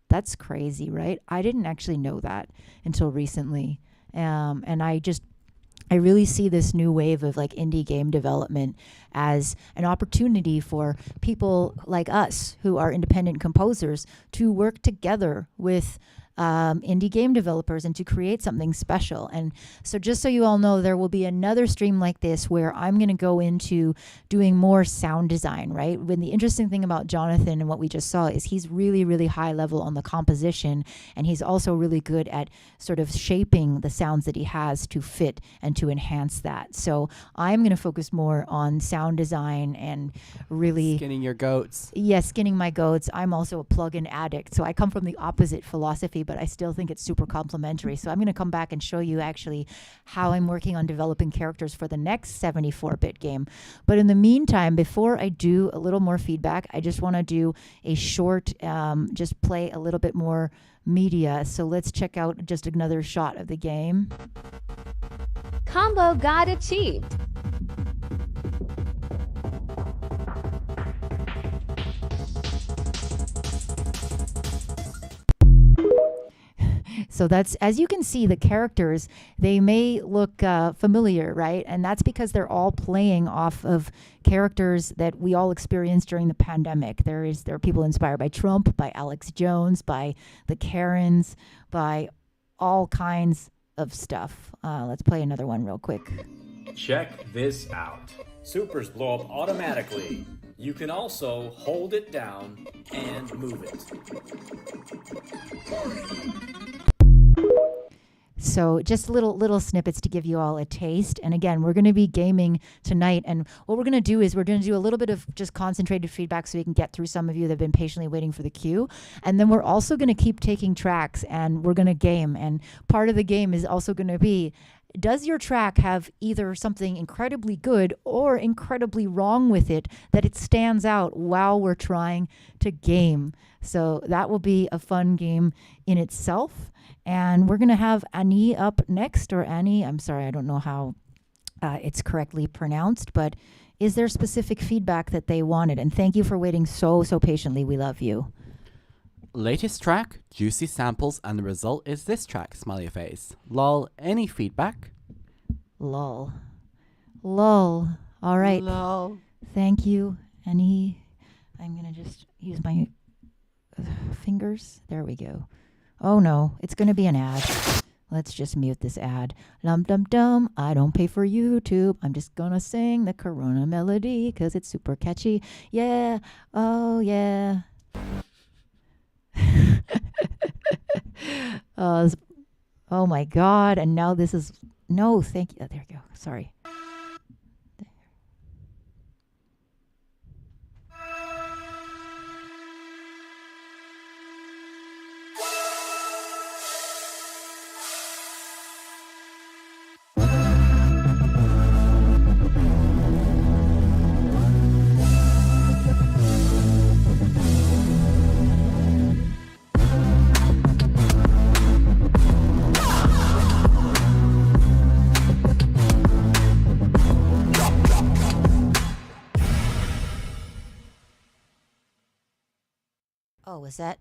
That's crazy, right? I didn't actually know that until recently. And I really see this new wave of like indie game development as an opportunity for people like us who are independent composers to work together with indie game developers and to create something special. And so just so you all know, there will be another stream like this where I'm going to go into doing more sound design, right? When the interesting thing about Jonathan and what we just saw is he's really, really high level on the composition, and he's also really good at sort of shaping the sounds that he has to fit and to enhance that. So I'm going to focus more on sound design and really Skinning your goats. skinning my goats. I'm also a plug-in addict, so I come from the opposite philosophy, but I still think it's super complementary. So I'm going to come back and show you actually how I'm working on developing characters for the next 74-bit game. But in the meantime, before I do a little more feedback, I just want to do a short, just play a little bit more media. So let's check out just another shot of the game. Combo God achieved. So that's, as you can see, the characters, they may look familiar, right? And that's because they're all playing off of characters that we all experienced during the pandemic. There are people inspired by Trump, by Alex Jones, by the Karens, by all kinds of stuff. Let's play another one real quick. Check this out. Supers blow up automatically. You can also hold it down and move it. So just little snippets to give you all a taste. And again, we're going to be gaming tonight. And what we're going to do is we're going to do a little bit of just concentrated feedback so we can get through some of you that have been patiently waiting for the queue. And then we're also going to keep taking tracks and we're going to game. And part of the game is also going to be, does your track have either something incredibly good or incredibly wrong with it that it stands out while we're trying to game? So that will be a fun game in itself. And we're going to have Annie up next, or Annie. I'm sorry, I don't know how it's correctly pronounced, but is there specific feedback that they wanted? And thank you for waiting so patiently. We love you. Latest track, juicy samples, and the result is this track, smiley face. Lol, any feedback? Lol. All right. Lol. Thank you, Annie. I'm going to just use my fingers. There we go. Oh no, it's going to be an ad. Let's just mute this ad. Dum dum dum. I don't pay for YouTube. I'm just going to sing the Corona melody because it's super catchy. Yeah. Oh yeah. Oh my God. And now this is, no, thank you. Oh, there you go. Sorry. Oh, was that?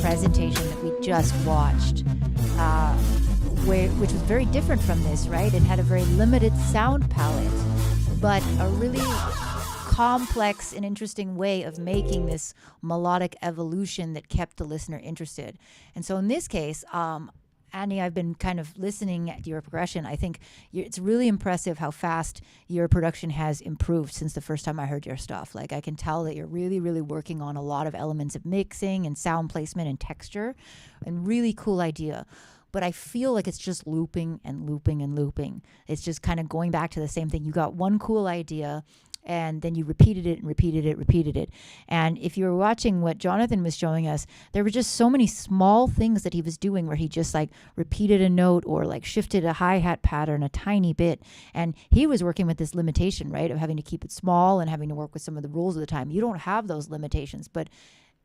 Presentation that we just watched, which was very different from this, right? It had a very limited sound palette, but a really complex and interesting way of making this melodic evolution that kept the listener interested. And so in this case, Annie, I've been kind of listening at your progression. I think it's really impressive how fast your production has improved since the first time I heard your stuff. Like, I can tell that you're really, really working on a lot of elements of mixing and sound placement and texture, and really cool idea. But I feel like it's just looping and looping and looping. It's just kind of going back to the same thing. You got one cool idea, and then you repeated it and repeated it. And if you were watching what Jonathan was showing us, there were just so many small things that he was doing where he just like repeated a note or like shifted a hi-hat pattern a tiny bit. And he was working with this limitation, right, of having to keep it small and having to work with some of the rules of the time. You don't have those limitations, but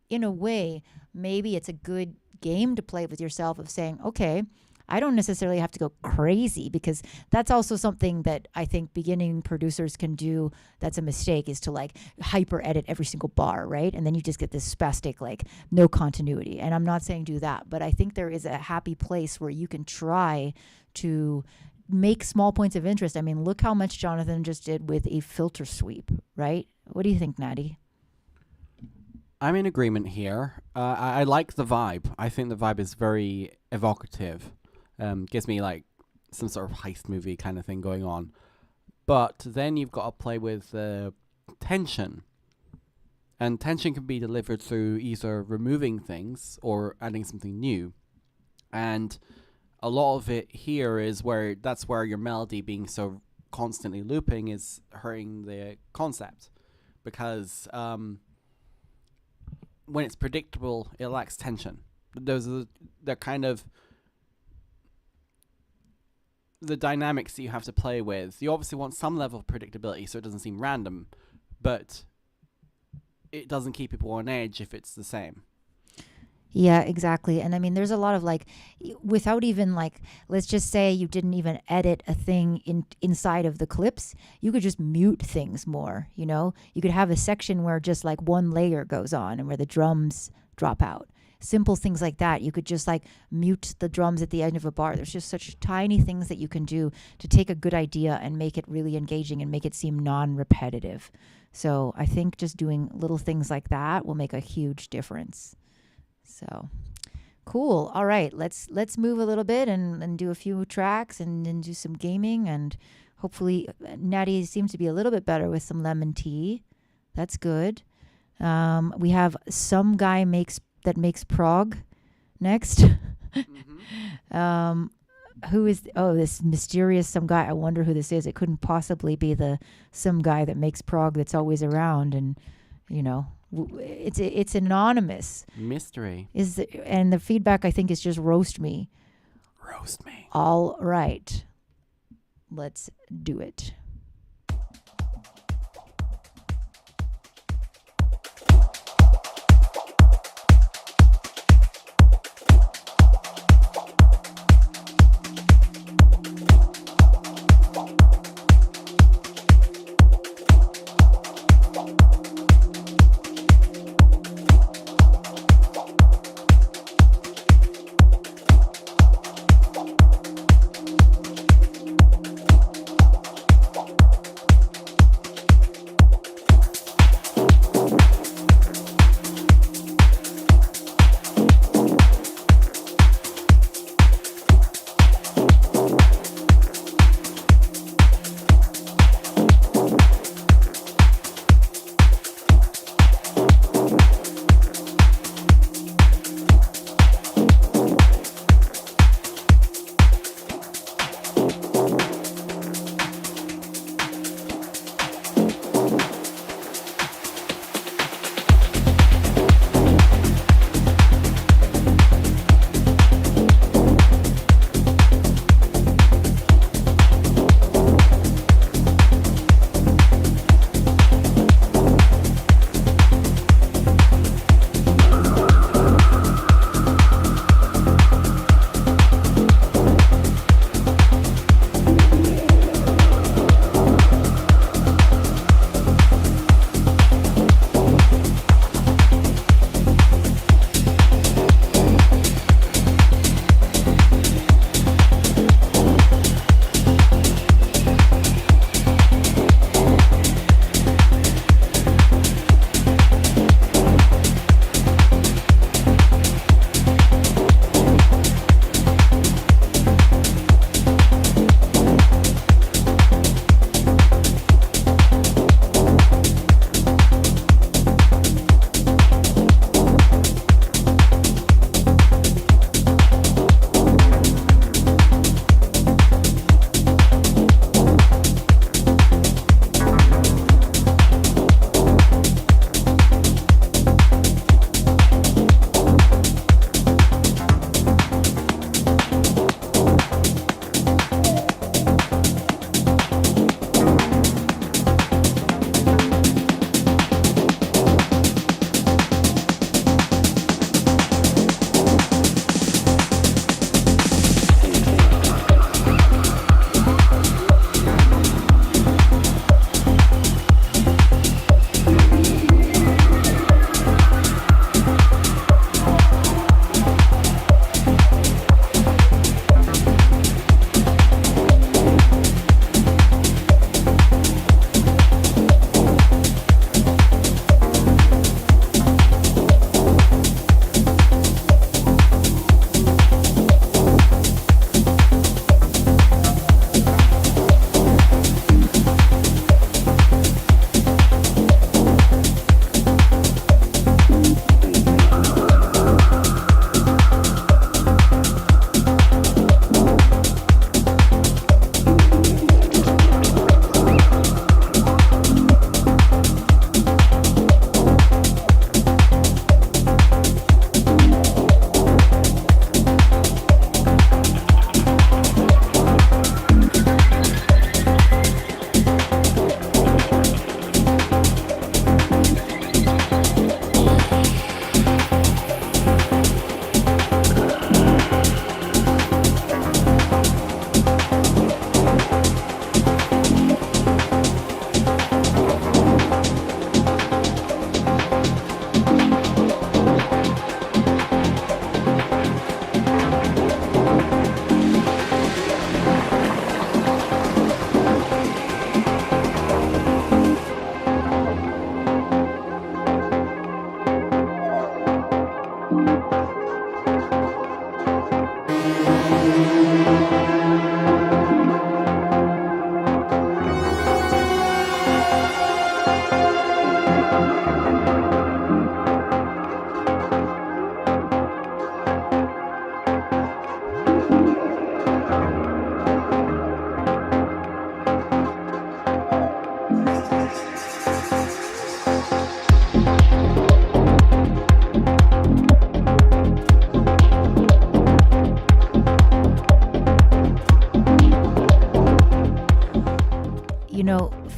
in a way, maybe it's a good game to play with yourself of saying, okay, I don't necessarily have to go crazy, because that's also something that I think beginning producers can do. That's a mistake, is to like hyper edit every single bar, right? And then you just get this spastic, like no continuity. And I'm not saying do that, but I think there is a happy place where you can try to make small points of interest. I mean, look how much Jonathan just did with a filter sweep, right? What do you think, Natty? I'm in agreement here. I like the vibe. I think the vibe is very evocative. Gives me like some sort of heist movie kind of thing going on. But then you've got to play with tension. And tension can be delivered through either removing things or adding something new. And a lot of it here is that's where your melody being so constantly looping is hurting the concept. Because when it's predictable, it lacks tension. They're kind of the dynamics that you have to play with. You obviously want some level of predictability so it doesn't seem random, but it doesn't keep people on edge if it's the same. Yeah, exactly. And I mean, there's a lot of like, without even like, let's just say you didn't even edit a thing inside of the clips, you could just mute things more. You know, you could have a section where just like one layer goes on and where the drums drop out. Simple things like that. You could just like mute the drums at the end of a bar. There's just such tiny things that you can do to take a good idea and make it really engaging and make it seem non-repetitive. So I think just doing little things like that will make a huge difference. So cool. All right, let's move a little bit and do a few tracks and then do some gaming, and hopefully Natty seems to be a little bit better with some lemon tea. That's good. We have some guy makes prog next. Who is this mysterious some guy? I wonder who this is. It couldn't possibly be the some guy that makes prog that's always around, and you know. It's anonymous. Mystery. And the feedback I think is just roast me. Roast me. All right. Let's do it.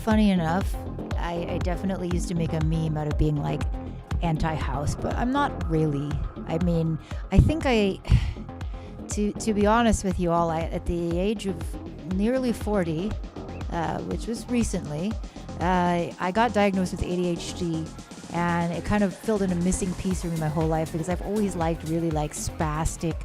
funny enough, I definitely used to make a meme out of being like anti-house, but I'm not really. I mean, I think to be honest with you all, at the age of nearly 40, which was recently, I got diagnosed with ADHD, and it kind of filled in a missing piece for me my whole life, because I've always liked really like spastic,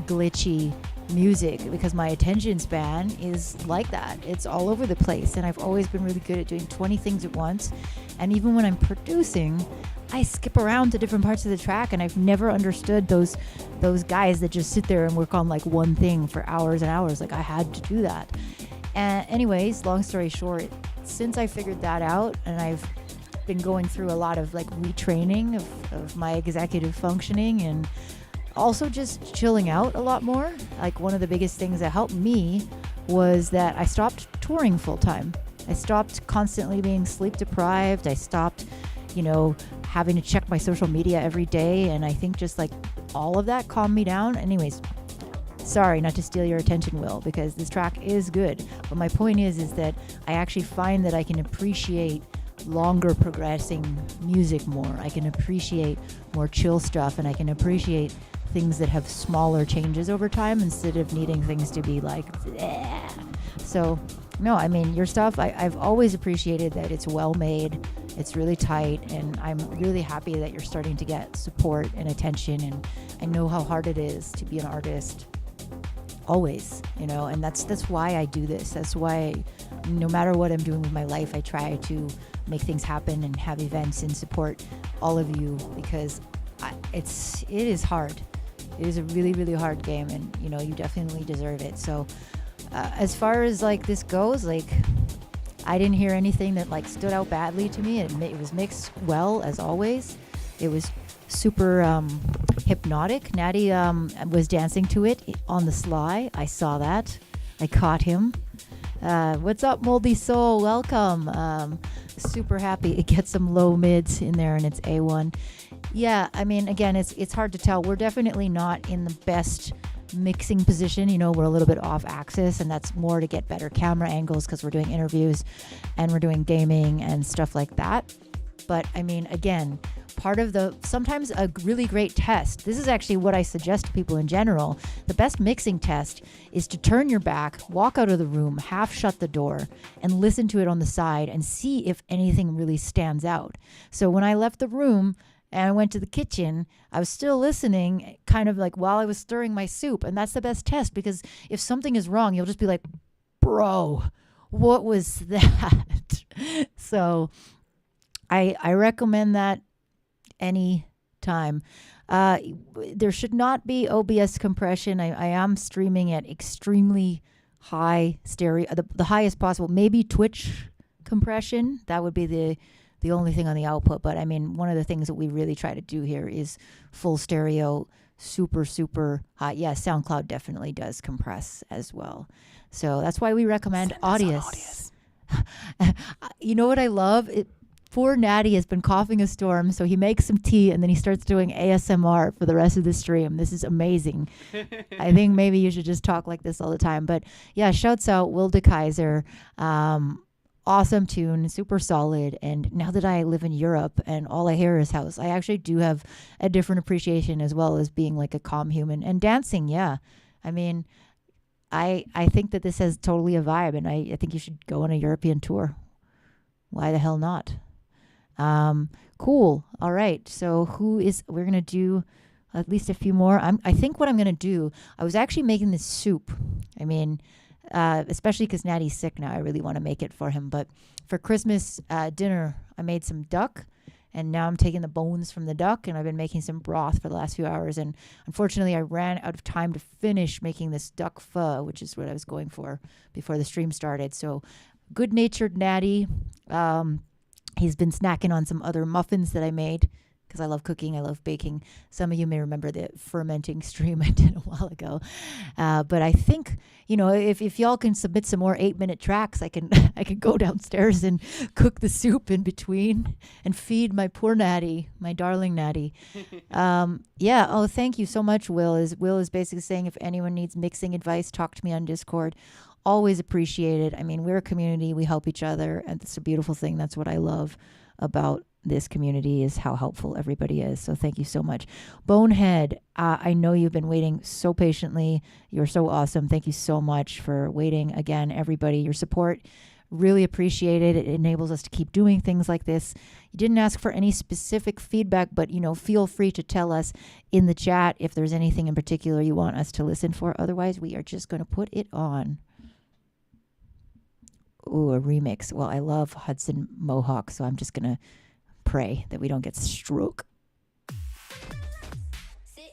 glitchy music, because my attention span is like that. It's all over the place, and I've always been really good at doing 20 things at once. And even when I'm producing, I skip around to different parts of the track, and I've never understood those guys that just sit there and work on like one thing for hours and hours. Like, I had to do that. And anyways, long story short, since I figured that out, and I've been going through a lot of like retraining of my executive functioning, and also just chilling out a lot more. Like, one of the biggest things that helped me was that I stopped touring full time. I stopped constantly being sleep deprived. I stopped, having to check my social media every day. And I think just like all of that calmed me down. Anyways, sorry not to steal your attention, Will, because this track is good. But my point is that I actually find that I can appreciate longer progressing music more. I can appreciate more chill stuff, and I can appreciate things that have smaller changes over time instead of needing things to be like, bleh. So no, I mean, your stuff, I've always appreciated that it's well made, it's really tight, and I'm really happy that you're starting to get support and attention. And I know how hard it is to be an artist, always, and that's why I do this. That's why no matter what I'm doing with my life, I try to make things happen and have events and support all of you, because it is hard. It is a really, really hard game, and you definitely deserve it. So as far as like this goes, like, I didn't hear anything that like stood out badly to me. It was mixed well, as always. It was super hypnotic. Natty was dancing to it on the sly. I saw that. I caught him. What's up, Moldy Soul? Welcome. Super happy it gets some low mids in there, and it's A1. Yeah, I mean, again, it's hard to tell. We're definitely not in the best mixing position. We're a little bit off axis, and that's more to get better camera angles, because we're doing interviews and we're doing gaming and stuff like that. But I mean, again, part of sometimes a really great test, this is actually what I suggest to people in general. The best mixing test is to turn your back, walk out of the room, half shut the door, and listen to it on the side and see if anything really stands out. So when I left the room and I went to the kitchen, I was still listening, kind of like while I was stirring my soup. And that's the best test, because if something is wrong, you'll just be like, bro, what was that? So I recommend that any time. There should not be OBS compression. I am streaming at extremely high stereo, the highest possible. Maybe Twitch compression. That would be the only thing on the output. But I mean, one of the things that we really try to do here is full stereo, super, super high. Yeah, SoundCloud definitely does compress as well. So that's why we recommend Audius. You know what I love? Poor Natty has been coughing a storm, so he makes some tea and then he starts doing ASMR for the rest of the stream. This is amazing. I think maybe you should just talk like this all the time. But yeah, shouts out Will de Kaiser. Awesome tune, super solid. And now that I live in Europe and all I hear is house, I actually do have a different appreciation, as well as being like a calm human. And dancing, yeah. I mean, I think that this has totally a vibe, and I think you should go on a European tour. Why the hell not? Cool. All right. So we're going to do at least a few more. I think what I'm going to do, I was actually making this soup. I mean, especially because Natty's sick now, I really want to make it for him. But for Christmas dinner, I made some duck, and now I'm taking the bones from the duck, and I've been making some broth for the last few hours. And unfortunately, I ran out of time to finish making this duck pho, which is what I was going for before the stream started. So good-natured Natty, he's been snacking on some other muffins that I made, because I love cooking, I love baking. Some of you may remember the fermenting stream I did a while ago. But I think, if y'all can submit some more 8-minute tracks, I can go downstairs and cook the soup in between and feed my poor Natty, my darling Natty. Yeah. Oh, thank you so much, Will. Will is basically saying, if anyone needs mixing advice, talk to me on Discord. always appreciated. I mean, we're a community. We help each other. And it's a beautiful thing. That's what I love about this community, is how helpful everybody is. So thank you so much. Bonehead, I know you've been waiting so patiently. You're so awesome. Thank you so much for waiting. Again, everybody, your support, really appreciate it. It enables us to keep doing things like this. You didn't ask for any specific feedback, but feel free to tell us in the chat if there's anything in particular you want us to listen for. Otherwise, we are just going to put it on. Ooh, a remix. Well, I love Hudson Mohawk, so I'm just going to pray that we don't get stroke. Sit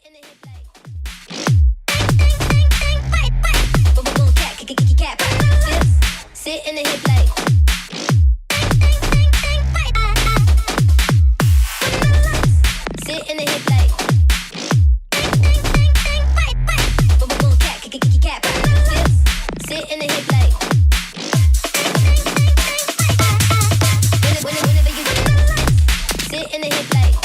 in the hip like sit in the hip like boom boom boom cat cat sit in the hip like whenever you sit in the hip like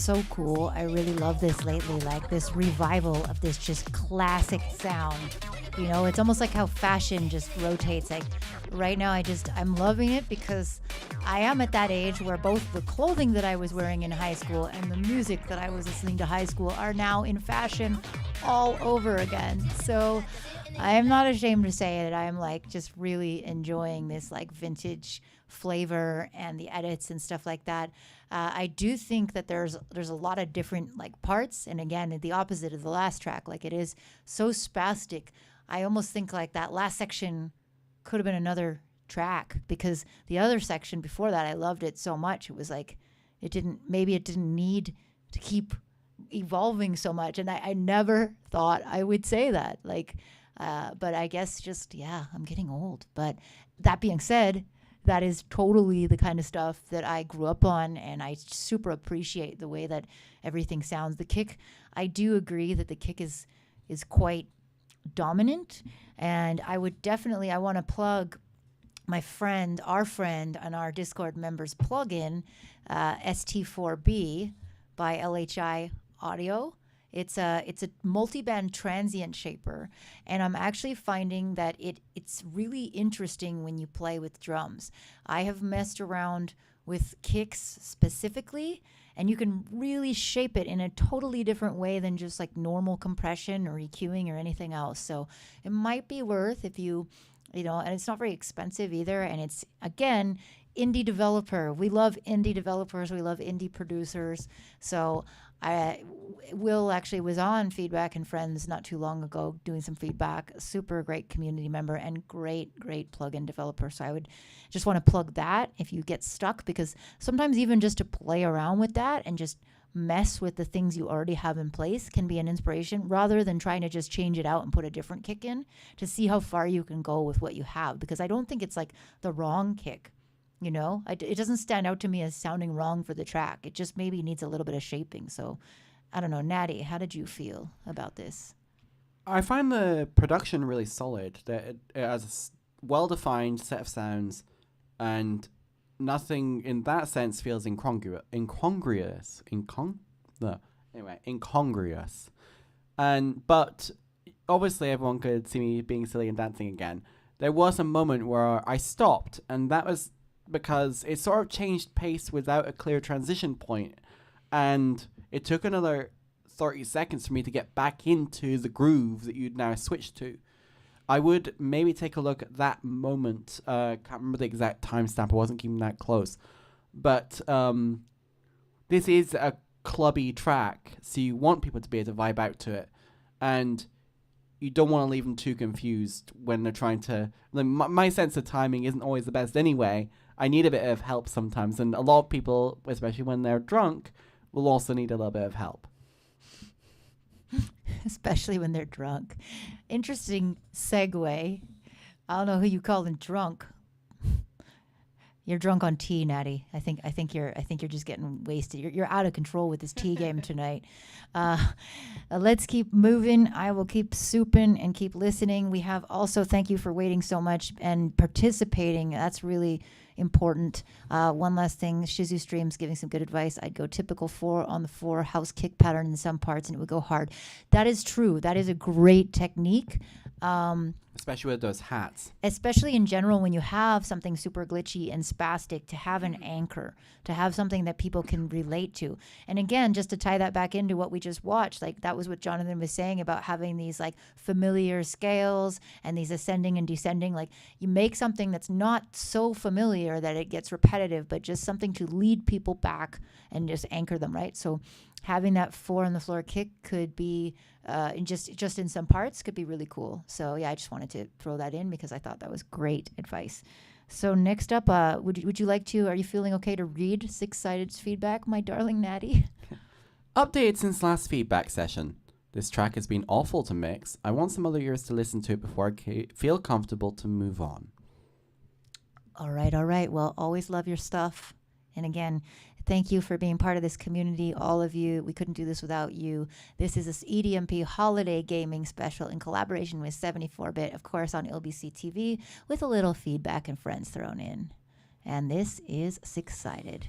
so cool. I really love this lately, like this revival of this just classic sound. You know, it's almost like how fashion just rotates. Like right now, I'm loving it because I am at that age where both the clothing that I was wearing in high school and the music that I was listening to high school are now in fashion all over again. So I am not ashamed to say it. I'm like just really enjoying this like vintage flavor and the edits and stuff like that. I do think that there's a lot of different like parts, and again, the opposite of the last track. Like it is so spastic. I almost think like that last section could have been another track, because the other section before that, I loved it so much. It was like it didn't need to keep evolving so much, and I never thought I would say that. Like, but I guess just I'm getting old. But that being said, that is totally the kind of stuff that I grew up on, and I super appreciate the way that everything sounds. The kick, I do agree that the kick is quite dominant, and I want to plug our friend and our Discord members plugin, ST4B by LHI Audio. It's a multi-band transient shaper, and I'm actually finding that it's really interesting when you play with drums. I have messed around with kicks specifically, and you can really shape it in a totally different way than just like normal compression or EQing or anything else. So it might be worth, if you know, and it's not very expensive either, and it's, again, indie developer. We love indie developers. We love indie producers. So Will actually was on Feedback and Friends not too long ago doing some feedback. Super great community member and great plugin developer. So I would just want to plug that if you get stuck, because sometimes even just to play around with that and just mess with the things you already have in place can be an inspiration, rather than trying to just change it out and put a different kick in, to see how far you can go with what you have. Because I don't think it's like the wrong kick. You know, it doesn't stand out to me as sounding wrong for the track. It just maybe needs a little bit of shaping. So, I don't know. Natty, how did you feel about this? I find the production really solid. That it has a well-defined set of sounds, and nothing in that sense feels incongruous. But obviously everyone could see me being silly and dancing again. There was a moment where I stopped, and that was because it sort of changed pace without a clear transition point, and it took another 30 seconds for me to get back into the groove that you'd now switched to. I would maybe take a look at that moment. Can't remember the exact timestamp. I wasn't keeping that close. But this is a clubby track, so you want people to be able to vibe out to it. And you don't want to leave them too confused when they're trying to... Like, my sense of timing isn't always the best anyway. I need a bit of help sometimes. And a lot of people, especially when they're drunk, will also need a little bit of help. Especially when they're drunk. Interesting segue. I don't know who you call them drunk. You're drunk on tea, Natty. I think you're just getting wasted. You're out of control with this tea game tonight. Let's keep moving. I will keep souping and keep listening. We have also, thank you for waiting so much and participating. That's really important. One last thing, Shizu Streams giving some good advice. I'd go typical 4 on the 4 house kick pattern in some parts, and it would go hard. That is true. That is a great technique. Especially with those hats. Especially in general, when you have something super glitchy and spastic, to have an anchor, to have something that people can relate to. And again, just to tie that back into what we just watched, like that was what Jonathan was saying about having these like familiar scales and these ascending and descending. Like you make something that's not so familiar that it gets repetitive, but just something to lead people back and just anchor them, right? So having that 4 on the floor kick could be just in some parts could be really cool. So yeah, I just wanted to throw that in because I thought that was great advice. So next up, would you like to? Are you feeling okay to read Six Sided's feedback, my darling Natty? Updated since last feedback session. This track has been awful to mix. I want some other ears to listen to it before I feel comfortable to move on. All right. Well, always love your stuff. And again, thank you for being part of this community, all of you. We couldn't do this without you. This is this EDMP holiday gaming special in collaboration with 74-Bit, of course, on LBC TV, with a little feedback and friends thrown in. And this is Six Sided.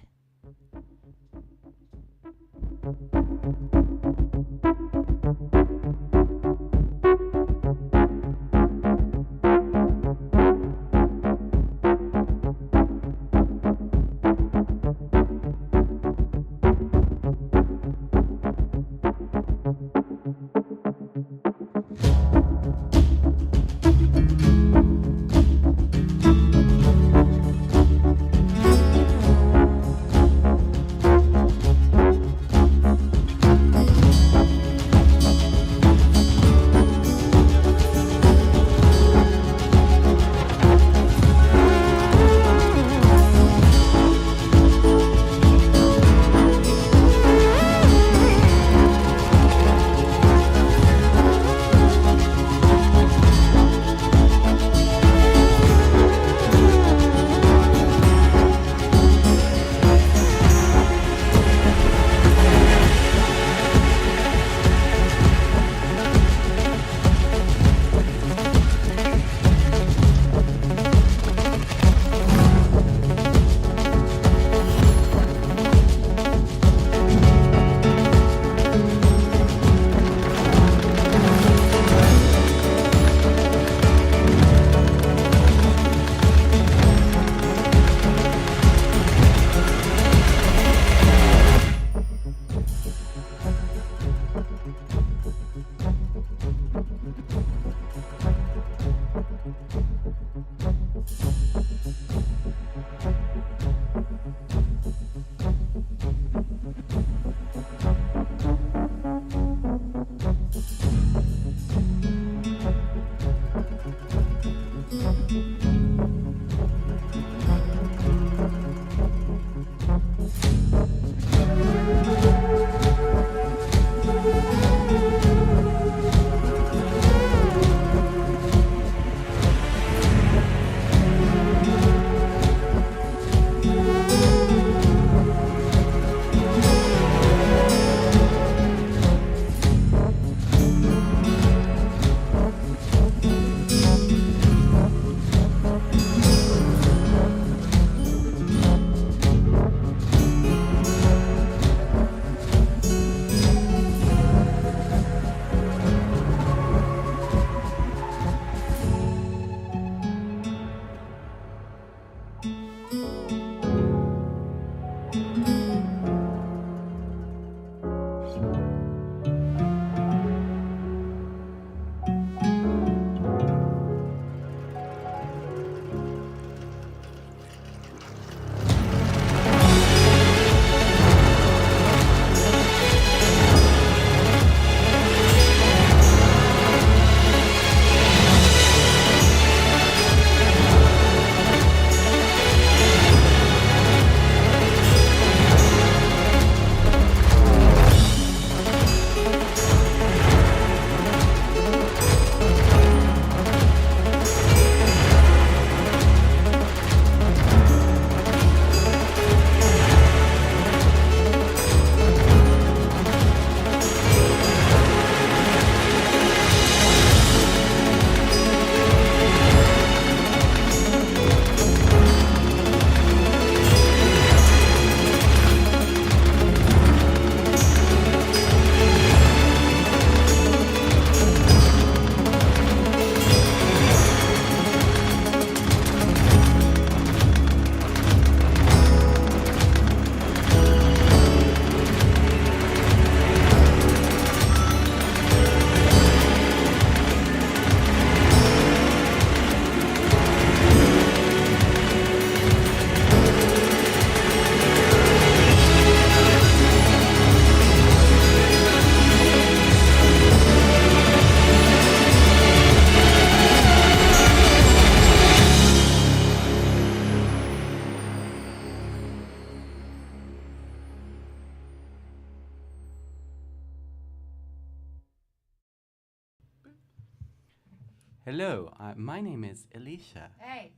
Hello, my name is Elisha. Hey.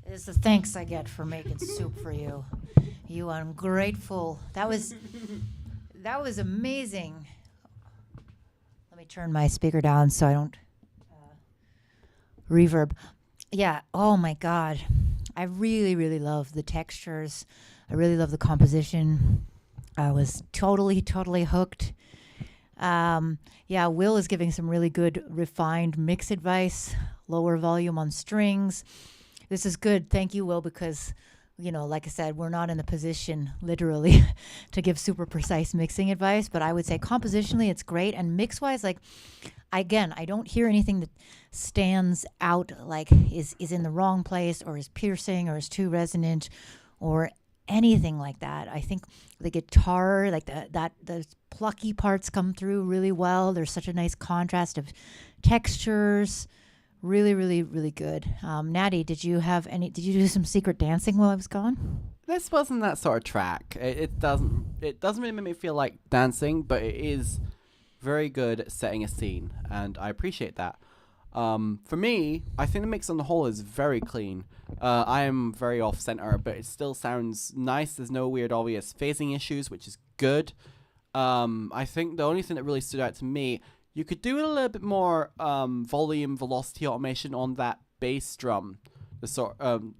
This is the thanks I get for making soup for you. You ungrateful. That was amazing. Let me turn my speaker down so I don't reverb. Yeah, oh my God. I really, really love the textures. I really love the composition. I was totally hooked. Will is giving some really good refined mix advice, lower volume on strings. This is good. Thank you, Will, because, like I said, we're not in the position, literally, to give super precise mixing advice, but I would say compositionally it's great. And mix-wise, I don't hear anything that stands out, like is in the wrong place or is piercing or is too resonant or anything like that. I think the guitar, like the plucky parts come through really well. There's such a nice contrast of textures. Really, really, really good. Natty, did you do some secret dancing while I was gone? This wasn't that sort of track. It doesn't really make me feel like dancing, but it is very good at setting a scene, and I appreciate that. For me, I think the mix on the whole is very clean. I am very off center, but it still sounds nice. There's no weird obvious phasing issues, which is good. I think the only thing that really stood out to me, you could do a little bit more volume velocity automation on that bass drum,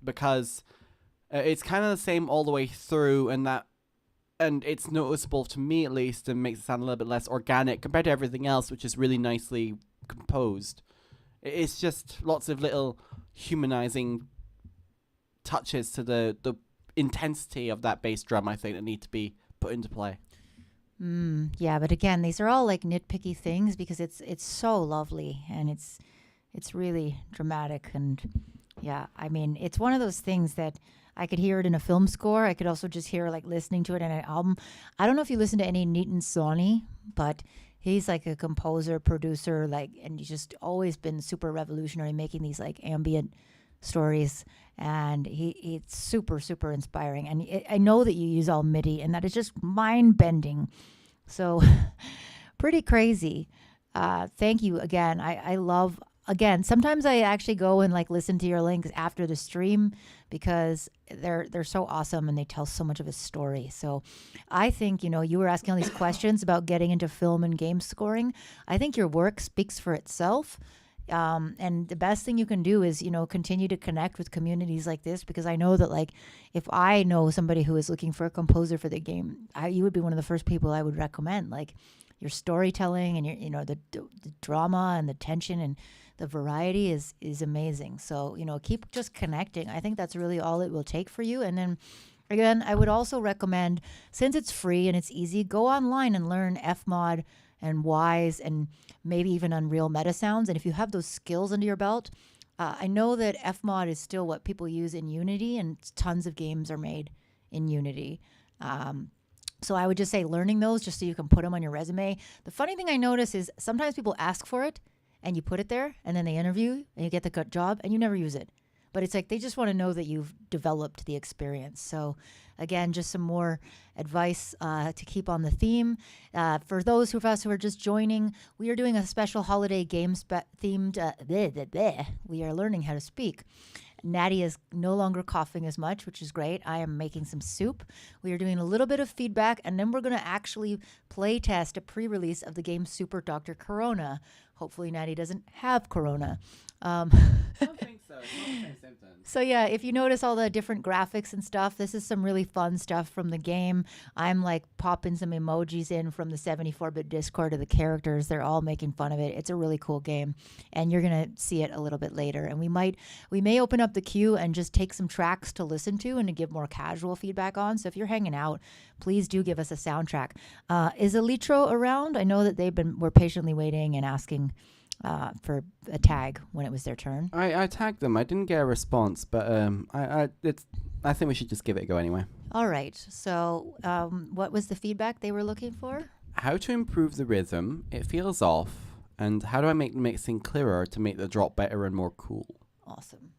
because it's kind of the same all the way through, and it's noticeable to me at least, and makes it sound a little bit less organic compared to everything else, which is really nicely composed. It's just lots of little humanizing touches to the intensity of that bass drum, I think, that need to be put into play. Yeah, but again, these are all like nitpicky things because it's so lovely and it's really dramatic, and yeah, I mean, it's one of those things that I could hear it in a film score. I could also just hear like listening to it in an album. I don't know if you listen to any Nitin Sawhney, but he's like a composer, producer, and he's just always been super revolutionary, making these like ambient stories, and it's super, super inspiring. And I know that you use all MIDI, and that is just mind-bending. So pretty crazy. Thank you again. I love, again, sometimes I actually go and like listen to your links after the stream because they're so awesome and they tell so much of a story. So I think, you were asking all these questions about getting into film and game scoring. I think your work speaks for itself. And the best thing you can do is, continue to connect with communities like this, because I know that like if I know somebody who is looking for a composer for the game, you would be one of the first people I would recommend. Like your storytelling and your, the drama and the tension and the variety is amazing. So, keep just connecting. I think that's really all it will take for you. And then again, I would also recommend, since it's free and it's easy, go online and learn Fmod and Wise and maybe even Unreal Meta Sounds. And if you have those skills under your belt, I know that Fmod is still what people use in Unity, and tons of games are made in Unity. So I would just say learning those just so you can put them on your resume. The funny thing I notice is sometimes people ask for it and you put it there and then they interview and you get the job and you never use it. But it's like they just want to know that you've developed the experience. So again, just some more advice to keep on the theme. For those of us who are just joining, we are doing a special holiday games themed, we are learning how to speak. Natty is no longer coughing as much, which is great. I am making some soup. We are doing a little bit of feedback, and then we're going to actually play test a pre-release of the game Super Dr. Corona. Hopefully Natty doesn't have Corona. I don't think so. So yeah, if you notice all the different graphics and stuff, this is some really fun stuff from the game. I'm like popping some emojis in from the 74-bit Discord of the characters. They're all making fun of it. It's a really cool game, and you're gonna see it a little bit later. And we may open up the queue and just take some tracks to listen to and to give more casual feedback on. So if you're hanging out, please do give us a soundtrack. Is Elitro around? I know that were patiently waiting and asking for a tag when it was their turn. I tagged them. I didn't get a response, but I think we should just give it a go anyway. All right. So what was the feedback they were looking for? How to improve the rhythm? It feels off. And how do I make the mixing clearer to make the drop better and more cool? Awesome.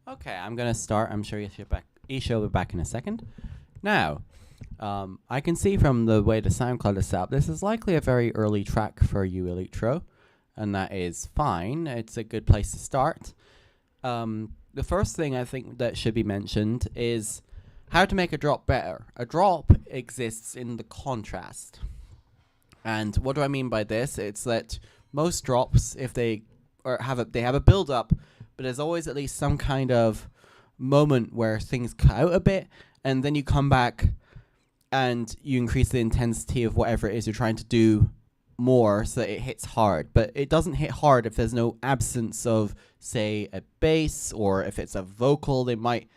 Okay, I'm gonna start. I'm sure Isha will be back in a second. Now, I can see from the way the SoundCloud is set up, this is likely a very early track for you, Electro, and that is fine. It's a good place to start. The first thing I think that should be mentioned is how to make a drop better. A drop exists in the contrast. And what do I mean by this? It's that most drops, if they have a build up, but there's always at least some kind of moment where things cut out a bit, and then you come back and you increase the intensity of whatever it is you're trying to do more so that it hits hard. But it doesn't hit hard if there's no absence of, say, a bass, or if it's a vocal, they might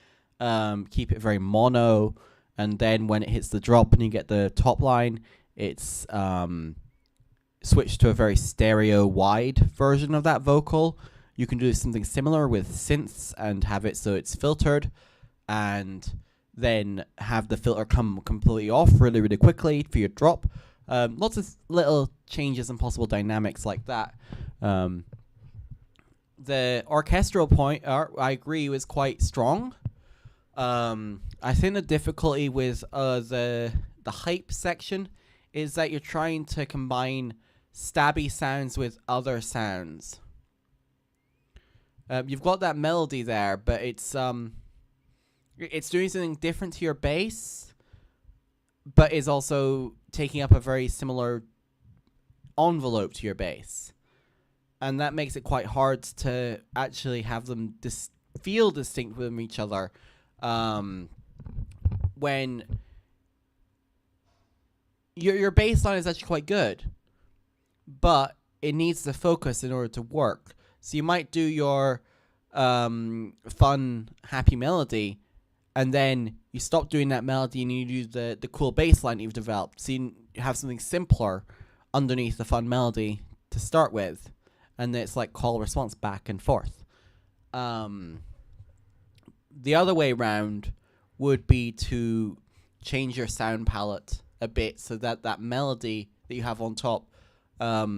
keep it very mono, and then when it hits the drop and you get the top line, it's switched to a very stereo wide version of that vocal. You can do something similar with synths and have it so it's filtered, and then have the filter come completely off really, really quickly for your drop. Lots of little changes and possible dynamics like that. The orchestral point, I agree, was quite strong. I think the difficulty with the hype section is that you're trying to combine stabby sounds with other sounds. You've got that melody there, but it's doing something different to your bass, but is also taking up a very similar envelope to your bass. And that makes it quite hard to actually have them feel distinct from each other when your bass line is actually quite good, but it needs to focus in order to work. So you might do your fun, happy melody, and then you stop doing that melody and you do the cool bass line you've developed. So you have something simpler underneath the fun melody to start with, and it's like call response back and forth. The other way around would be to change your sound palette a bit so that that melody that you have on top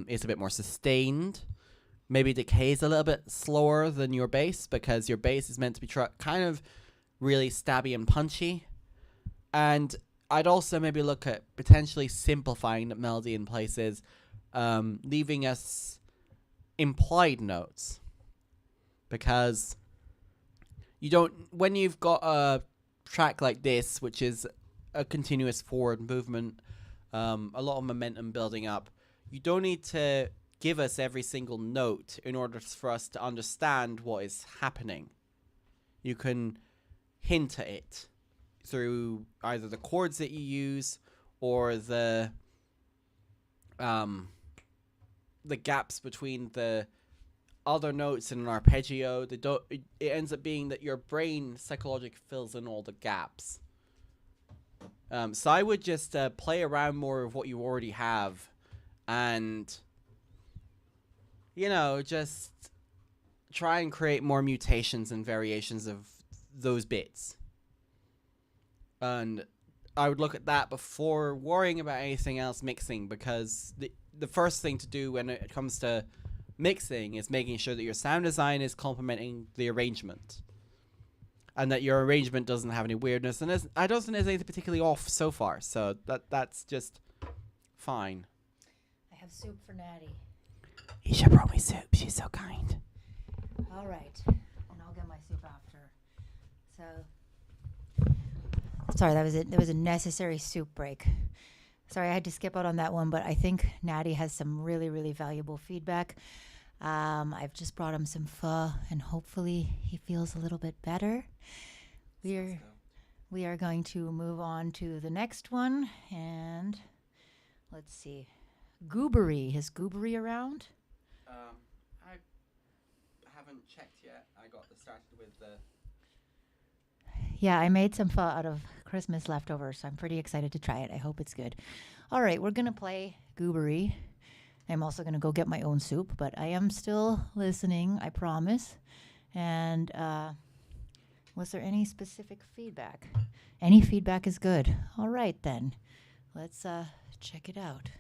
is a bit more sustained. Maybe decays a little bit slower than your bass, because your bass is meant to be kind of really stabby and punchy. And I'd also maybe look at potentially simplifying the melody in places, leaving us implied notes, because you don't, when you've got a track like this, which is a continuous forward movement, a lot of momentum building up, you don't need to give us every single note in order for us to understand what is happening. You can hint at it through either the chords that you use or the gaps between the other notes in an arpeggio. It ends up being that your brain psychologically fills in all the gaps. So I would just play around more of what you already have, and just try and create more mutations and variations of those bits. And I would look at that before worrying about anything else mixing, because the first thing to do when it comes to mixing is making sure that your sound design is complementing the arrangement, and that your arrangement doesn't have any weirdness. And I don't think there's anything particularly off so far, so that's just fine. I have soup for Natty. Isha brought me soup. She's so kind. All right, and I'll get my soup after. So, sorry, that was it. There was a necessary soup break. Sorry, I had to skip out on that one, but I think Natty has some really, really valuable feedback. I've just brought him some pho, and hopefully he feels a little bit better. We are going to move on to the next one, and let's see. Goobery. Is Goobery around? I haven't checked yet. I got started with the... Yeah, I made some pho out of Christmas leftovers, so I'm pretty excited to try it. I hope it's good. All right, we're going to play Goobery. I'm also going to go get my own soup, but I am still listening, I promise. And was there any specific feedback? Any feedback is good. All right, then. Let's check it out.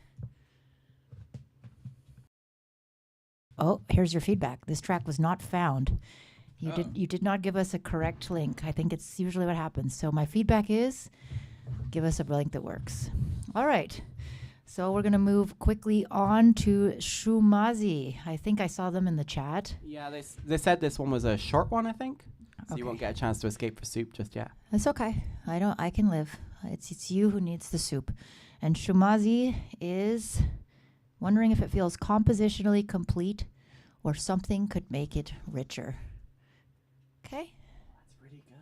Oh, here's your feedback. This track was not found You did not give us a correct link. I think it's usually what happens. So my feedback is, give us a link that works. All right. So we're going to move quickly on to Shumazi. I think I saw them in the chat. Yeah, they said this one was a short one, I think. So you Okay. won't get a chance to escape for soup just yet. That's okay. I can live. It's you who needs the soup. And Shumazi is wondering if it feels compositionally complete or something could make it richer. Okay. That's pretty good.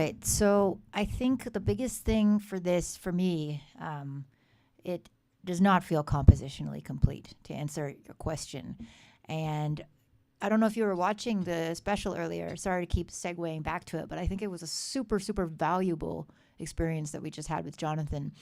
right. So I think the biggest thing for this, for me, it does not feel compositionally complete, to answer your question. And I don't know if you were watching the special earlier. Sorry to keep segueing back to it, but I think it was a super, super valuable experience that we just had with Jonathan.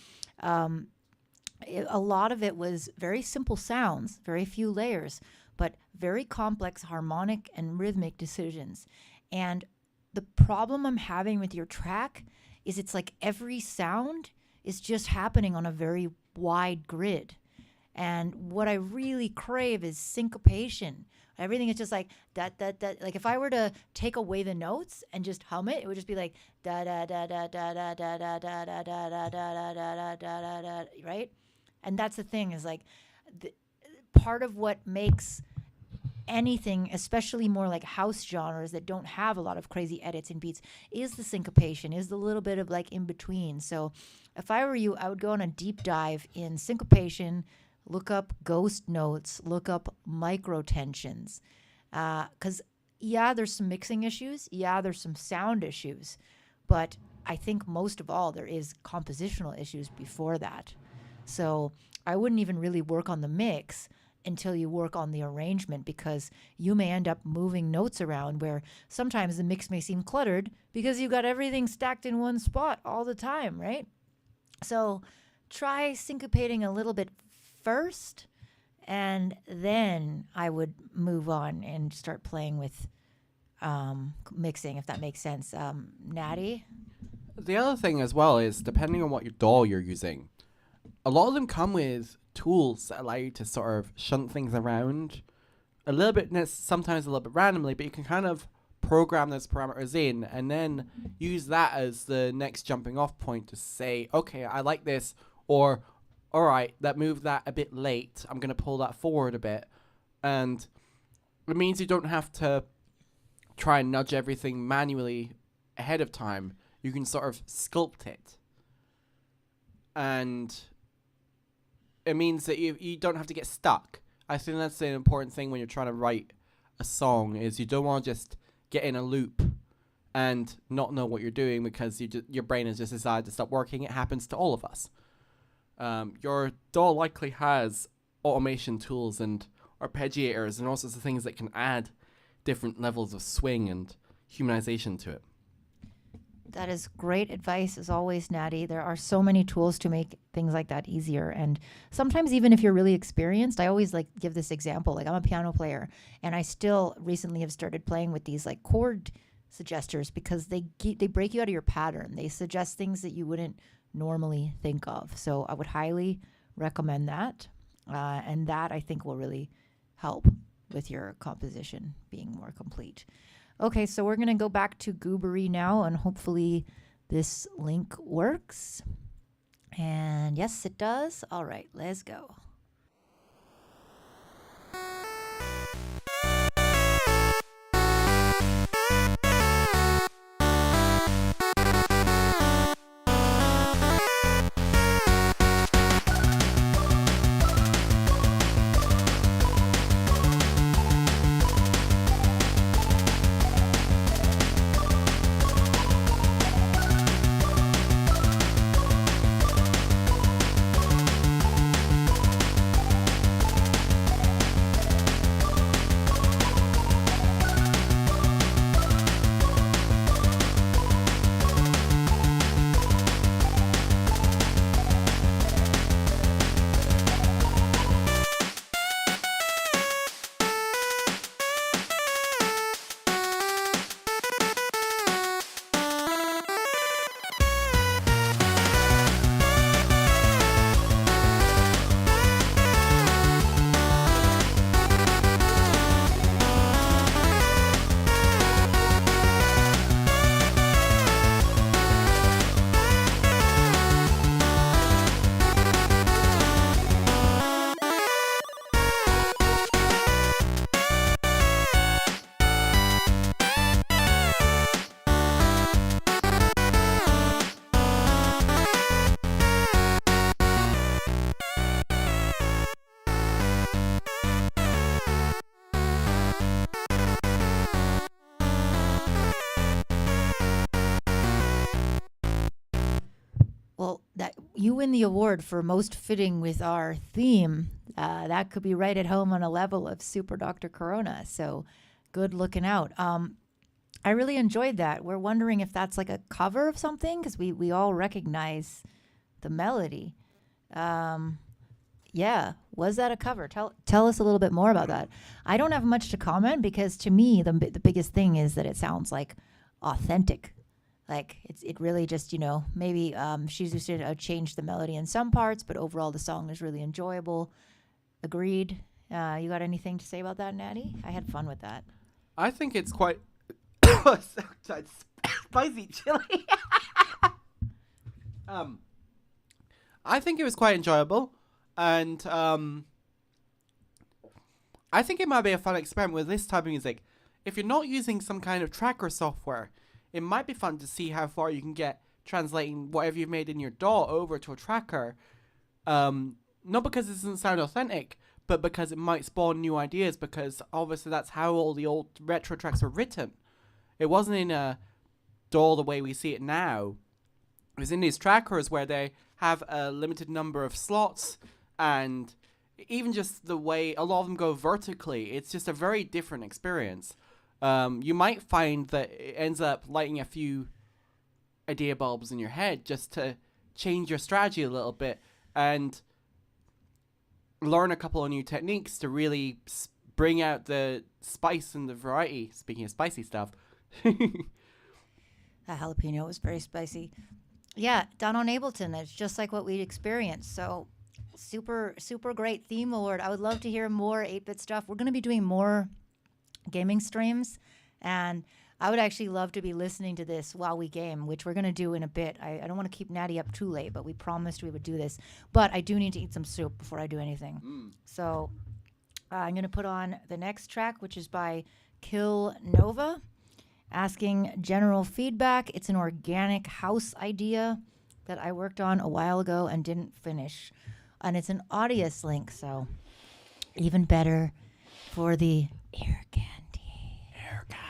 A lot of it was very simple sounds, very few layers, but very complex harmonic and rhythmic decisions. And the problem I'm having with your track is it's like every sound is just happening on a very wide grid. And what I really crave is syncopation. Everything is just like that, that, that. Like if I were to take away the notes and just hum it, it would just be like da da da da da da da da da da da da da da da da da da, right? And that's the thing, is like part of what makes anything, especially more like house genres that don't have a lot of crazy edits and beats, is the syncopation, is the little bit of like in between. So if I were you, I would go on a deep dive in syncopation, look up ghost notes, look up micro tensions. Because, yeah, there's some mixing issues. Yeah, there's some sound issues. But I think most of all, there is compositional issues before that. So I wouldn't even really work on the mix until you work on the arrangement, because you may end up moving notes around where sometimes the mix may seem cluttered because you got everything stacked in one spot all the time, right? So try syncopating a little bit first, and then I would move on and start playing with mixing, if that makes sense. Natty? The other thing as well is, depending on what your DAW you're using, a lot of them come with tools that allow you to sort of shunt things around a little bit, sometimes a little bit randomly, but you can kind of program those parameters in, and then use that as the next jumping off point to say, okay, I like this, or all right, that moved that a bit late, I'm going to pull that forward a bit. And it means you don't have to try and nudge everything manually ahead of time. You can sort of sculpt it. And it means that you don't have to get stuck. I think that's an important thing when you're trying to write a song, is you don't want to just get in a loop and not know what you're doing because your brain has just decided to stop working. It happens to all of us. Your DAW likely has automation tools and arpeggiators and all sorts of things that can add different levels of swing and humanization to it. That is great advice, as always, Natty. There are so many tools to make things like that easier. And sometimes even if you're really experienced, I always like give this example. Like, I'm a piano player, and I still recently have started playing with these like chord suggesters because they break you out of your pattern. They suggest things that you wouldn't normally think of. So I would highly recommend that. And that, I think, will really help with your composition being more complete. Okay, so we're going to go back to Goobery now, and hopefully this link works. And yes, it does. All right, let's go. Well, that you win the award for most fitting with our theme. That could be right at home on a level of Super Dr. Corona. So good looking out. I really enjoyed that. We're wondering if that's like a cover of something, because we all recognize the melody. Yeah, was that a cover? Tell us a little bit more about that. I don't have much to comment because to me the biggest thing is that it sounds like authentic. Like it really just, maybe she's just changed the melody in some parts, but overall the song is really enjoyable. Agreed. You got anything to say about that, Natty? I had fun with that. I think it's quite spicy chili. I think it was quite enjoyable, and I think it might be a fun experiment with this type of music. If you're not using some kind of tracker software, it might be fun to see how far you can get translating whatever you've made in your DAW over to a tracker. Not because it doesn't sound authentic, but because it might spawn new ideas, because obviously that's how all the old retro tracks were written. It wasn't in a DAW the way we see it now. It was in these trackers where they have a limited number of slots, and even just the way a lot of them go vertically, it's just a very different experience. You might find that it ends up lighting a few idea bulbs in your head just to change your strategy a little bit and learn a couple of new techniques to really bring out the spice and the variety. Speaking of spicy stuff. That jalapeno was very spicy. Yeah, down on Ableton, it's just like what we experienced. So super, super great theme award. I would love to hear more 8-bit stuff. We're going to be doing more gaming streams, and I would actually love to be listening to this while we game, which we're going to do in a bit. I don't want to keep Natty up too late, but we promised we would do this. But I do need to eat some soup before I do anything. So I'm going to put on the next track, which is by Kill Nova, asking general feedback. It's an organic house idea that I worked on a while ago and didn't finish. And it's an Audius link, so even better for the ear candy. Air candy.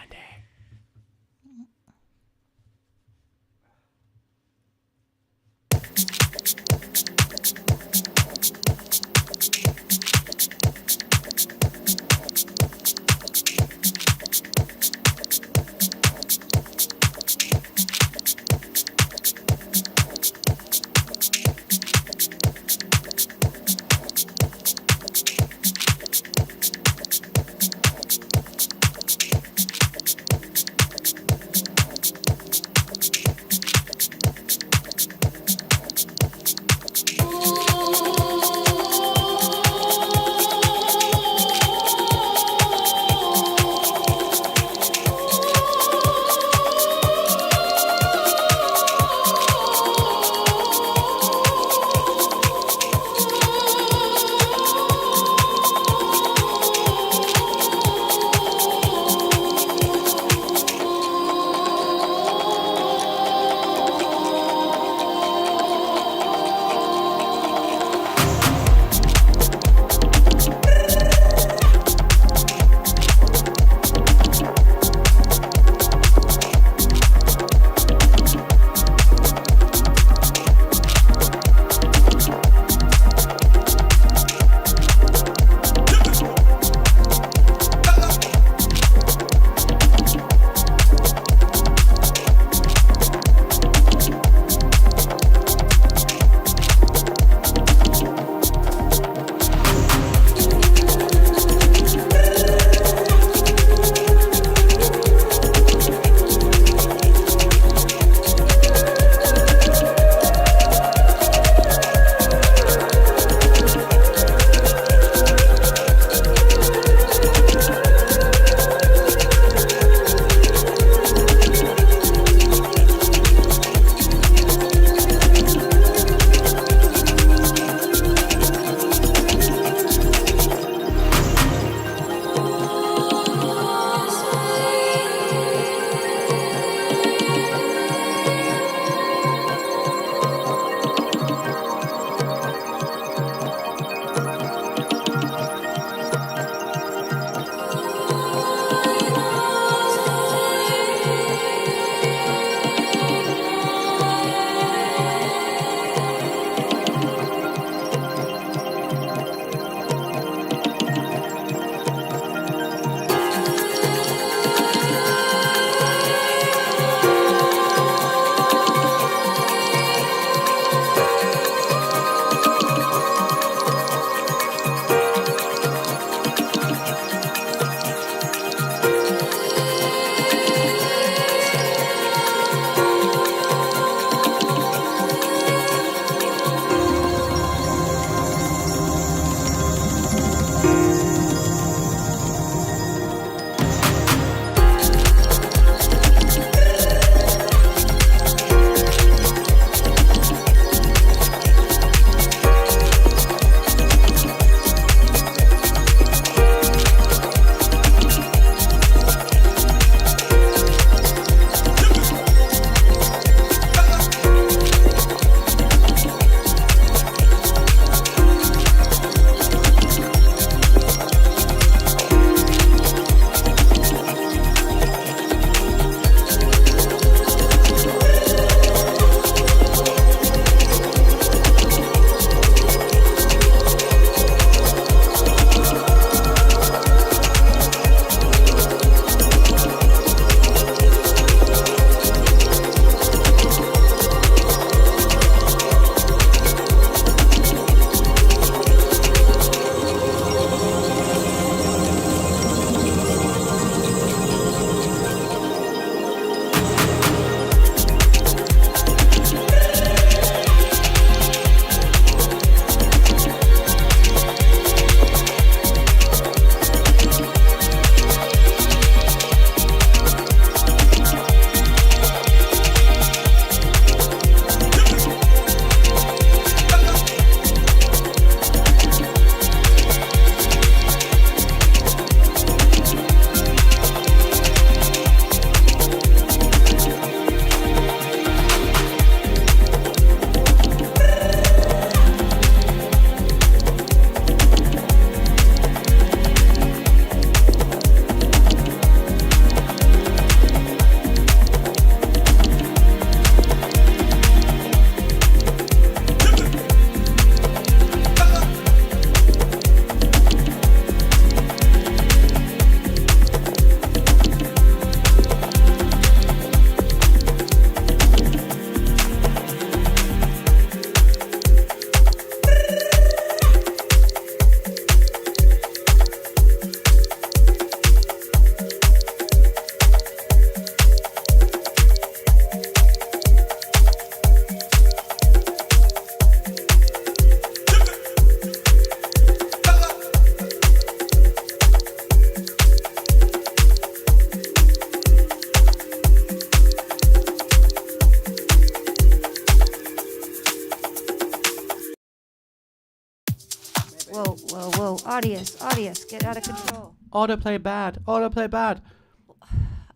Whoa. Audience, get out of control. Autoplay bad.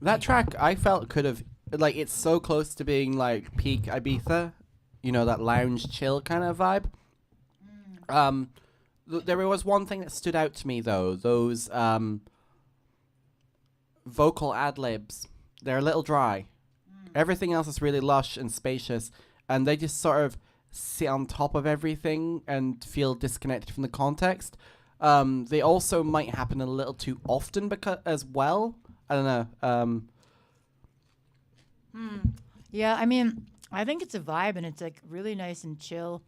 That track I felt could have, like, it's so close to being like peak Ibiza, you know, that lounge chill kind of vibe. There was one thing that stood out to me though, those vocal ad-libs. They're a little dry. Everything else is really lush and spacious, and they just sort of sit on top of everything and feel disconnected from the context. They also might happen a little too often as well. I don't know. Yeah, I mean, I think it's a vibe, and it's like really nice and chill.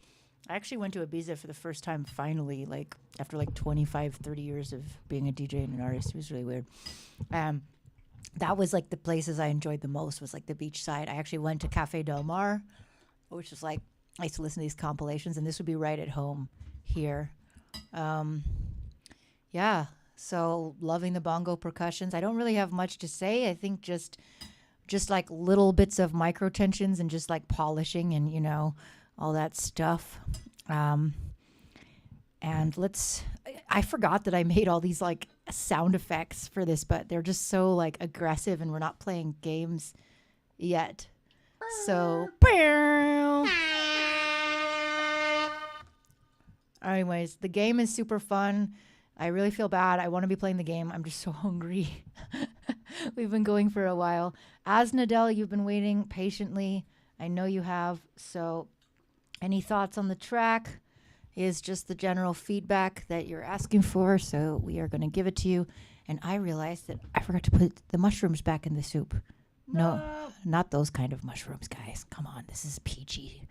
I actually went to Ibiza for the first time finally, like after like 25, 30 years of being a DJ and an artist. It was really weird. That was like the places I enjoyed the most, was like the beach side. I actually went to Cafe Del Mar, which was like, I used to listen to these compilations, and this would be right at home here. Yeah, so loving the bongo percussions. I don't really have much to say. I think just like little bits of micro tensions and just like polishing and, you know, all that stuff. And I forgot that I made all these like sound effects for this, but they're just so like aggressive, and we're not playing games yet. So, anyways, the game is super fun. I really feel bad. I want to be playing the game. I'm just so hungry. We've been going for a while. As Nadell, you've been waiting patiently. I know you have. So any thoughts on the track? Is just the general feedback that you're asking for. So we are going to give it to you. And I realized that I forgot to put the mushrooms back in the soup. No, not those kind of mushrooms, guys. Come on. This is PG.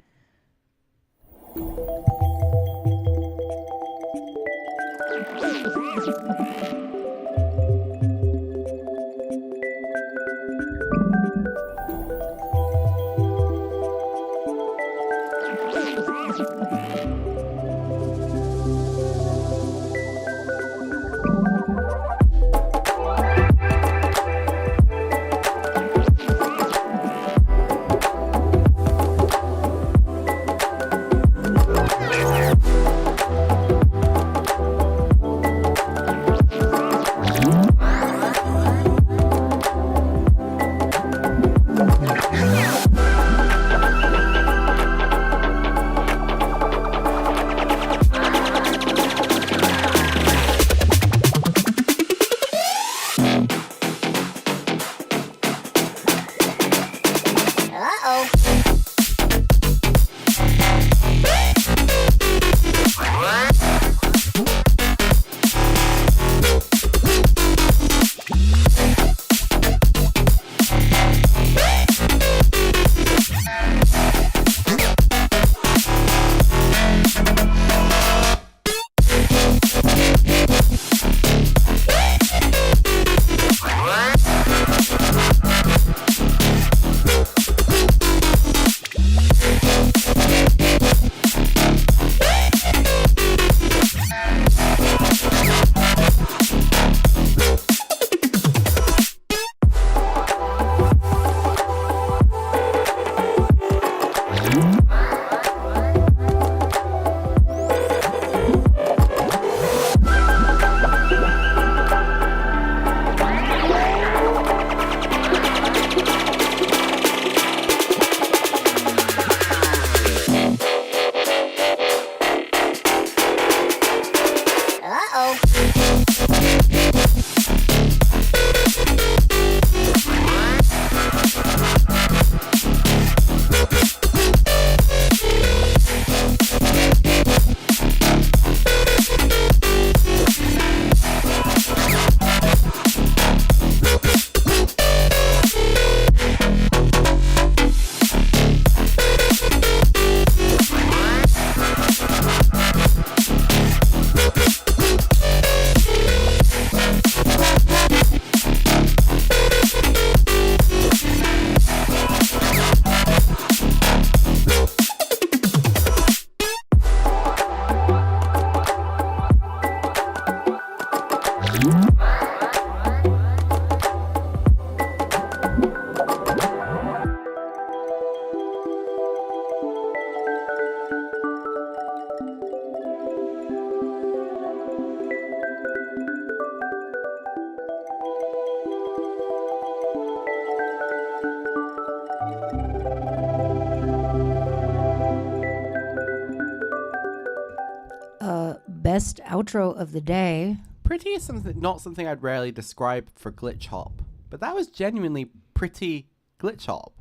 best outro of the day. Pretty is not something I'd rarely describe for glitch hop, but that was genuinely pretty glitch hop.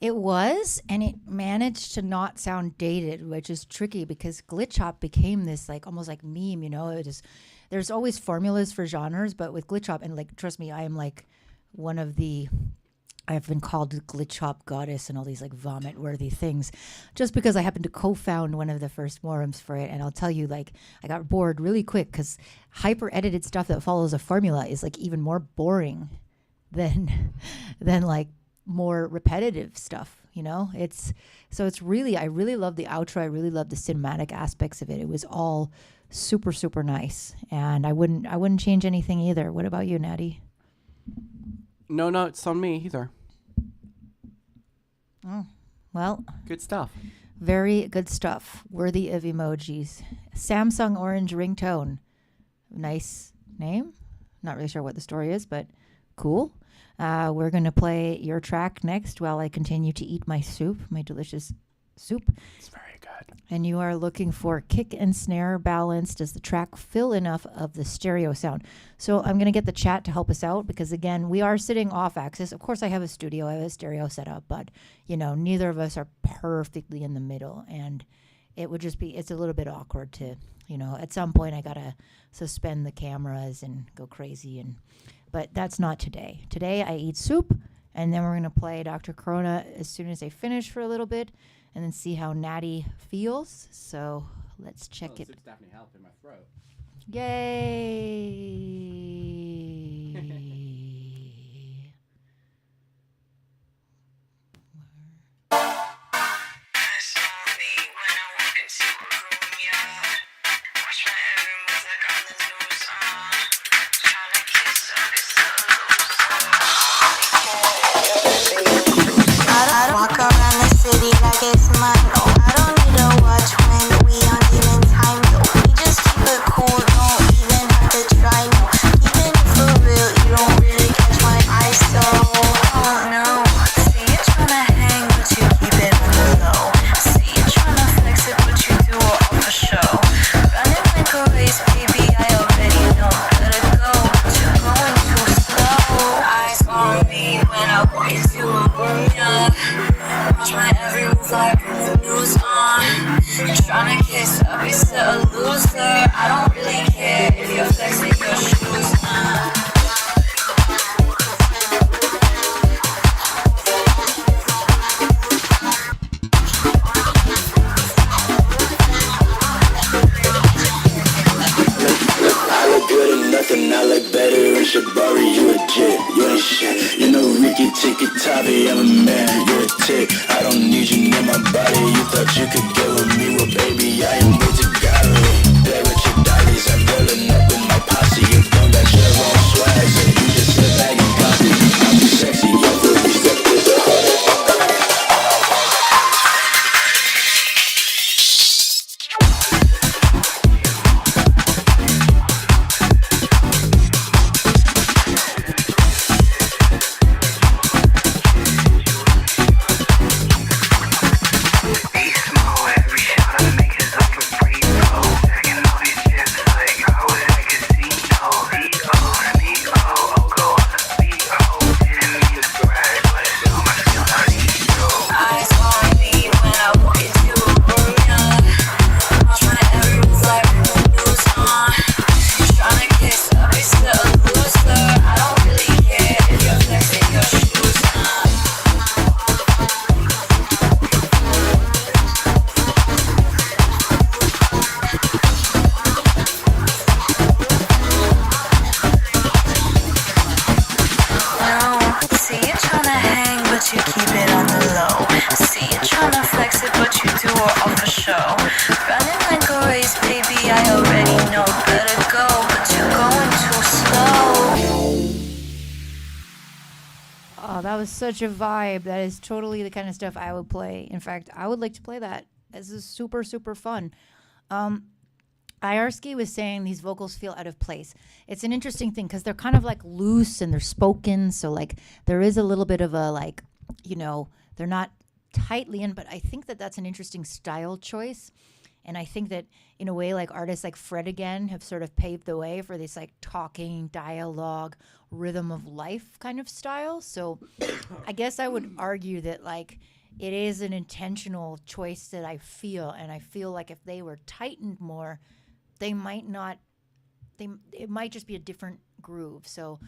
It was, and it managed to not sound dated, which is tricky because glitch hop became this like almost like meme, you know. It is, there's always formulas for genres, but with glitch hop, and like trust me, I am like one of the, I've been called the glitch hop goddess and all these like vomit worthy things just because I happened to co-found one of the first forums for it. And I'll tell you, like, I got bored really quick because hyper edited stuff that follows a formula is like even more boring than like more repetitive stuff, you know. It's really, I really love the outro. I really love the cinematic aspects of it. It was all super, super nice, and I wouldn't change anything either. What about you, Natty? No notes on me either. Oh, well, good stuff. Very good stuff. Worthy of emojis. Samsung Orange ringtone. Nice name. Not really sure what the story is, but cool. We're going to play your track next while I continue to eat my soup, my delicious soup. It's very good. And you are looking for kick and snare balance. Does the track fill enough of the stereo sound? So I'm going to get the chat to help us out because, again, we are sitting off axis. Of course, I have a studio. I have a stereo set up, but, you know, neither of us are perfectly in the middle. And it would just be, it's a little bit awkward to, you know, at some point I got to suspend the cameras and go crazy. But that's not today. Today I eat soup, and then we're going to play Dr. Corona as soon as I finish for a little bit, and then see how Natty feels. So let's check it. Soup's definitely helping my throat. Yay! Walk around the city like it's mine. I don't need a watch when we on demon time. We just keep it cool, don't even have to try. No, even if for real, you don't really catch my eyes. So, oh no, see you tryna hang, but you keep it on the low. See you tryna flex it, but you do it all for show. Running like a race, baby, I already know. Let it go, but you're going too slow. Eyes on me when I walk into a room, yeah. Watch my every move like the news on. You're tryna kiss up, you're still a loser. I don't really care if you're flexing your shoes. I look good and nothing, I look better in Shabari, you a jet, you ain't shit. You know Ricky Tikki Tavi, I'm a man, you're a tick. I don't need you near my body, you thought you could get with me, well baby, I am way to golly. Play with your dollies, I'm rolling up with my posse. You don't got your own swag, so you just sit back and copy. I'm sexy, young girl, you step to the heart. Such a vibe. That is totally the kind of stuff I would play. In fact, I would like to play that. This is super, super fun. Iarski was saying these vocals feel out of place. It's an interesting thing because they're kind of like loose and they're spoken. So like there is a little bit of a like, you know, they're not tightly in, but I think that that's an interesting style choice. And I think that in a way, like artists like Fred again have sort of paved the way for this like talking, dialogue, rhythm of life kind of style. So I guess I would argue that like it is an intentional choice that I feel. And I feel like if they were tightened more, they might not, it might just be a different groove. So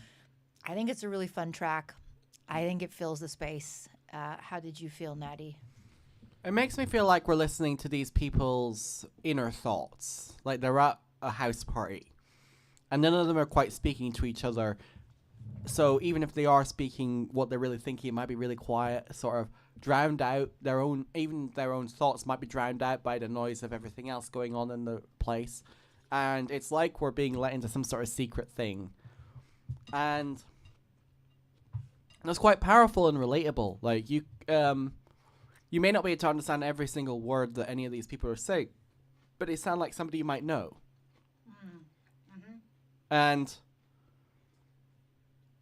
I think it's a really fun track. I think it fills the space. How did you feel, Natty? It makes me feel like we're listening to these people's inner thoughts. Like they're at a house party. And none of them are quite speaking to each other. So even if they are speaking what they're really thinking, it might be really quiet, sort of drowned out. Their own thoughts might be drowned out by the noise of everything else going on in the place. And it's like we're being let into some sort of secret thing. And that's quite powerful and relatable. Like you may not be able to understand every single word that any of these people are saying, but they sound like somebody you might know. Mm-hmm. And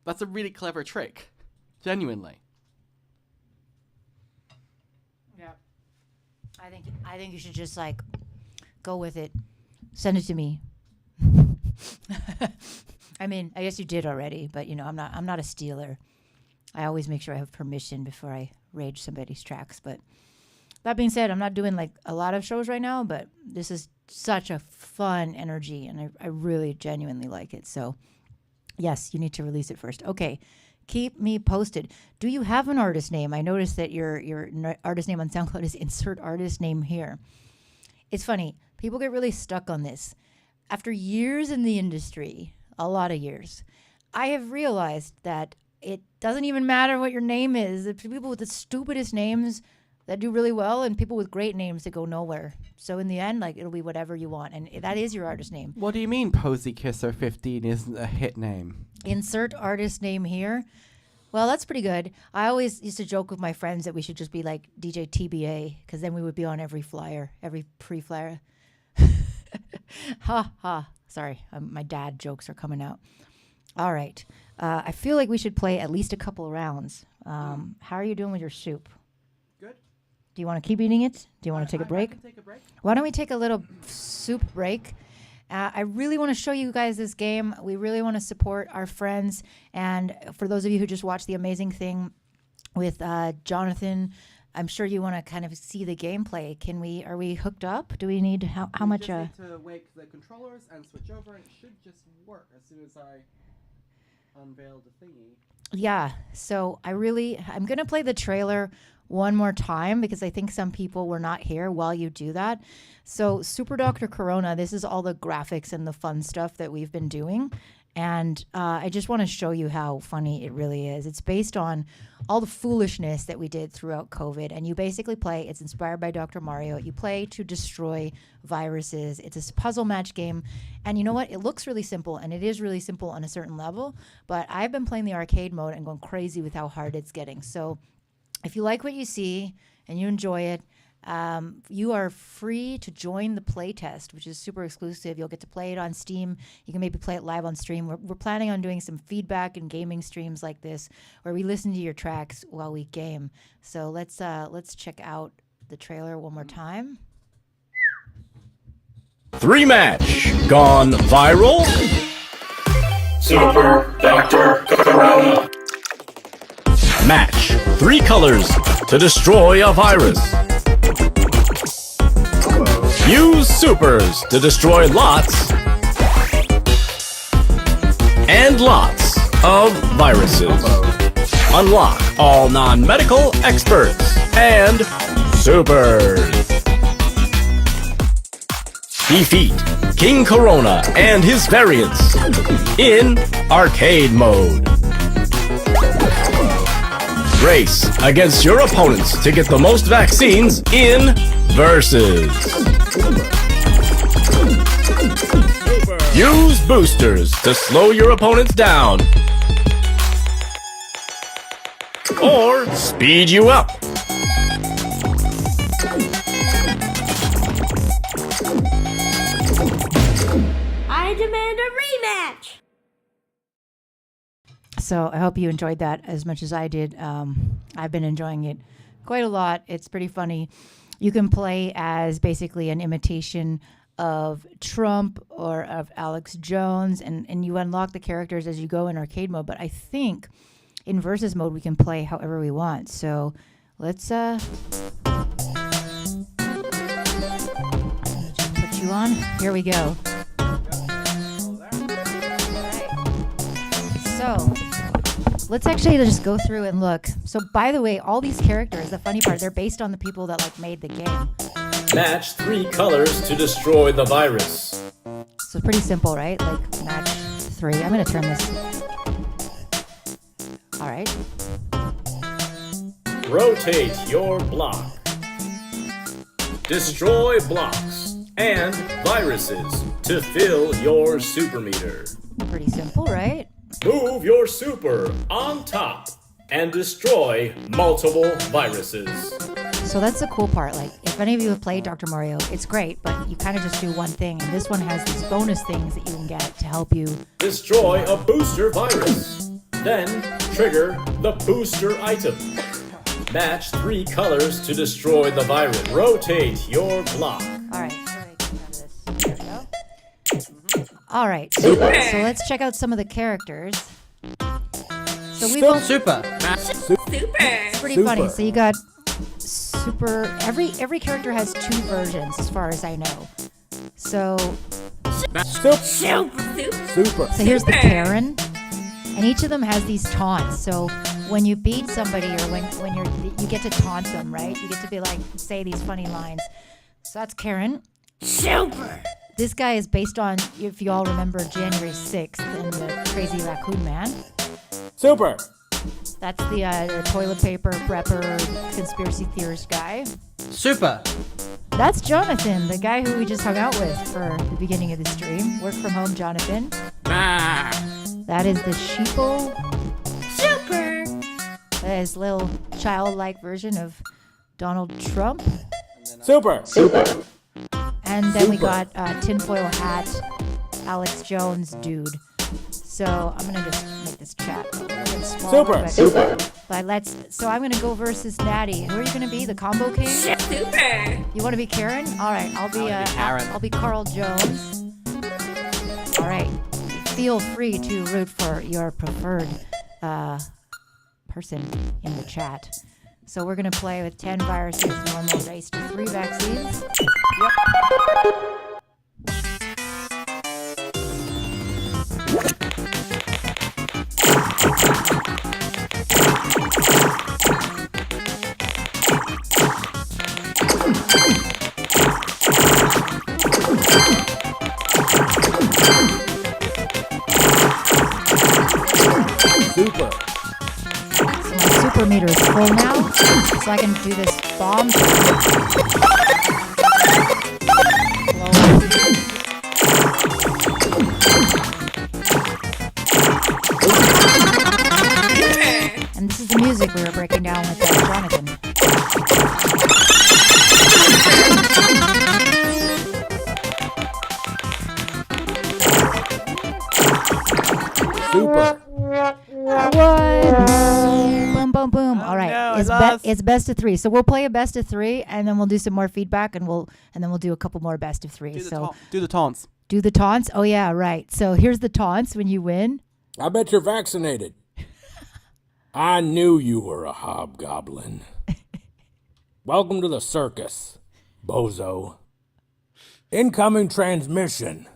that's a really clever trick, genuinely. Yeah. I think you should just like go with it. Send it to me. I mean, I guess you did already, but you know, I'm not a stealer. I always make sure I have permission before I rage somebody's tracks. But that being said, I'm not doing like a lot of shows right now, but this is such a fun energy, and I really genuinely like it. So yes, you need to release it first. Okay, keep me posted. Do you have an artist name? I noticed that your artist name on SoundCloud is insert artist name here. It's funny. People get really stuck on this. After years in the industry, a lot of years, I have realized that it doesn't even matter what your name is. There's people with the stupidest names that do really well and people with great names that go nowhere. So in the end, like, it'll be whatever you want. And that is your artist name. What do you mean Posy Kisser 15 isn't a hit name? Insert artist name here. Well, that's pretty good. I always used to joke with my friends that we should just be like DJ TBA, because then we would be on every flyer, every pre-flyer. Ha ha. Sorry, my dad jokes are coming out. All right. I feel like we should play at least a couple of rounds. How are you doing with your soup? Good. Do you want to keep eating it? Do you want to take a break? I can take a break. Why don't we take a little soup break? I really want to show you guys this game. We really want to support our friends. And for those of you who just watched the amazing thing with Jonathan, I'm sure you want to kind of see the gameplay. Are we hooked up? Do we need, how much? We just need to wake the controllers and switch over, and it should just work as soon as I unveil the thingy. Yeah, so I'm going to play the trailer one more time because I think some people were not here while you do that. So Super Dr. Corona, this is all the graphics and the fun stuff that we've been doing. And I just want to show you how funny it really is. It's based on all the foolishness that we did throughout COVID. And you basically play, it's inspired by Dr. Mario. You play to destroy viruses. It's a puzzle match game. And you know what? It looks really simple, and it is really simple on a certain level. But I've been playing the arcade mode and going crazy with how hard it's getting. So if you like what you see and you enjoy it, you are free to join the playtest, which is super exclusive. You'll get to play it on Steam. You can maybe play it live on stream. We're planning on doing some feedback and gaming streams like this, where we listen to your tracks while we game. So let's check out the trailer one more time. 3 match gone viral. Super Dr. Corona. Match 3 colors to destroy a virus. Use supers to destroy lots and lots of viruses. Unlock all non-medical experts and supers. Defeat King Corona and his variants in arcade mode. Race against your opponents to get the most vaccines in Versus. Use boosters to slow your opponents down or speed you up. I demand a rematch! So I hope you enjoyed that as much as I did. I've been enjoying it quite a lot. It's pretty funny. You can play as basically an imitation of Trump or of Alex Jones, and you unlock the characters as you go in arcade mode. But I think in versus mode we can play however we want. So let's put you on. Here we go. So let's actually just go through and look. So by the way, all these characters, the funny part, they're based on the people that like made the game. Match 3 colors to destroy the virus. So pretty simple, right? Like match 3. I'm gonna turn this. All right. Rotate your block. Destroy blocks and viruses to fill your super meter. Pretty simple, right? Move your super on top and destroy multiple viruses. So that's the cool part. Like, if any of you have played Dr. Mario, it's great, but you kind of just do one thing. And this one has these bonus things that you can get to help you Destroy a booster virus. Then trigger the booster item. Match 3 colors to destroy the virus. Rotate your block. All right. There we go. All right. So let's check out some of the characters. So we've all Super. It's pretty funny. So you got super. Every character has 2 versions, as far as I know. So Super. So here's the Karen, and each of them has these taunts. So when you beat somebody, or when you get to taunt them, right? You get to be like, say these funny lines. So that's Karen. Super. This guy is based on, if you all remember, January 6th and the Crazy Raccoon Man. Super. That's the toilet paper prepper conspiracy theorist guy. Super. That's Jonathan, the guy who we just hung out with for the beginning of the stream. Work from home, Jonathan. That is the sheeple. Super. That is little childlike version of Donald Trump. Super. And then we got tinfoil hat, Alex Jones dude. So I'm gonna just make this chat a little bit smaller. But so I'm gonna go versus Natty. Who are you gonna be? The combo king? Super. You wanna be Karen? All right, I'll be Karen. I'll be Carl Jones. All right, feel free to root for your preferred person in the chat. So we're gonna play with 10 viruses, normal race to 3 vaccines. Super. So my super meter is full now, so I can do this bomb. And this is the music we were breaking down with Jonathan. Super. Boom, boom, boom. All right, no, it's best of 3. So we'll play a best of 3, and then we'll do some more feedback, and then we'll do a couple more best of 3. Do the taunts. Do the taunts. Oh yeah, right. So here's the taunts when you win. I bet you're vaccinated. I knew you were a hobgoblin. Welcome to the circus, bozo. Incoming transmission.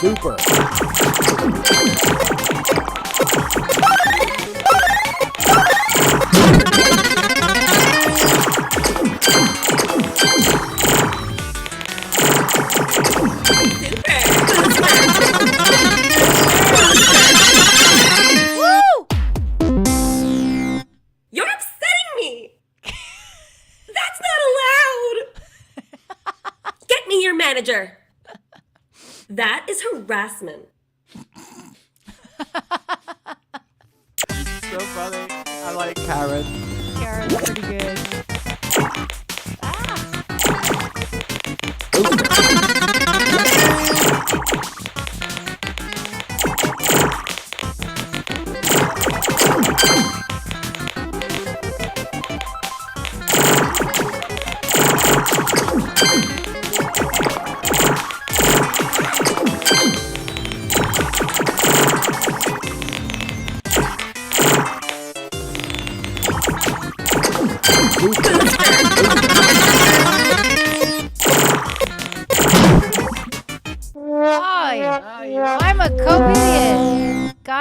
Super. You're upsetting me. That's not allowed. Get me your manager. That is harassment. So funny. I like Karen. Karen's pretty good.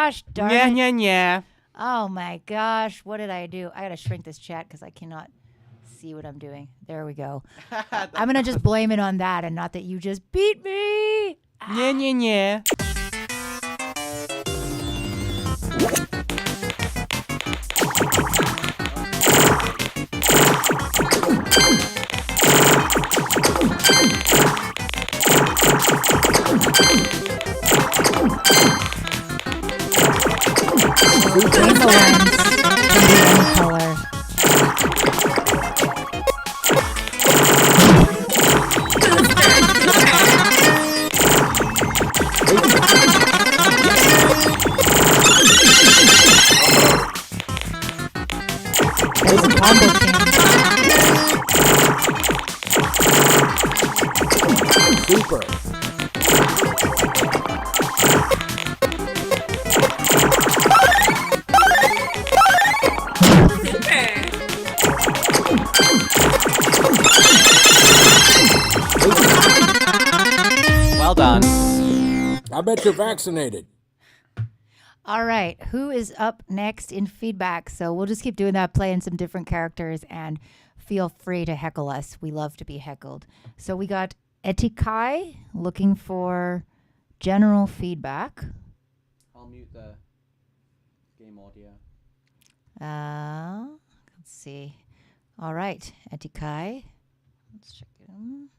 gosh darn Yeah, it. yeah, yeah. Oh my gosh, what did I do? I gotta shrink this chat because I cannot see what I'm doing. There we go. I'm gonna just blame it on that and not that you just beat me. Yeah, yeah, yeah. Rainbow lens can be any color. There's a combo change. Super. Well done. I bet you're vaccinated. All right, who is up next in feedback? So we'll just keep doing that, playing some different characters, and feel free to heckle us. We love to be heckled. So we got Etikai looking for general feedback. I'll mute the game audio. Let's see. All right, Etikai. Let's check it out.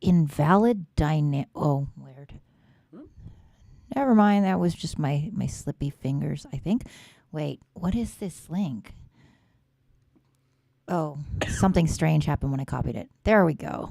Invalid dynamic. Oh, weird. Never mind. That was just my slippy fingers, I think. Wait, what is this link? Oh, something strange happened when I copied it. There we go.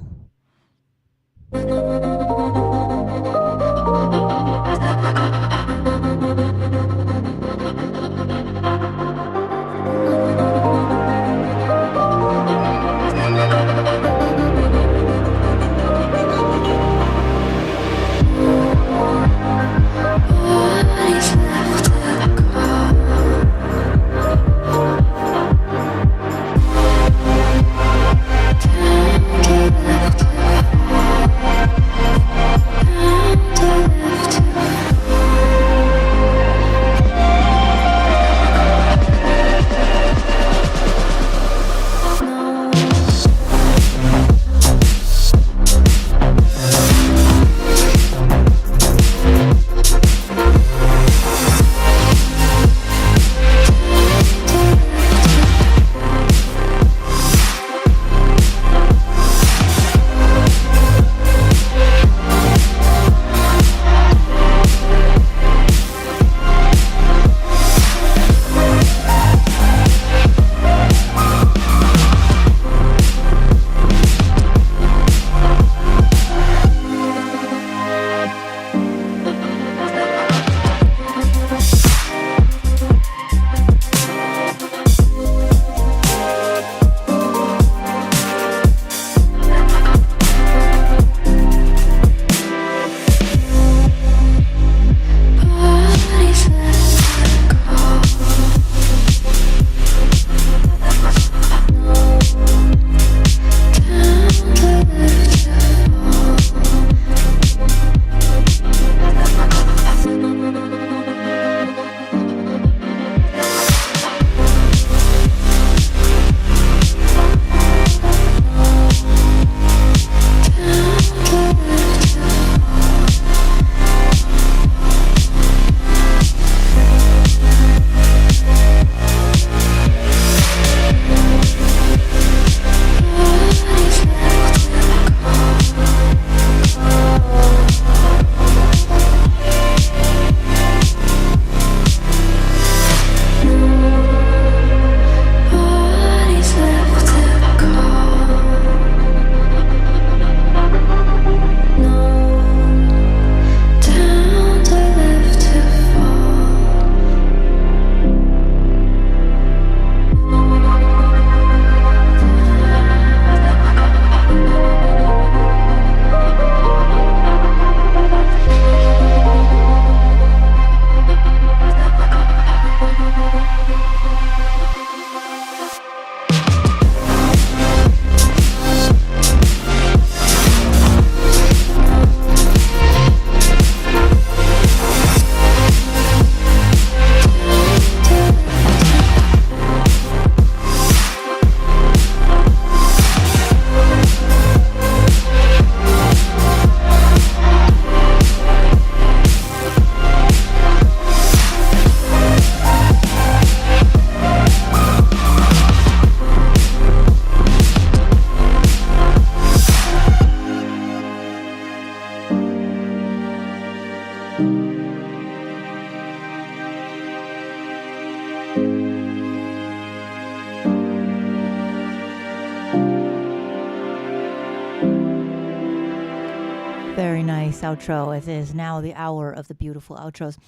Very nice outro. It is now the hour of the beautiful outros.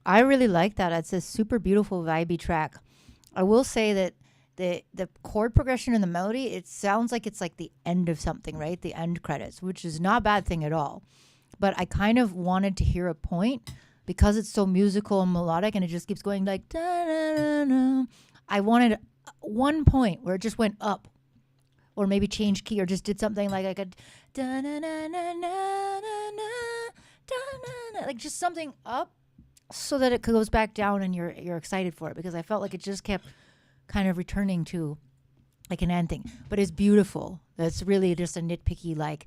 I really like that. It's a super beautiful, vibey track. I will say that the chord progression and the melody, it sounds like it's like the end of something, right? The end credits, which is not a bad thing at all. But I kind of wanted to hear a point because it's so musical and melodic and it just keeps going like da-da-da-da. I wanted one point where it just went up or maybe changed key or just did something like a da-na-na-na-na-na-na-na, like just something up so that it goes back down and you're excited for it, because I felt like it just kept kind of returning to like an ending. But it's beautiful. That's really just a nitpicky like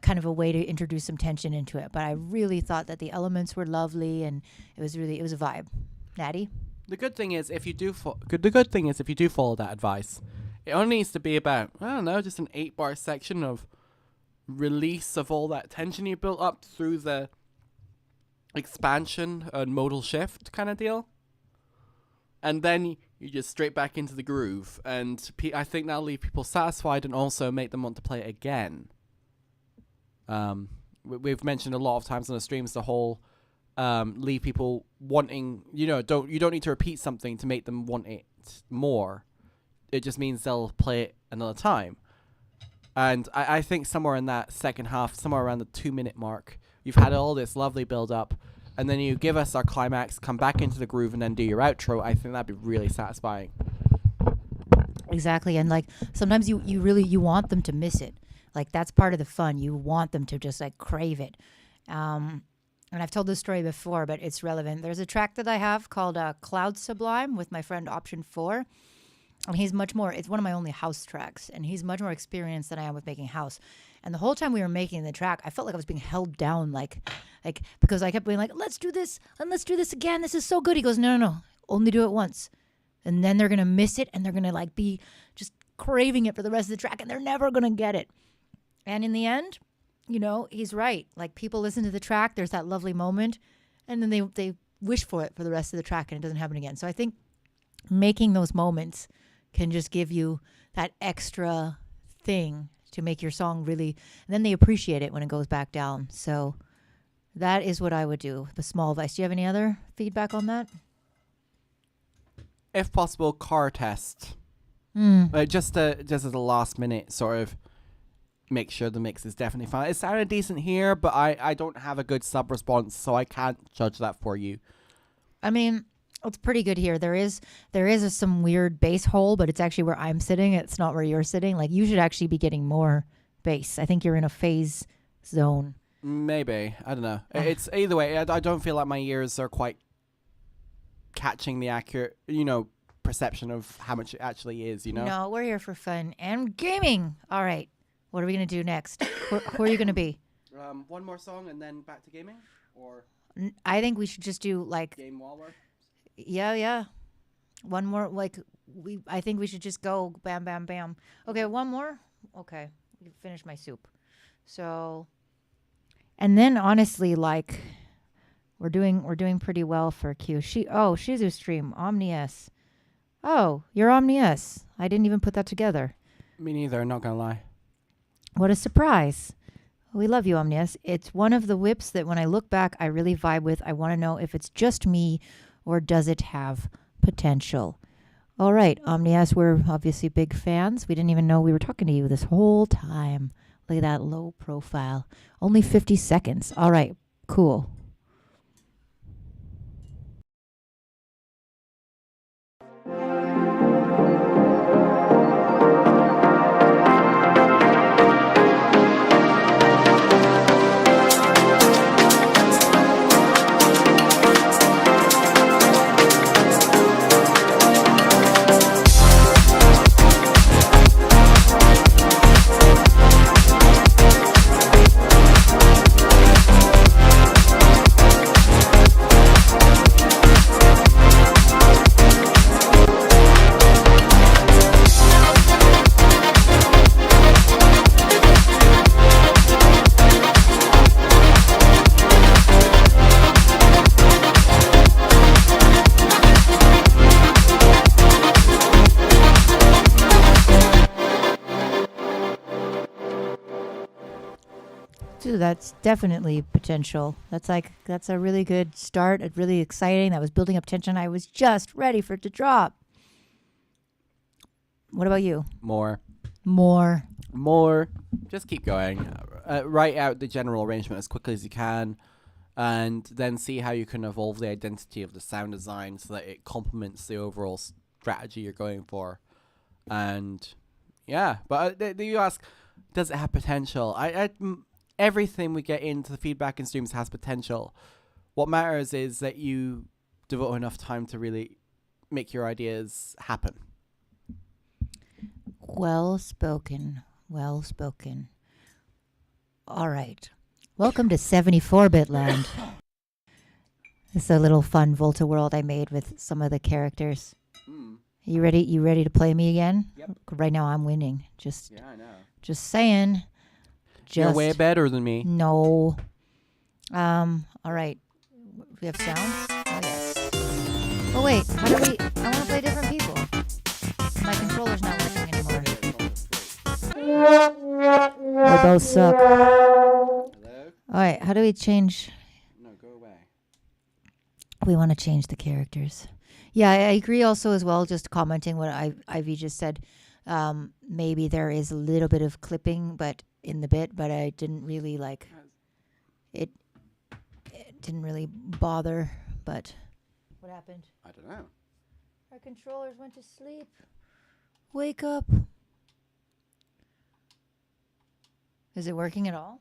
kind of a way to introduce some tension into it. But I really thought that the elements were lovely and it was a vibe. Natty? The good thing is if you do follow that advice, it only needs to be about, I don't know, just an 8-bar section of release of all that tension you built up through the expansion and modal shift kind of deal. And then you just straight back into the groove. And I think that'll leave people satisfied and also make them want to play it again. We've mentioned a lot of times on the streams the whole leave people wanting, you don't need to repeat something to make them want it more. It just means they'll play it another time. And I think somewhere in that second half, somewhere around the 2-minute mark, you've had all this lovely build up, and then you give us our climax, come back into the groove, and then do your outro. I think that'd be really satisfying. Exactly. And like sometimes you really want them to miss it. Like that's part of the fun. You want them to just like crave it. And I've told this story before, but it's relevant. There's a track that I have called Cloud Sublime with my friend Option 4. And he's much more, it's one of my only house tracks, and he's much more experienced than I am with making house. And the whole time we were making the track, I felt like I was being held down, like because I kept being like, let's do this, and let's do this again. This is so good. He goes, no, only do it once. And then they're going to miss it, and they're going to like be just craving it for the rest of the track, and they're never going to get it. And in the end, he's right. Like people listen to the track, there's that lovely moment, and then they wish for it for the rest of the track, and it doesn't happen again. So I think making those moments can just give you that extra thing to make your song really, and then they appreciate it when it goes back down. So that is what I would do. The small advice. Do you have any other feedback on that? If possible, car test. Just as a last minute sort of make sure the mix is definitely fine. It sounded decent here, but I don't have a good sub response, so I can't judge that for you. I mean, it's pretty good here. There is some weird bass hole, but it's actually where I'm sitting. It's not where you're sitting. Like you should actually be getting more bass. I think you're in a phase zone. Maybe. I don't know. It's either way. I don't feel like my ears are quite catching the accurate, perception of how much it actually is, No, we're here for fun and gaming. All right. What are we going to do next? Who are you going to be? One more song and then back to gaming? Or I think we should just do like game while we're... Yeah. One more, I think we should just go bam, bam, bam. Okay, one more. Okay, finish my soup. So, and then honestly, like, we're doing pretty well for Q. Shizu stream, OmniS. Oh, you're OmniS. I didn't even put that together. Me neither, not gonna lie. What a surprise. We love you, OmniS. It's one of the whips that when I look back, I really vibe with. I want to know if it's just me or does it have potential? All right, OmniS, we're obviously big fans. We didn't even know we were talking to you this whole time. Look at that low profile. Only 50 seconds. All right, cool. Dude, that's definitely potential. That's a really good start. It's really exciting. That was building up tension. I was just ready for it to drop. What about you? More. Just keep going. Write out the general arrangement as quickly as you can, and then see how you can evolve the identity of the sound design so that it complements the overall strategy you're going for. And yeah, but you ask, does it have potential? Everything we get into the feedback and streams has potential. What matters is that you devote enough time to really make your ideas happen. Well spoken. Well spoken. All right. Welcome to 74-bit land. It's a little fun Volta world I made with some of the characters. You ready? You ready to play me again? Yep. Right now I'm winning. Yeah, I know. Just saying. You're way better than me. No. All right. We have sounds? Oh, yes. Oh, wait. How do we... I want to play different people. My controller's not working anymore. We both suck. Hello? All right. How do we change... No, go away. We want to change the characters. Yeah, I agree also as well, just commenting what Ivy just said. Maybe there is a little bit of clipping in the bit, but I didn't really like it. It didn't really bother, but what happened? I don't know. Our controllers went to sleep. Wake up. Is it working at all?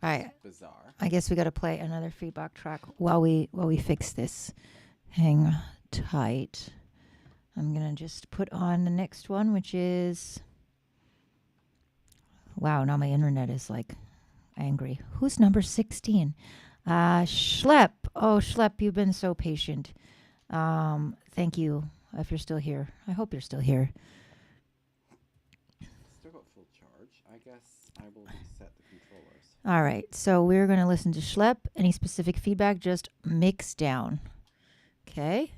All right. Bizarre. I guess we got to play another feedback track while we fix this. Hang tight. I'm going to just put on the next one, which is... Wow, now my internet is like angry. Who's number 16? Schlep. Oh, Schlep, you've been so patient. Thank you if you're still here. I hope you're still here. Still got full charge. I guess I will reset the controllers. All right, so we're going to listen to Schlep. Any specific feedback, just mix down. Okay.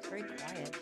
Very quiet.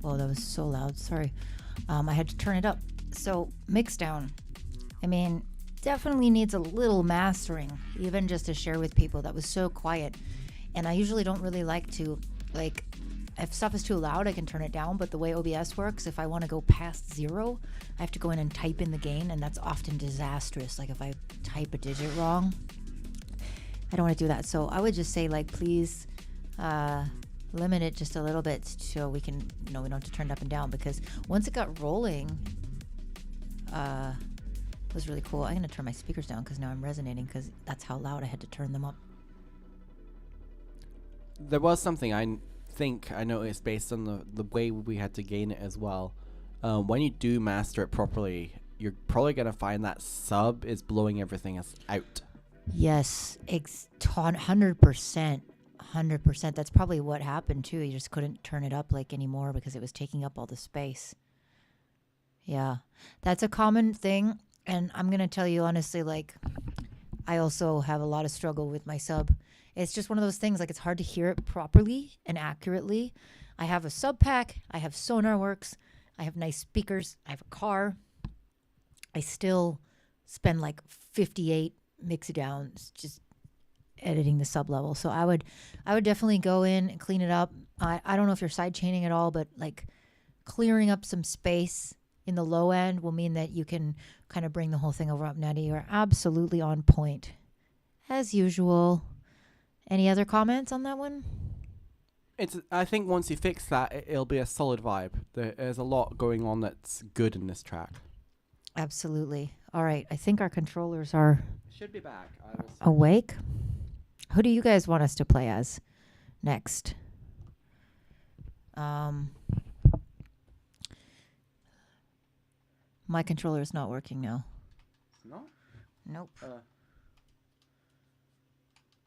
Oh, that was so loud. Sorry. I had to turn it up. So, mix down. I mean, definitely needs a little mastering, even just to share with people. That was so quiet. And I usually don't really like to, like, if stuff is too loud, I can turn it down. But the way OBS works, if I want to go past 0, I have to go in and type in the gain, and that's often disastrous. Like, if I type a digit wrong, I don't want to do that. So I would just say, like, please limit it just a little bit so we can, we don't have to turn it up and down, because once it got rolling, it was really cool. I'm going to turn my speakers down because now I'm resonating, because that's how loud I had to turn them up. There was something I think I noticed based on the way we had to gain it as well. When you do master it properly, you're probably going to find that sub is blowing everything out. Yes, 100%. 100%. That's probably what happened too. You just couldn't turn it up like anymore because it was taking up all the space. Yeah, that's a common thing. And I'm going to tell you honestly, like, I also have a lot of struggle with my sub. It's just one of those things, like, it's hard to hear it properly and accurately. I have a sub pack. I have SonarWorks. I have nice speakers. I have a car. I still spend like 58 mix downs just editing the sub level. So I would definitely go in and clean it up. I don't know if you're side chaining at all, but like clearing up some space in the low end will mean that you can kind of bring the whole thing over up. Natty, you're absolutely on point as usual. Any other comments on that one? I think once you fix that, it'll be a solid vibe. There's a lot going on that's good in this track. Absolutely. All right. I think our controllers are should be back. Awake. Who do you guys want us to play as next? My controller is not working now. No? Nope.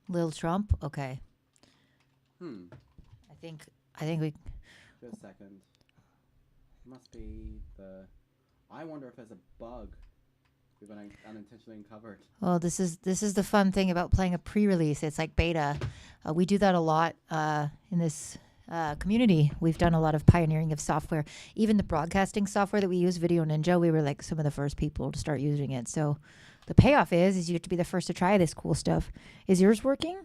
Lil Trump? Okay. I think we... Just a second. Must be the... I wonder if there's a bug we've unintentionally uncovered. Well, this is the fun thing about playing a pre-release. It's like beta. We do that a lot in this community. We've done a lot of pioneering of software. Even the broadcasting software that we use, Video Ninja, we were like some of the first people to start using it. So the payoff is you have to be the first to try this cool stuff. Is yours working?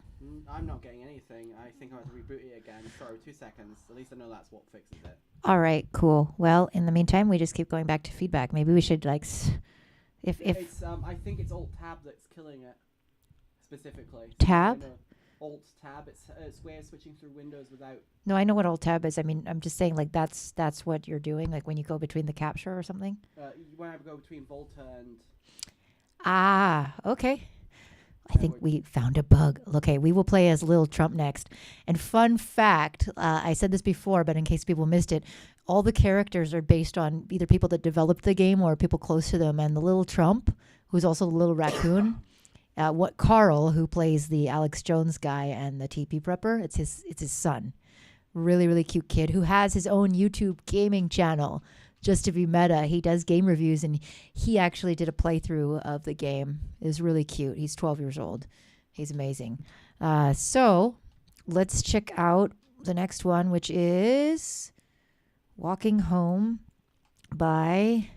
I'm not getting anything. I think I have to reboot it again. Sorry, 2 seconds. At least I know that's what fixes it. All right, cool. Well, in the meantime, we just keep going back to feedback. Maybe we should like... If it's I think it's Alt-Tab that's killing it specifically. Tab? Alt-Tab. It's where switching through windows without... No, I know what Alt-Tab is. I mean, I'm just saying, like, that's what you're doing, like when you go between the capture or something? When I go between Volta and... Ah, okay. I think we found a bug. Okay, we will play as Lil Trump next. And fun fact, I said this before, but in case people missed it, all the characters are based on either people that developed the game or people close to them. And the Little Trump, who's also the Little Raccoon, Carl, who plays the Alex Jones guy and the TP prepper, it's his son. Really, really cute kid who has his own YouTube gaming channel. Just to be meta, he does game reviews, and he actually did a playthrough of the game. It was really cute. He's 12 years old. He's amazing. So let's check out the next one, which is Walking Home by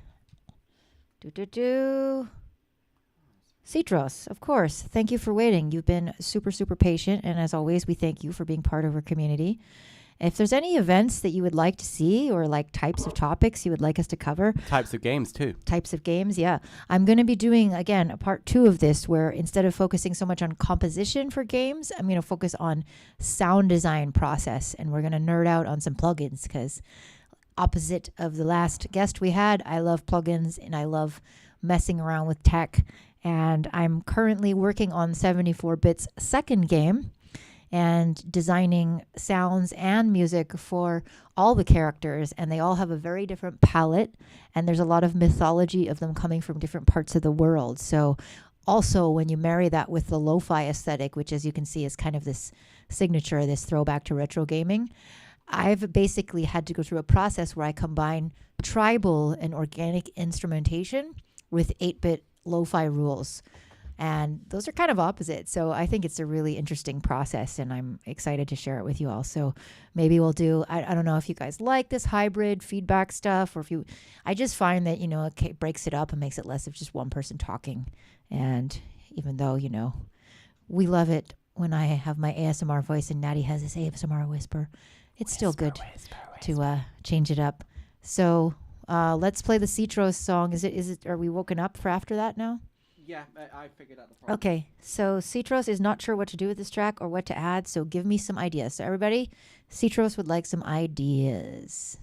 Citros, of course. Thank you for waiting. You've been super, super patient, and as always, we thank you for being part of our community. If there's any events that you would like to see or like types of topics you would like us to cover. Types of games too. Types of games, yeah. I'm going to be doing, again, a part 2 of this where instead of focusing so much on composition for games, I'm going to focus on sound design process. And we're going to nerd out on some plugins because opposite of the last guest we had, I love plugins and I love messing around with tech. And I'm currently working on 74-Bit's second game and designing sounds and music for all the characters, and they all have a very different palette, and there's a lot of mythology of them coming from different parts of the world. So also when you marry that with the lo-fi aesthetic, which as you can see is kind of this signature, this throwback to retro gaming, I've basically had to go through a process where I combine tribal and organic instrumentation with 8-bit lo-fi rules. And those are kind of opposite. So I think it's a really interesting process, and I'm excited to share it with you all. So maybe we'll do, I don't know if you guys like this hybrid feedback stuff, or if you, I just find that, it breaks it up and makes it less of just one person talking. And even though, we love it when I have my ASMR voice and Natty has this ASMR whisper, it's still good to change it up. So let's play the Citros song. Is it, are we woken up for after that now? Yeah, I figured out the problem. Okay, so Citros is not sure what to do with this track or what to add, so give me some ideas. So everybody, Citros would like some ideas.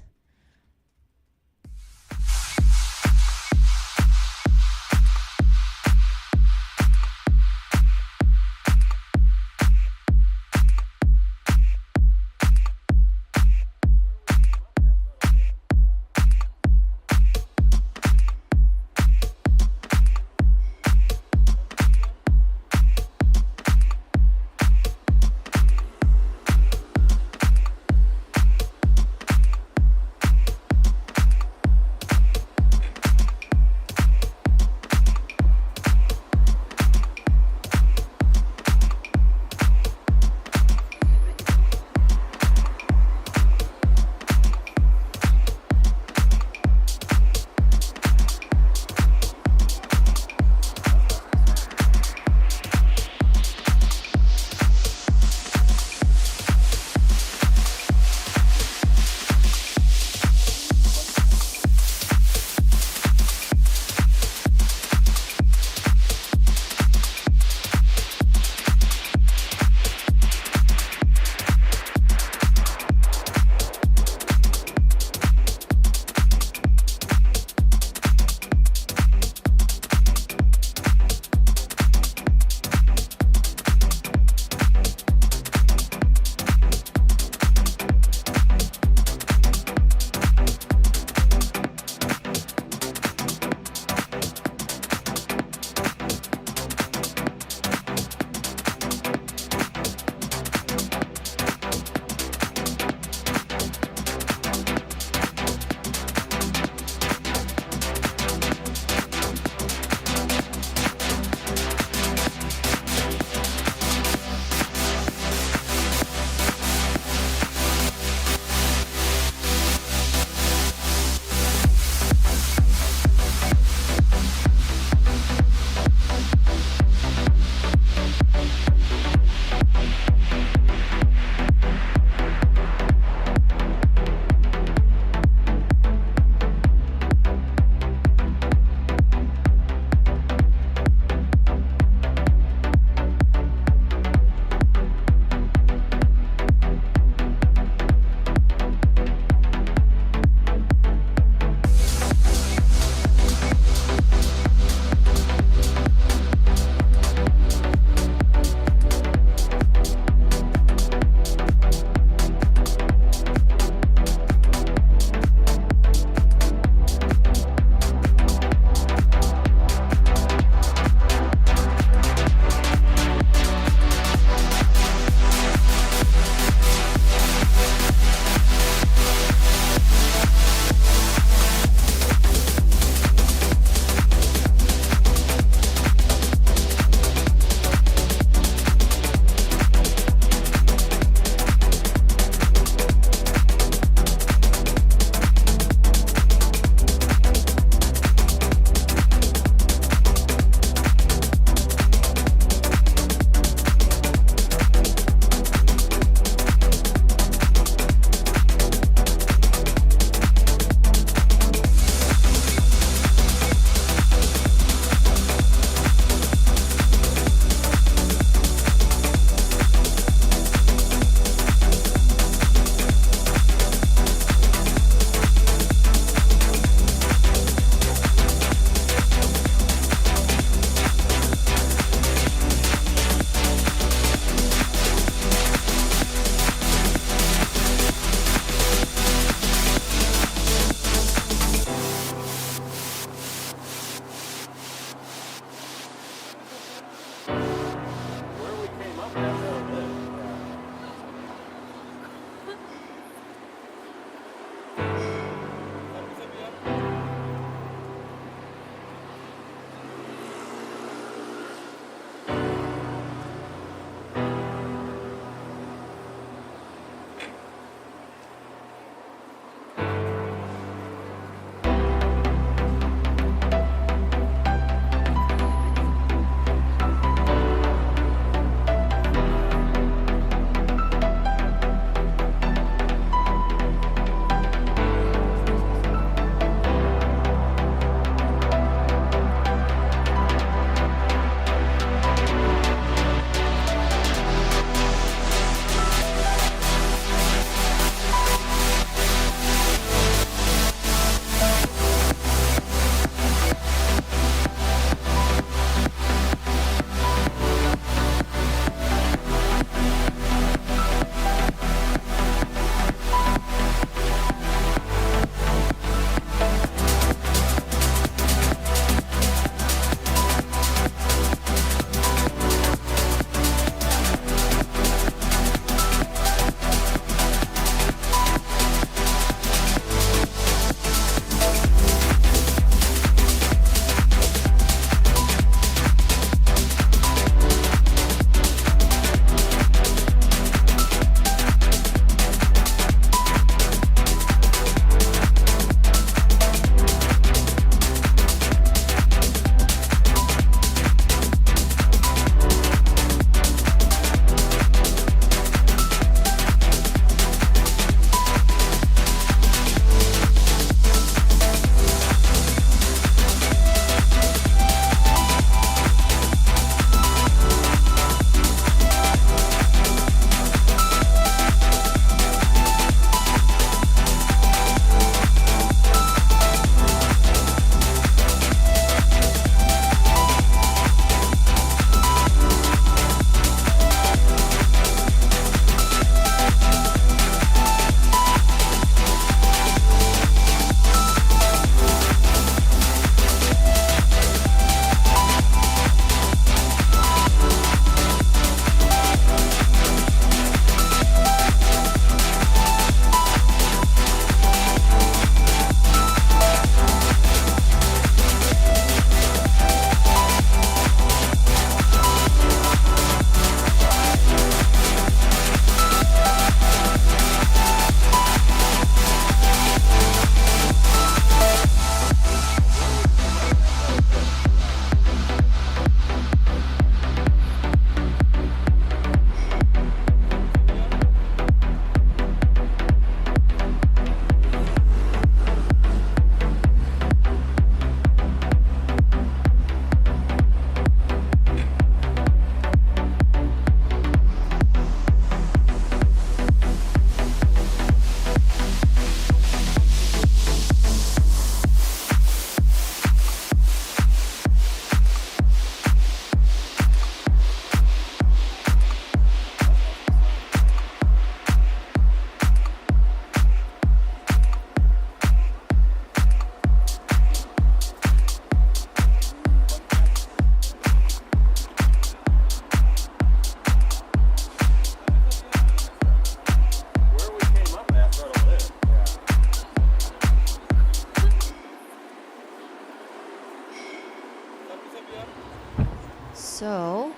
So,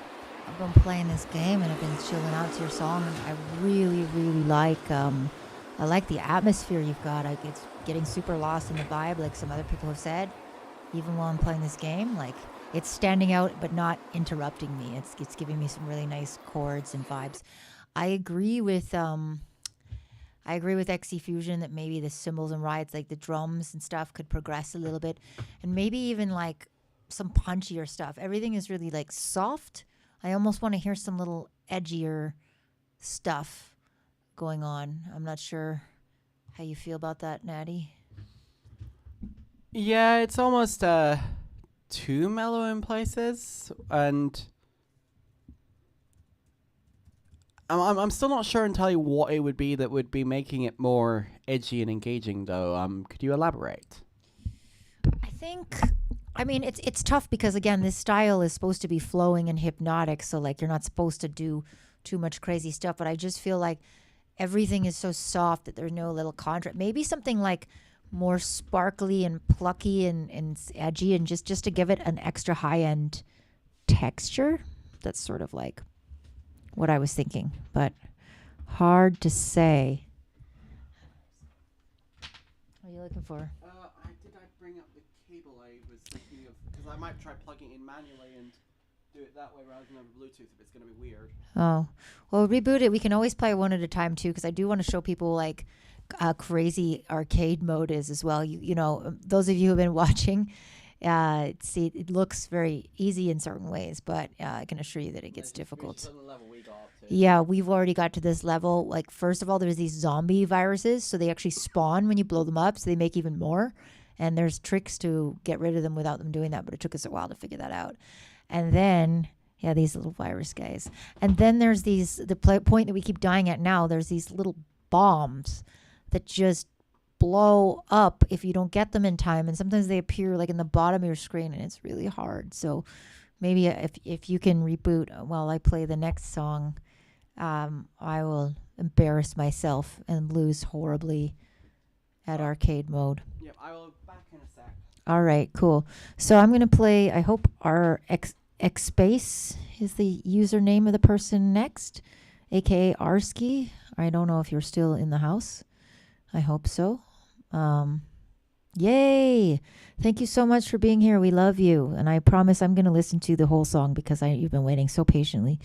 I've been playing this game and I've been chilling out to your song. And I really, really like. I like the atmosphere you've got. It's getting super lost in the vibe, like some other people have said. Even while I'm playing this game, like it's standing out but not interrupting me. It's giving me some really nice chords and vibes. I agree with XC Fusion that maybe the cymbals and rides, like the drums and stuff, could progress a little bit, and maybe even like some punchier stuff. Everything is really like soft. I almost want to hear some little edgier stuff going on. I'm not sure how you feel about that, Natty. Yeah, it's almost too mellow in places, and I'm still not sure entirely what it would be that would be making it more edgy and engaging, though. Could you elaborate? I mean, it's tough because, again, this style is supposed to be flowing and hypnotic, so like you're not supposed to do too much crazy stuff, but I just feel like everything is so soft that there's no little contrast. Maybe something like more sparkly and plucky and edgy, and just to give it an extra high-end texture. That's sort of like what I was thinking, but hard to say. What are you looking for? Did I bring up the cable I was thinking of? Because I might try plugging in manually and do it that way rather than over Bluetooth if it's going to be weird. Oh, well, reboot it. We can always play one at a time too, because I do want to show people like crazy arcade mode is as well. You know, those of you who have been watching, see, it looks very easy in certain ways, but I can assure you that it gets difficult. Yeah, we've already got to this level. Like, first of all, there's these zombie viruses, so they actually spawn when you blow them up, so they make even more. And there's tricks to get rid of them without them doing that, but it took us a while to figure that out. And then, yeah, these little virus guys. And then there's point that we keep dying at now, there's these little bombs that just blow up if you don't get them in time. And sometimes they appear like in the bottom of your screen, and it's really hard. So maybe if you can reboot while I play the next song, I will embarrass myself and lose horribly at arcade mode. Yep, I will back in a sec. All right, cool. So I'm going to play, I hope our Xspace is the username of the person next, aka Arski. I don't know if you're still in the house. I hope so. Yay! Thank you so much for being here. We love you. And I promise I'm going to listen to the whole song because you've been waiting so patiently.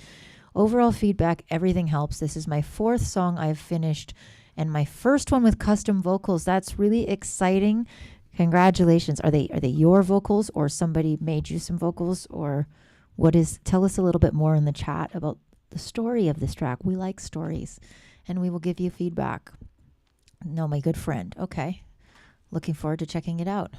Overall feedback, everything helps. This is my 4th song I've finished and my first one with custom vocals. That's really exciting. Congratulations. Are they your vocals, or somebody made you some vocals, or what is? Tell us a little bit more in the chat about the story of this track. We like stories, and we will give you feedback. No, my good friend. Okay. Looking forward to checking it out.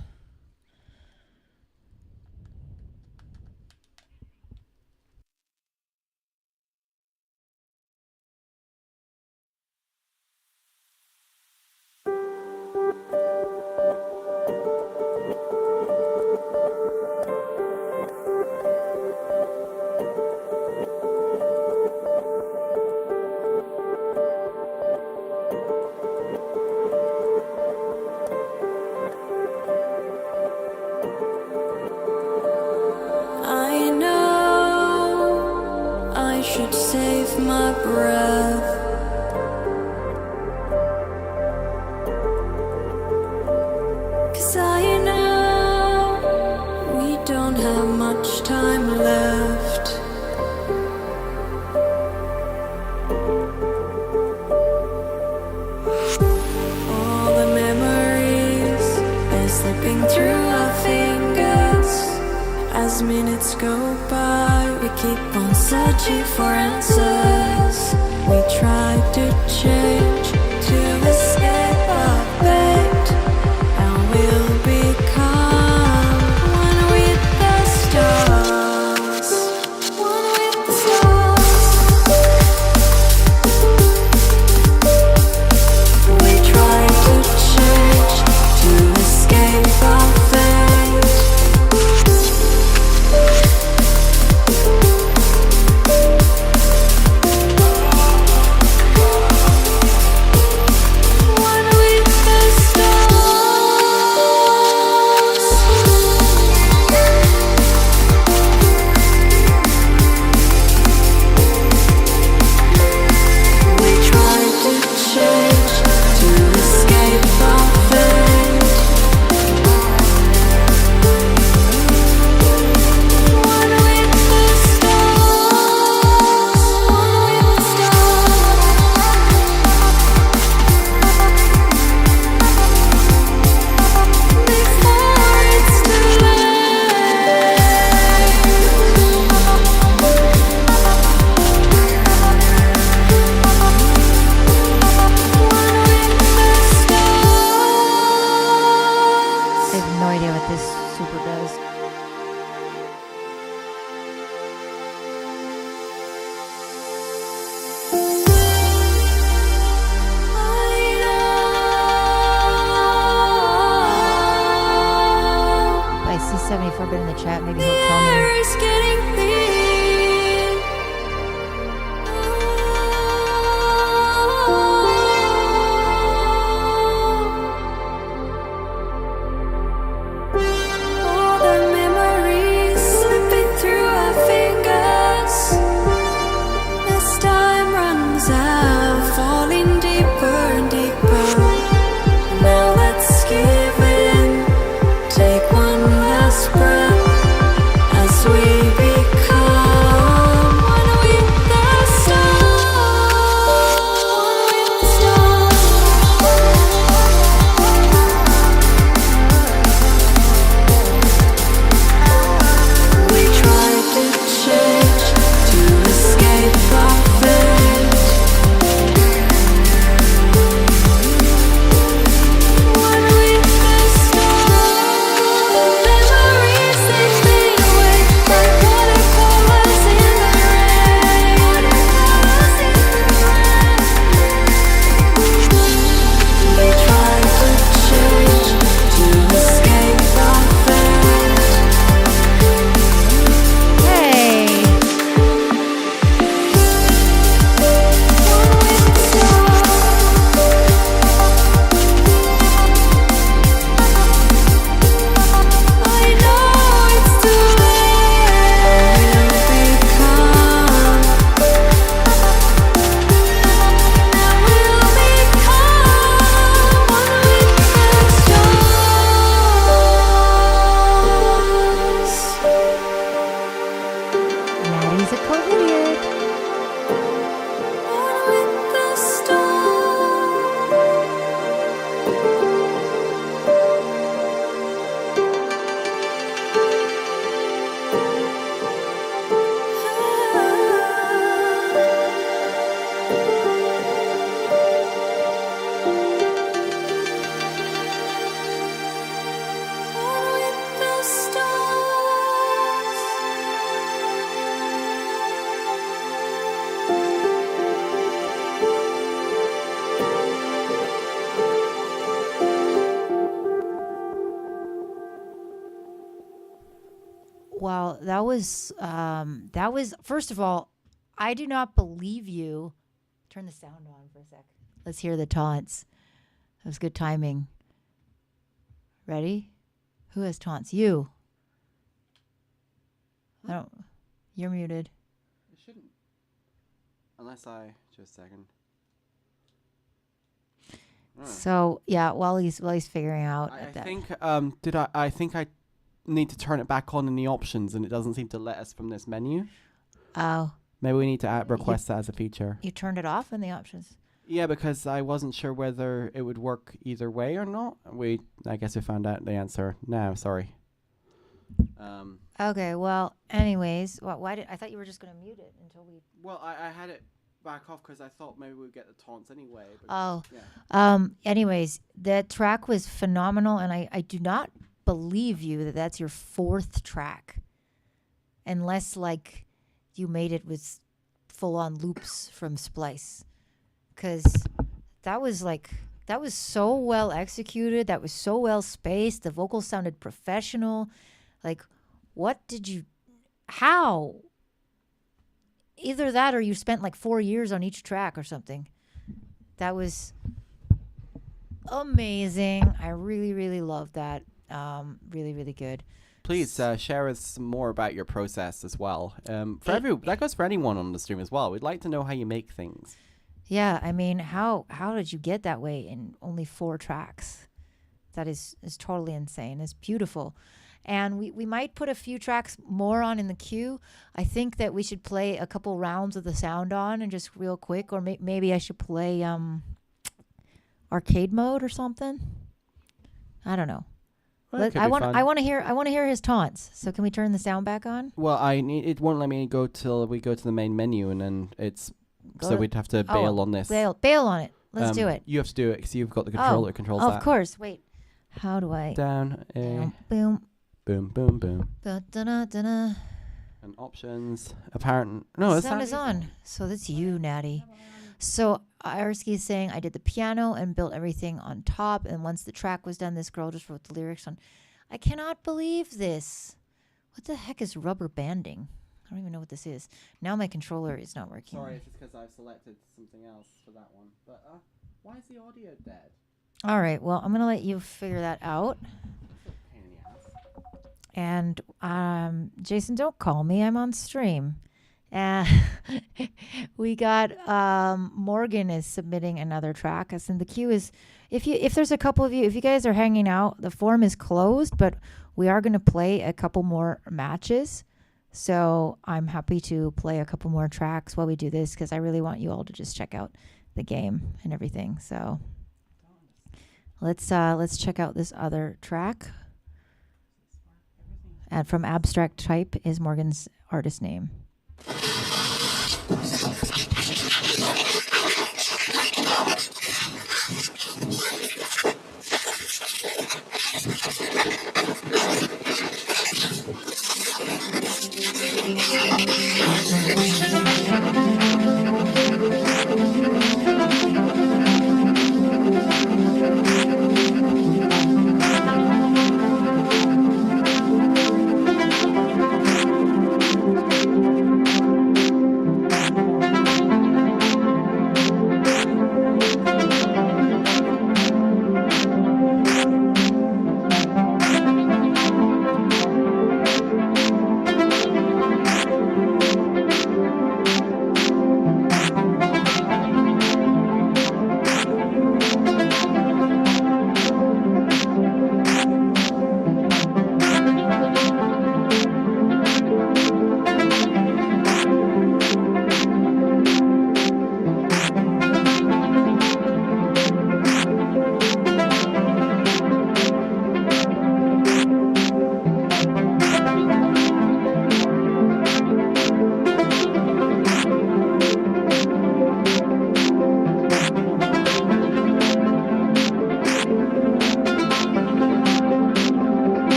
One have no idea what this super does. I see 74 bit in the chat. Maybe he'll tell me. Wow, that was first of all, I do not believe you. Turn the sound on for a sec. Let's hear the taunts. That was good timing. Ready? Who has taunts? You. I don't. You're muted. It shouldn't. Unless I just a second. So yeah, while he's figuring out. I think I think I need to turn it back on in the options, and it doesn't seem to let us from this menu. Oh. Maybe we need to request that as a feature. You turned it off in the options. Yeah, because I wasn't sure whether it would work either way or not. I guess we found out the answer now. Sorry. Okay. Well, anyways, why did I thought you were just gonna mute it until we? Well, I had it back off because I thought maybe we'd get the taunts anyway. But Oh. Yeah. Anyways, that track was phenomenal, and I do not believe you that that's your fourth track, unless like you made it with full on loops from Splice, because that was so well executed. That was so well spaced. The vocals sounded professional. Like, how? Either that or you spent like 4 years on each track or something. That was amazing. I really, really loved that. Really, really good. Please share us some more about your process as well. That goes for anyone on the stream as well. We'd like to know how you make things. Yeah, I mean, how did you get that way in only 4 tracks? That is totally insane. It's beautiful. And we might put a few tracks more on in the queue. I think that we should play a couple rounds of the sound on and just real quick, or maybe I should play arcade mode or something. I don't know. I want to hear his taunts. So can we turn the sound back on? Well, it won't let me go till we go to the main menu, and then we'd have to bail on this. Bail on it. Let's do it. You have to do it because you've got the controller that controls that. that. Of course. Wait. How do I? Down A. Boom, boom. Boom, boom, boom. Da-da-da-da-da. And options. Apparent. No, it's Sound is on. So that's you, Natty. So Irsky is saying I did the piano and built everything on top. And once the track was done, this girl just wrote the lyrics on. I cannot believe this. What the heck is rubber banding? I don't even know what this is. Now my controller is not working. Sorry, it's just because I've selected something else for that one. But why is the audio dead? All right. Well, I'm going to let you figure that out. Pain in the ass. And Jason, don't call me. I'm on stream. We got Morgan is submitting another track. As in the queue is if there's a couple of you, if you guys are hanging out, the forum is closed, but we are going to play a couple more matches. So I'm happy to play a couple more tracks while we do this because I really want you all to just check out the game and everything. So let's check out this other track. And from Abstract Type is Morgan's artist name.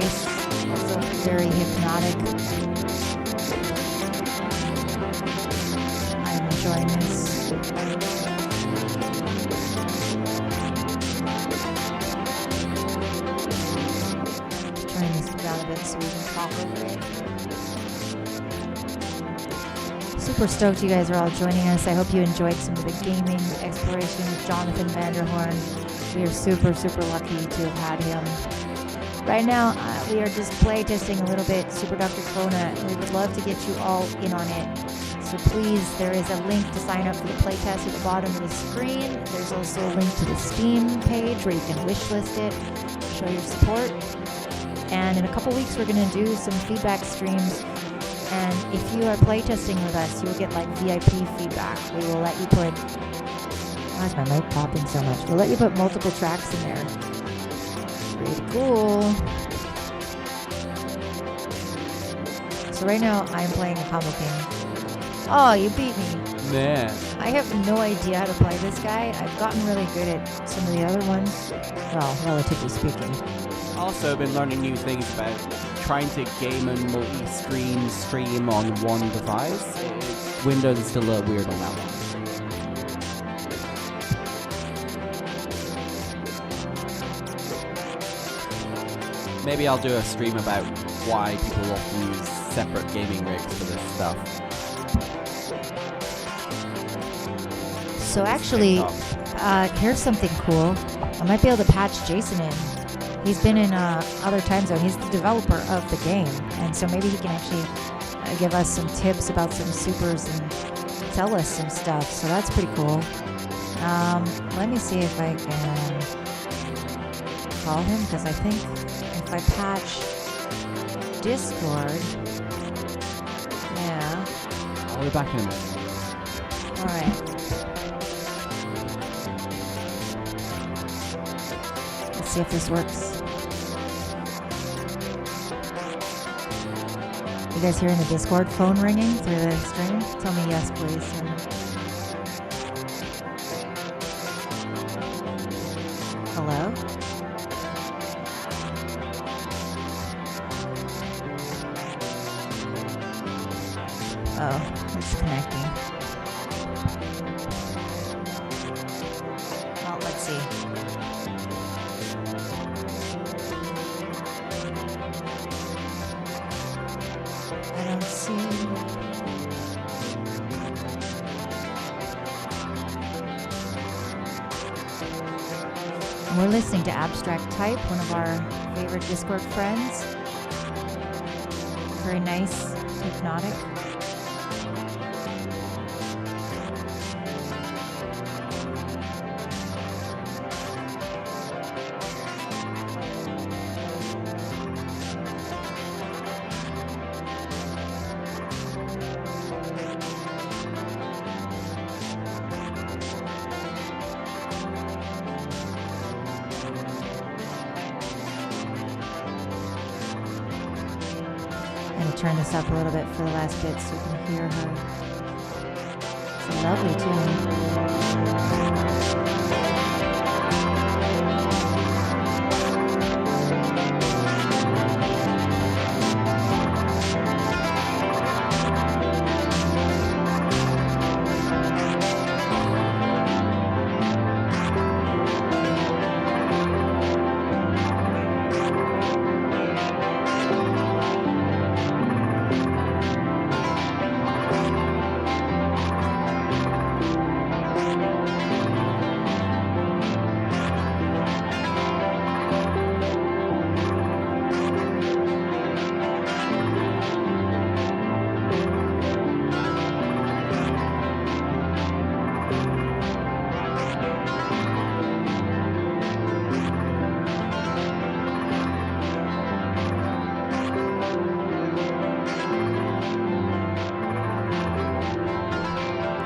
nice, also very hypnotic. I'm enjoying this. Turn this down a bit so we can talk over it. Super stoked you guys are all joining us. I hope you enjoyed some of the gaming exploration with Jonathan Vanderhoorn. We are super, super lucky to have had him. Right now, we are just play testing a little bit Super Dr. Kona. We would love to get you all in on it. So please, there is a link to sign up for the playtest at the bottom of the screen. There's also a link to the Steam page where you can wishlist it, show your support. And in a couple weeks, we're going to do some feedback streams. And if you are playtesting with us, you'll get like VIP feedback. We will let you put... Why is my mic popping so much? We'll let you put multiple tracks in there. Pretty cool. So right now, I'm playing a Combo King. Oh, you beat me. Yeah. I have no idea how to play this guy. I've gotten really good at some of the other ones. Well, relatively speaking. Also been learning new things about trying to game and multi-screen stream on one device. Windows is still a little weird on that one. Maybe I'll do a stream about why people often use separate gaming rigs for this stuff. So actually, here's something cool. I might be able to patch Jason in. He's been in other time zone. He's the developer of the game, and so maybe he can actually give us some tips about some supers and tell us some stuff. So that's pretty cool. Let me see if I can call him, because I think if I patch Discord, yeah. I'll be back in a minute. All right. Let's see if this works. You guys hearing the Discord phone ringing through the stream? Tell me yes, please. Hello? Oh, it's connecting. Well, let's see. I don't see. We're listening to Abstract Type, one of our favorite Discord friends. Very nice, hypnotic. Turn this up a little bit for the last bit so you can hear her. It's a lovely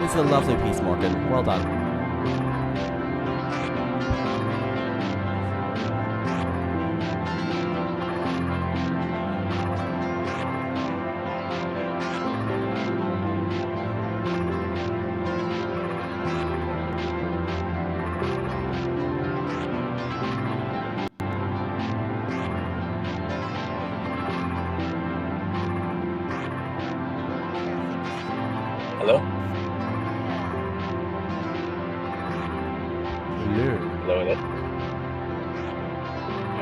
This is a lovely piece, Morgan. Well done. Hello? Hello. Hello, hello?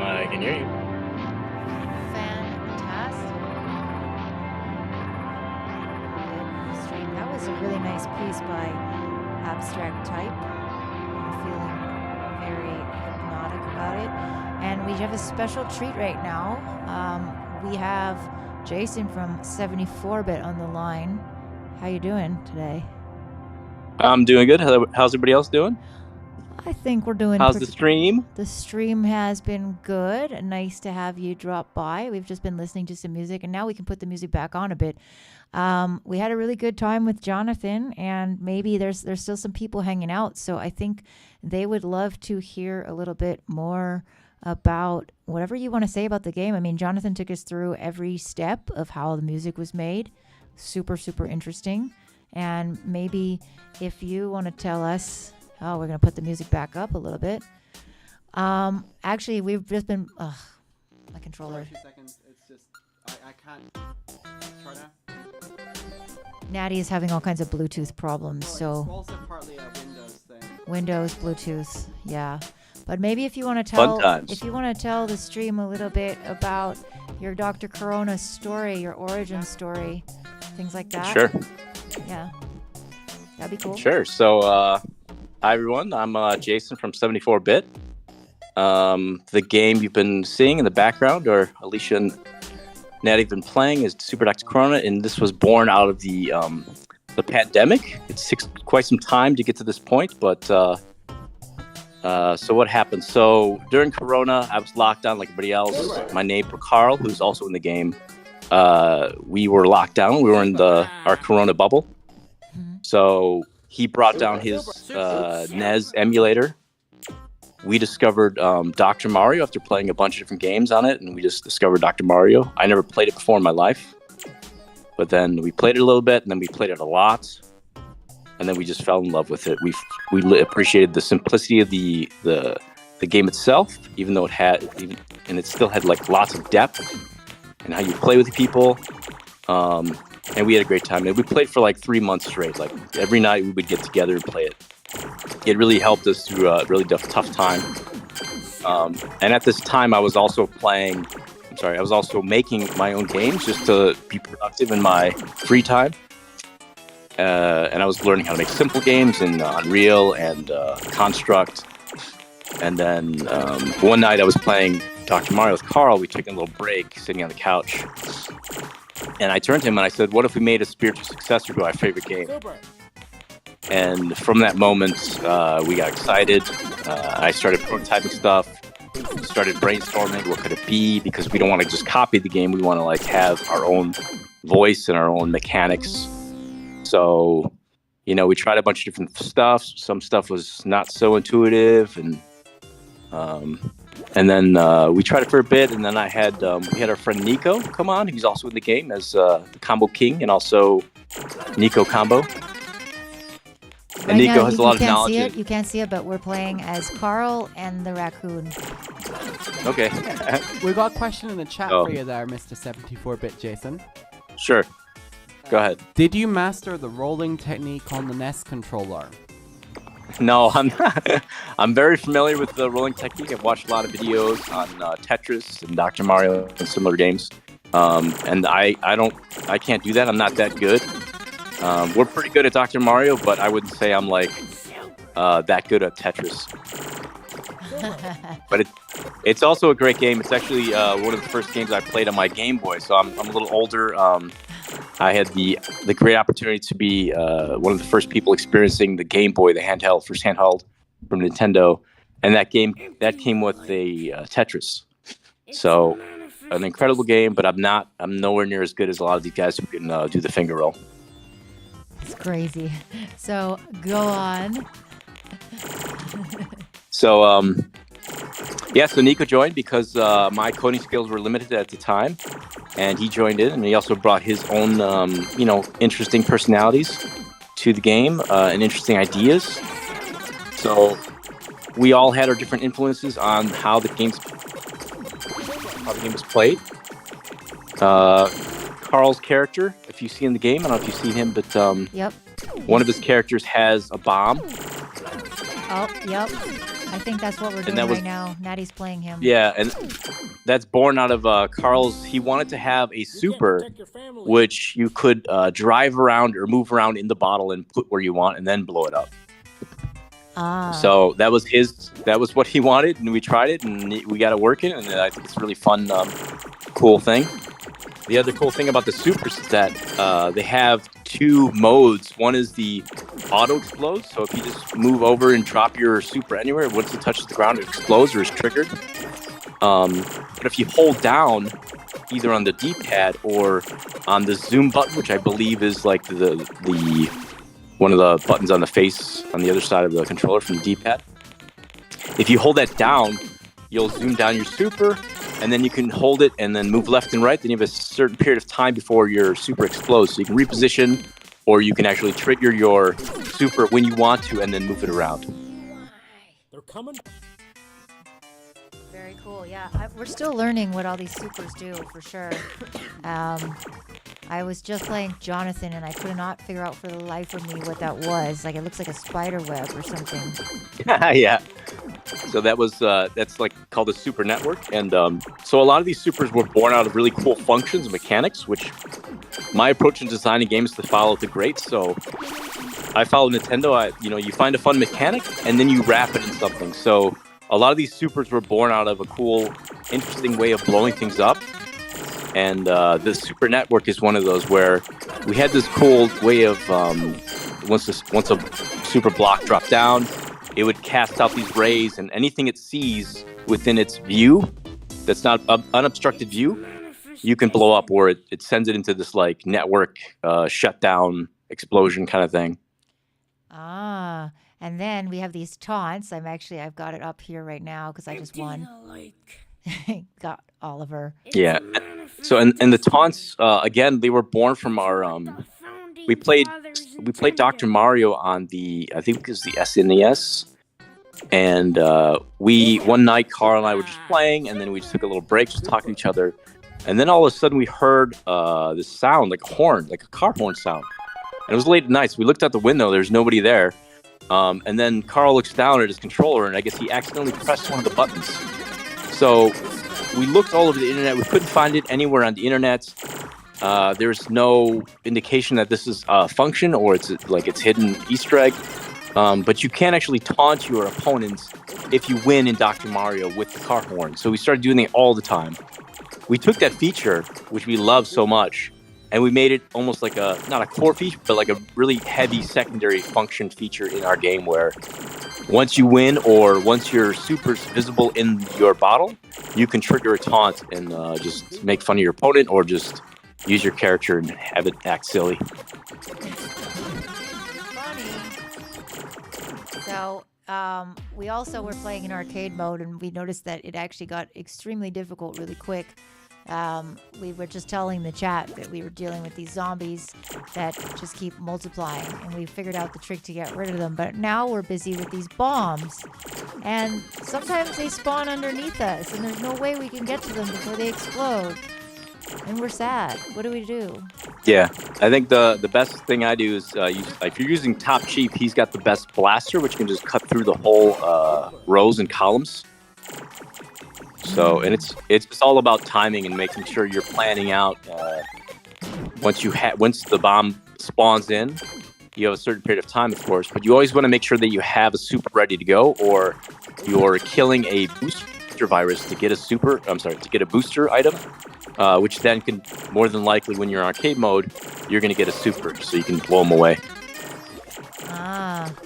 I can hear you. Fantastic. Good stream. That was a really nice piece by Abstract Type. I'm feeling very hypnotic about it. And we have a special treat right now. We have Jason from 74-Bit on the line. How you doing today? I'm doing good. How's everybody else doing? I think we're doing How's the stream? The stream has been good. Nice to have you drop by. We've just been listening to some music, and now we can put the music back on a bit. We had a really good time with Jonathan, and maybe there's still some people hanging out, so I think they would love to hear a little bit more about whatever you want to say about the game. I mean, Jonathan took us through every step of how the music was made. Super, super interesting. And maybe if you want to tell us... Oh, we're going to put the music back up a little bit. Actually, we've just been... my controller. 2 seconds. It's just... I can't... Try now. Natty is having all kinds of Bluetooth problems, It's so... also partly a Windows thing. Windows, Bluetooth, yeah. But maybe if you want to tell... Fun times. If you want to tell the stream a little bit about your Dr. Corona story, your origin story, things like that. Sure. Yeah. That'd be cool. Sure. So, hi, everyone. I'm Jason from 74-Bit. The game you've been seeing in the background, or Alicia and Natty have been playing, is Super Dr. Corona, and this was born out of the pandemic. It took quite some time to get to this point, but so what happened? So during Corona, I was locked down like everybody else. My neighbor Carl, who's also in the game, we were locked down. We were in our Corona bubble. So he brought down his NES emulator. We discovered Dr. Mario after playing a bunch of different games on it, and we just discovered Dr. Mario. I never played it before in my life, but then we played it a little bit, and then we played it a lot, and then we just fell in love with it. We appreciated the simplicity of the game itself, even though it still had like lots of depth and how you play with people. And we had a great time. And we played for like 3 months straight. Like every night we would get together and play it. It really helped us through a really tough time. And at this time I was also making my own games just to be productive in my free time. And I was learning how to make simple games in Unreal and Construct. And then one night I was playing Dr. Mario with Carl. We took a little break sitting on the couch. And I turned to him and I said, what if we made a spiritual successor to our favorite game? And from that moment, we got excited. I started prototyping stuff, started brainstorming. What could it be? Because we don't want to just copy the game. We want to like have our own voice and our own mechanics. So, we tried a bunch of different stuff. Some stuff was not so intuitive. And then we tried it for a bit, and then we had our friend Nico come on. He's also in the game as the Combo King, and also Nico Combo. And Right Nico now, has a lot of knowledge. You can't see it, but we're playing as Carl and the raccoon. Okay. We got a question in the chat Oh. for you there, Mr. 74-Bit Jason. Sure. Go ahead. Did you master the rolling technique on the NES controller? No, I'm not. I'm very familiar with the rolling technique. I've watched a lot of videos on Tetris and Dr. Mario and similar games. And I can't do that. I'm not that good. We're pretty good at Dr. Mario, but I wouldn't say I'm like that good at Tetris. But it's also a great game. It's actually one of the first games I played on my Game Boy, so I'm a little older. I had the great opportunity to be one of the first people experiencing the Game Boy, the first handheld from Nintendo, and that came with a Tetris. So an incredible game, but I'm nowhere near as good as a lot of these guys who can do the finger roll. It's crazy. So go on. So, so Nico joined because my coding skills were limited at the time, and he joined in, and he also brought his own, interesting personalities to the game and interesting ideas. So we all had our different influences on how the game was played. Carl's character, if you see in the game, I don't know if you've seen him, but Yep. one of his characters has a bomb. Oh, yep. I think that's what we're doing right now. Natty's playing him. Yeah, and that's born out of Carl's. He wanted to have a super, which you could drive around or move around in the bottle and put where you want, and then blow it up. So that was what he wanted, and we tried it, and we got it working, and I think it's a really fun, cool thing. The other cool thing about the supers is that they have two modes. One is the auto explode, so if you just move over and drop your super anywhere, once it touches the ground, it explodes or is triggered. But if you hold down, either on the D-pad or on the zoom button, which I believe is like the one of the buttons on the face on the other side of the controller from the D-pad, if you hold that down, you'll zoom down your super, and then you can hold it and then move left and right. Then you have a certain period of time before your super explodes. So you can reposition, or you can actually trigger your super when you want to and then move it around. They're coming. Very cool. Yeah, we're still learning what all these supers do, for sure. I was just playing Jonathan, and I could not figure out for the life of me what that was. Like, it looks like a spider web or something. Yeah. So that's like called a super network. And so a lot of these supers were born out of really cool functions and mechanics, which my approach in designing games is to follow the greats. So I follow Nintendo. You find a fun mechanic, and then you wrap it in something. So a lot of these supers were born out of a cool, interesting way of blowing things up. And the Super Network is one of those where we had this cool way of once a super block dropped down, it would cast out these rays, and anything it sees within its view that's not unobstructed view, you can blow up, or it sends it into this like network shutdown explosion kind of thing. And then we have these taunts. I've got it up here right now because I just won. Got Oliver. Yeah. So and the taunts again, they were born from our we played Dr. Mario on I think it was the SNES, and one night Carl and I were just playing, and then we just took a little break, just talking to each other, and then all of a sudden we heard this sound like a horn, like a car horn sound, and it was late at night, so we looked out the window. There's nobody there, and then Carl looks down at his controller, and I guess he accidentally pressed one of the buttons. So we looked all over the internet. We couldn't find it anywhere on the internet. There's no indication that this is a function or it's hidden Easter egg. But you can actually taunt your opponents if you win in Dr. Mario with the car horn. So we started doing it all the time. We took that feature, which we love so much, and we made it almost like not a core feature, but like a really heavy secondary function feature in our game where once you win or once your super's visible in your bottle, you can trigger a taunt and just make fun of your opponent or just use your character and have it act silly. Funny. So we also were playing in arcade mode, and we noticed that it actually got extremely difficult really quick. We were just telling the chat that we were dealing with these zombies that just keep multiplying, and we figured out the trick to get rid of them. But now we're busy with these bombs, and sometimes they spawn underneath us, and there's no way we can get to them before they explode. And we're sad. What do we do? Yeah, I think the best thing I do is if you're using Top Chief, he's got the best blaster, which can just cut through the whole rows and columns. So, and it's just all about timing and making sure you're planning out. Once the bomb spawns in, you have a certain period of time, of course, but you always want to make sure that you have a super ready to go, or you're killing a booster virus to get a booster item, which then can more than likely, when you're in arcade mode, you're going to get a super, so you can blow them away.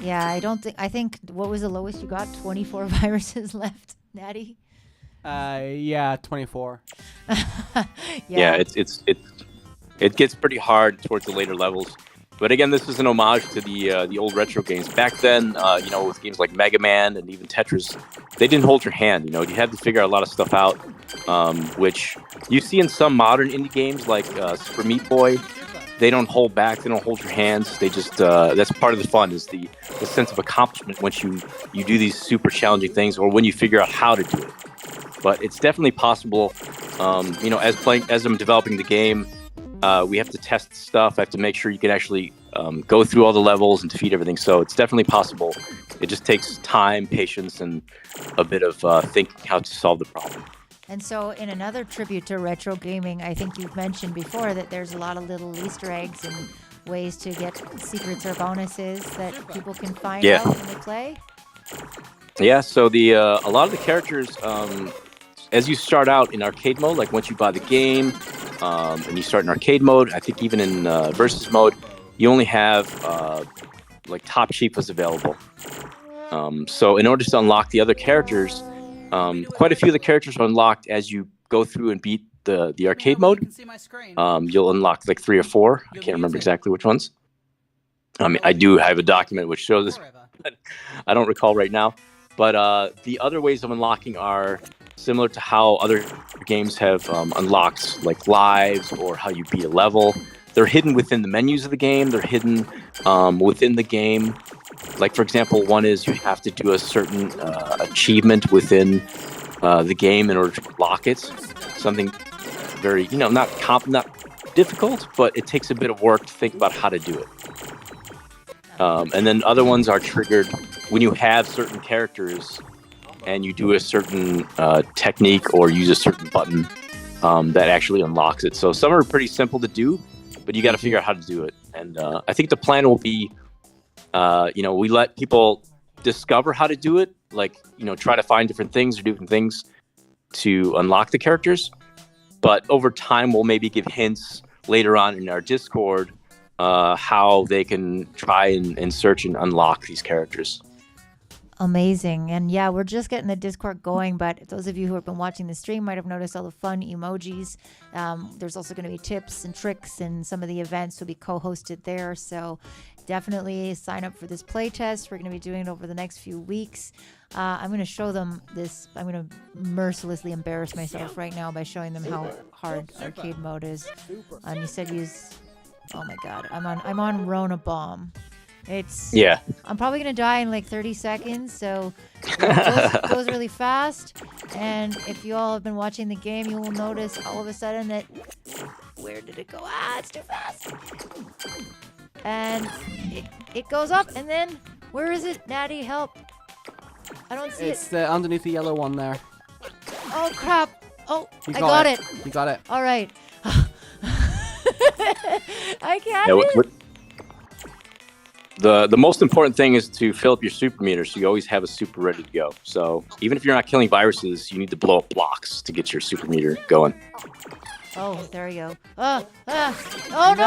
Yeah, I think what was the lowest you got? 24 viruses left, Natty? Yeah, 24. Yeah, it gets pretty hard towards the later levels. But again, this is an homage to the old retro games. Back then, with games like Mega Man and even Tetris, they didn't hold your hand. You had to figure a lot of stuff out, which you see in some modern indie games like Super Meat Boy. They don't hold back. They don't hold your hands. They just that's part of the fun, is the sense of accomplishment once you do these super challenging things, or when you figure out how to do it. But it's definitely possible. As I'm developing the game, we have to test stuff. I have to make sure you can actually go through all the levels and defeat everything. So it's definitely possible. It just takes time, patience, and a bit of thinking how to solve the problem. And so, in another tribute to retro gaming, I think you've mentioned before that there's a lot of little Easter eggs and ways to get secrets or bonuses that people can find out when they play. Yeah, so a lot of the characters, as you start out in arcade mode, like once you buy the game and you start in arcade mode, I think even in versus mode, you only have like top chiefs available. So in order to unlock the other characters, quite a few of the characters are unlocked as you go through and beat the arcade mode. You'll unlock like 3 or 4. I can't remember exactly which ones. I mean, I do have a document which shows this, but I don't recall right now. But the other ways of unlocking are similar to how other games have unlocked like lives or how you beat a level. They're hidden within the menus of the game. They're hidden within the game. Like, for example, one is you have to do a certain achievement within the game in order to unlock it. Something very, not difficult, but it takes a bit of work to think about how to do it. And then other ones are triggered when you have certain characters and you do a certain technique or use a certain button that actually unlocks it. So some are pretty simple to do, but you got to figure out how to do it. And I think the plan will be, we let people discover how to do it, like, try to find different things or different things to unlock the characters. But over time, we'll maybe give hints later on in our Discord how they can try and search and unlock these characters. Amazing. And yeah, we're just getting the Discord going, but those of you who have been watching the stream might have noticed all the fun emojis. There's also going to be tips and tricks, and some of the events will be co-hosted there. So definitely sign up for this playtest. We're going to be doing it over the next few weeks. I'm going to show them this. I'm going to mercilessly embarrass myself right now by showing them how hard arcade mode is. You said use... Oh my God, I'm on Rona Bomb. I'm probably gonna die in like 30 seconds, so it goes really fast. And if you all have been watching the game, you will notice all of a sudden that where did it go? It's too fast. And it goes up, and then where is it? Natty, help! I don't see it. It's underneath the yellow one there. Oh crap! Oh, I got it. You got it. All right. I can't. The most important thing is to fill up your super meter, so you always have a super ready to go. So even if you're not killing viruses, you need to blow up blocks to get your super meter going. Oh, there we go. Oh no, I messed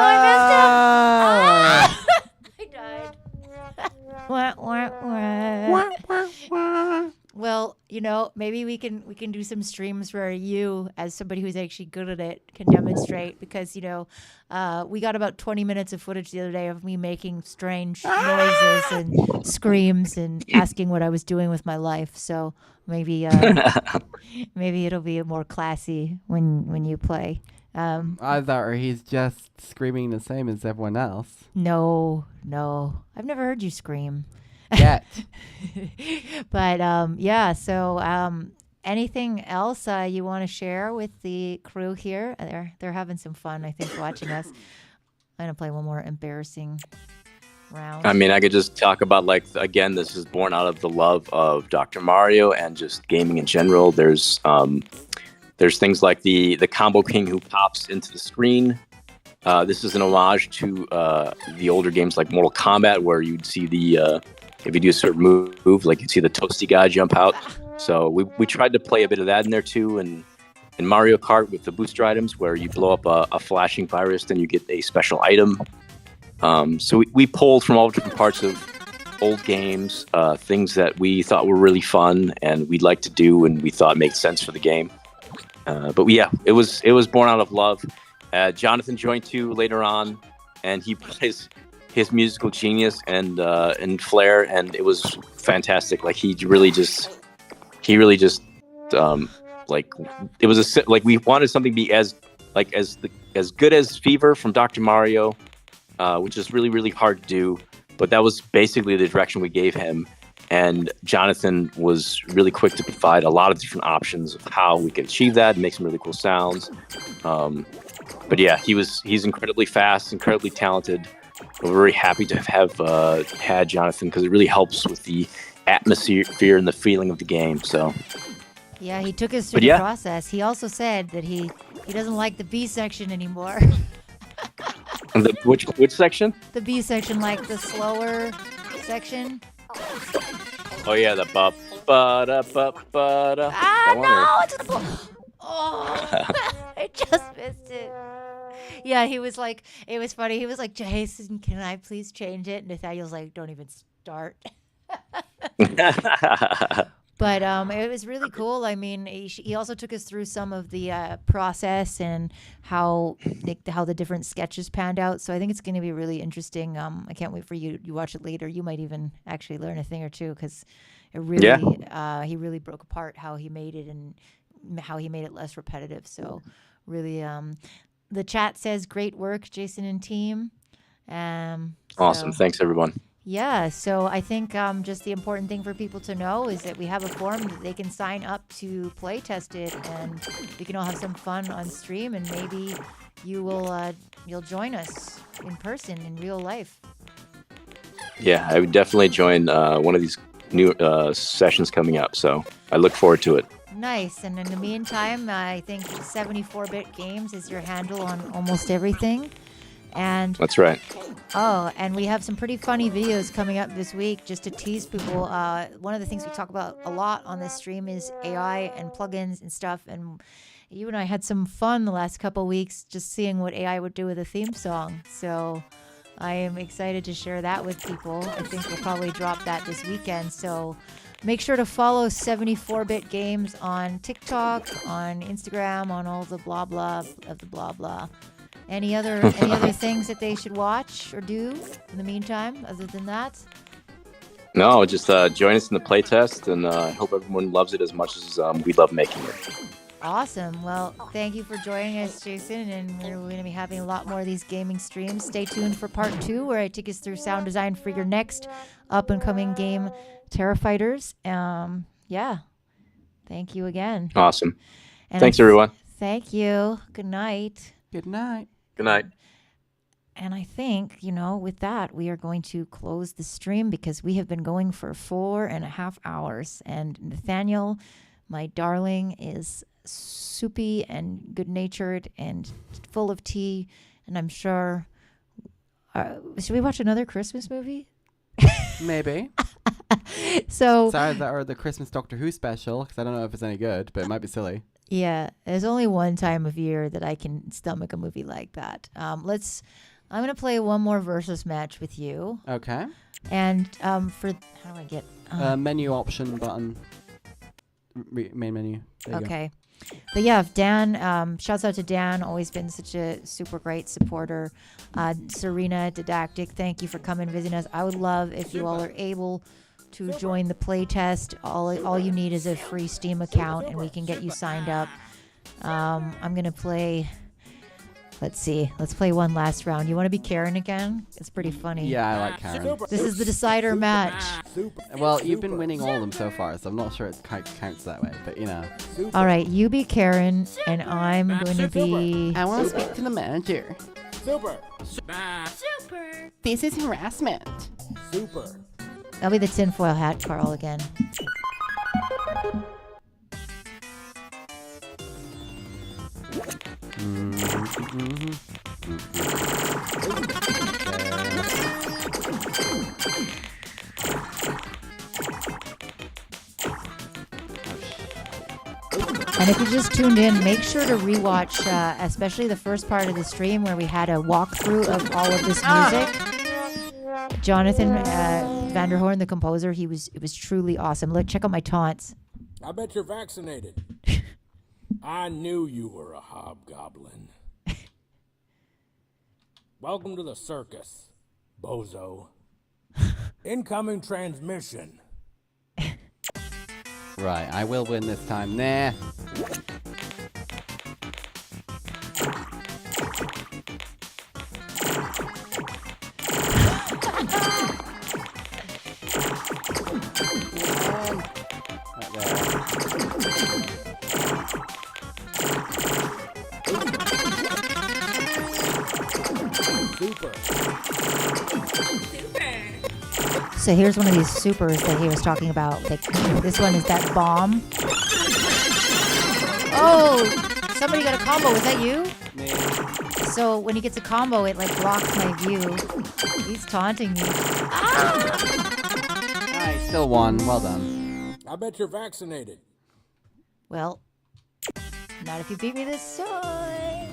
up! I died. Well, maybe we can do some streams where you, as somebody who's actually good at it, can demonstrate, because we got about 20 minutes of footage the other day of me making strange noises and screams and asking what I was doing with my life. So maybe it'll be more classy when you play. Either he's just screaming the same as everyone else. No, I've never heard you scream. Yet. But so anything else you want to share with the crew here? They're having some fun, I think, watching us. I'm gonna play one more embarrassing round. I mean, I could just talk about, again, this is born out of the love of Dr. Mario and just gaming in general. There's things like the combo king who pops into the screen. This is an homage to the older games like Mortal Kombat, where you'd see if you do a certain move, like you'd see the toasty guy jump out. So we tried to play a bit of that in there too. And in Mario Kart with the booster items, where you blow up a flashing virus, then you get a special item. So we pulled from all different parts of old games, things that we thought were really fun and we'd like to do and we thought made sense for the game. But it was born out of love. Jonathan joined too later on, and he plays his musical genius and flair, and it was fantastic. Like he really just it was we wanted something to be as good as Fever from Dr. Mario, which is really, really hard to do, but that was basically the direction we gave him. And Jonathan was really quick to provide a lot of different options of how we could achieve that and make some really cool sounds. But yeah, he's incredibly fast, incredibly talented. we're very happy to have had Jonathan because it really helps with the atmosphere and the feeling of the game. So Yeah, he took us through the process. He also said that he doesn't like the B section anymore. Which section? The B section, like the slower section. Oh yeah, the ba ba da ba ba da. Ah, no! It's oh, I just missed it. Yeah, he was like, it was funny. He was like, Jason, can I please change it? And Nathaniel's like, don't even start. But it was really cool. I mean, he also took us through some of the process and how the different sketches panned out. So I think it's going to be really interesting. I can't wait for you watch it later. You might even actually learn a thing or two because it really he really broke apart how he made it and how he made it less repetitive. So really, the chat says great work, Jason and team. Awesome. Thanks, everyone. Yeah, so I think just the important thing for people to know is that we have a form that they can sign up to play test it, and we can all have some fun on stream, and maybe you'll join us in person in real life. Yeah, I would definitely join one of these new sessions coming up. So I look forward to it. Nice. And in the meantime, I think 74-bit games is your handle on almost everything. And that's right. Oh, and we have some pretty funny videos coming up this week just to tease people. One of the things we talk about a lot on this stream is AI and plugins and stuff. And you and I had some fun the last couple of weeks just seeing what AI would do with a theme song. So I am excited to share that with people. I think we'll probably drop that this weekend. So make sure to follow 74-bit games on TikTok, on Instagram, on all the blah blah of the blah blah. Any other things that they should watch or do in the meantime, other than that? No, just join us in the playtest, and I hope everyone loves it as much as we love making it. Awesome. Well, thank you for joining us, Jason, and we're going to be having a lot more of these gaming streams. Stay tuned for part 2, where I take us through sound design for your next up-and-coming game, Terrafighters. Yeah. Thank you again. Awesome. And thanks, everyone. Thank you. Good night. Good night. Good night. And I think, with that, we are going to close the stream because we have been going for 4.5 hours. And Nathaniel, my darling, is soupy and good-natured and full of tea. And I'm sure... should we watch another Christmas movie? Maybe. So... Sorry, or the Christmas Doctor Who special, because I don't know if it's any good, but it might be silly. Yeah, there's only one time of year that I can stomach a movie like that. I'm going to play one more versus match with you. Okay. And how do I get... menu option button. Main menu. There okay. But yeah, Dan, shouts out to Dan, always been such a super great supporter. Serena, Didactic, thank you for coming and visiting us. I would love if you all are able to join the playtest. All you need is a free Steam account, and we can get you signed up. I'm going to play... Let's see. Let's play one last round. You want to be Karen again? It's pretty funny. Yeah, I like Karen. This is the decider match. Well, you've been winning all of them so far, so I'm not sure it counts that way, but All right, you be Karen, and I'm going to be... I want to speak to the manager. Super. This is harassment. Super. I'll be the tinfoil hat Carl again. And if you just tuned in, make sure to rewatch, especially the first part of the stream where we had a walkthrough of all of this music. Jonathan Vanderhoorn, the composer, it was truly awesome. Look, check out my taunts. I bet you're vaccinated. I knew you were a hobgoblin. Welcome to the circus, bozo. Incoming transmission. Right, I will win this time. Nah. Super. So here's one of these supers that he was talking about. Like, this one is that bomb. Oh, somebody got a combo. Was that you? Me. So when he gets a combo, it like blocks my view. He's taunting me. I still won. Well done. I bet you're vaccinated. Well, not if you beat me this time.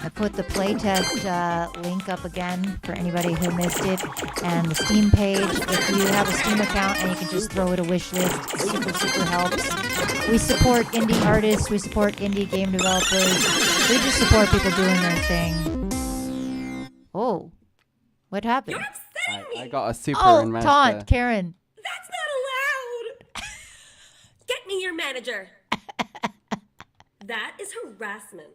I put the playtest link up again for anybody who missed it, and the Steam page. If you have a Steam account and you can just throw it a wish list, super helps. We support indie artists, we support indie game developers, we just support people doing their thing. Oh, what happened? I got a super Oh, and managed taunt, to- Karen. That's not allowed. Get me your manager. That is harassment.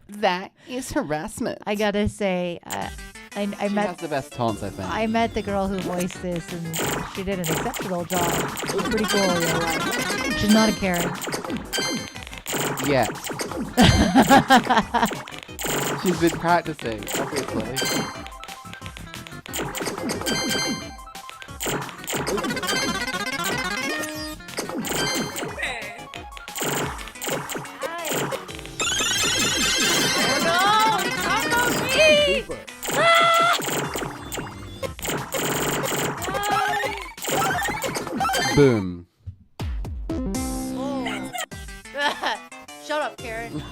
That is harassment. I gotta say, I She met has the best taunts, I think. I met the girl who voiced this, and she did an exceptional job. It was pretty cool in real life. She's not a Karen. Yeah. She's been practicing, obviously. Boom. Shut up, Karen.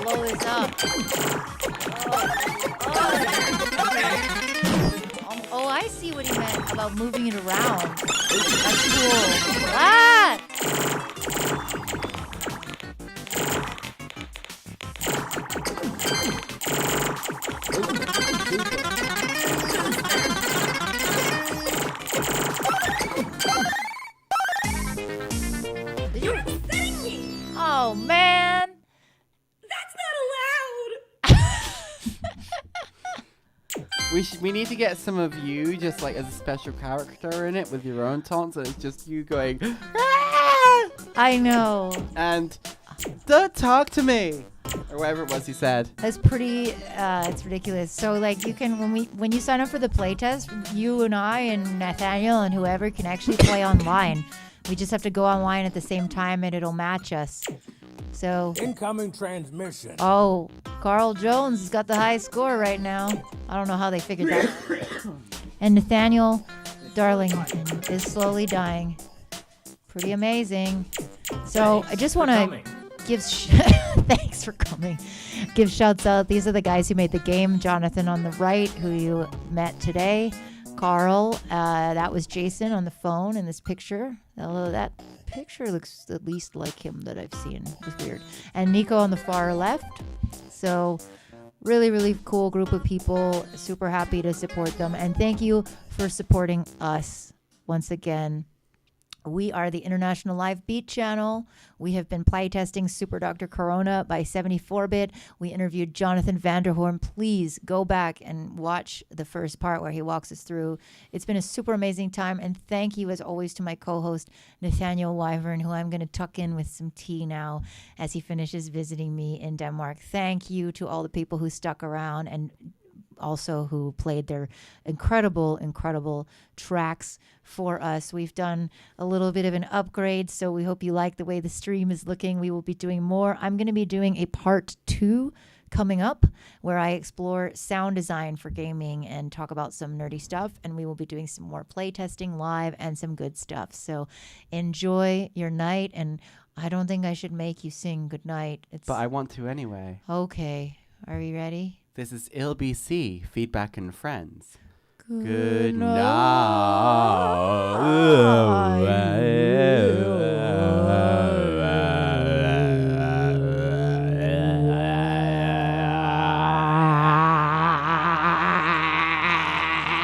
Blow this up. Oh, I see what he meant about moving it around. That's cool. Ah! You're upsetting me. Oh, man. That's not allowed. We need to get some of you just like as a special character in it with your own taunts, and it's just you going "Ah!" I know. and don't talk to me or whatever it was he said. That's pretty, it's ridiculous. So like you can, when you sign up for the playtest, you and I and Nathaniel and whoever can actually play online. We just have to go online at the same time and it'll match us. So. Incoming transmission. Oh, Carl Jones has got the high score right now. I don't know how they figured that. And Nathaniel Darlington is slowly dying. Pretty amazing. So I just want to give thanks for coming. Give shouts out. These are the guys who made the game. Jonathan on the right, who you met today. Carl, that was Jason on the phone in this picture. Although that picture looks the least like him that I've seen. It's weird. And Nico on the far left. So really, really cool group of people. Super happy to support them. And thank you for supporting us once again. We are the International Live Beat Channel. We have been playtesting Super Dr. Corona by 74-Bit. We interviewed Jonathan Vanderhoorn. Please go back and watch the first part where he walks us through. It's been a super amazing time. And thank you, as always, to my co-host, Nathaniel Wyvern, who I'm going to tuck in with some tea now as he finishes visiting me in Denmark. Thank you to all the people who stuck around and also who played their incredible tracks for us. We've done a little bit of an upgrade, so we hope you like the way the stream is looking. We will be doing more. I'm going to be doing a part 2 coming up where I explore sound design for gaming and talk about some nerdy stuff, and we will be doing some more playtesting live and some good stuff. So enjoy your night, and I don't think I should make you sing goodnight. But I want to anyway. Okay. Are you ready? This is ill-BC, Feedback and Friends. Good night.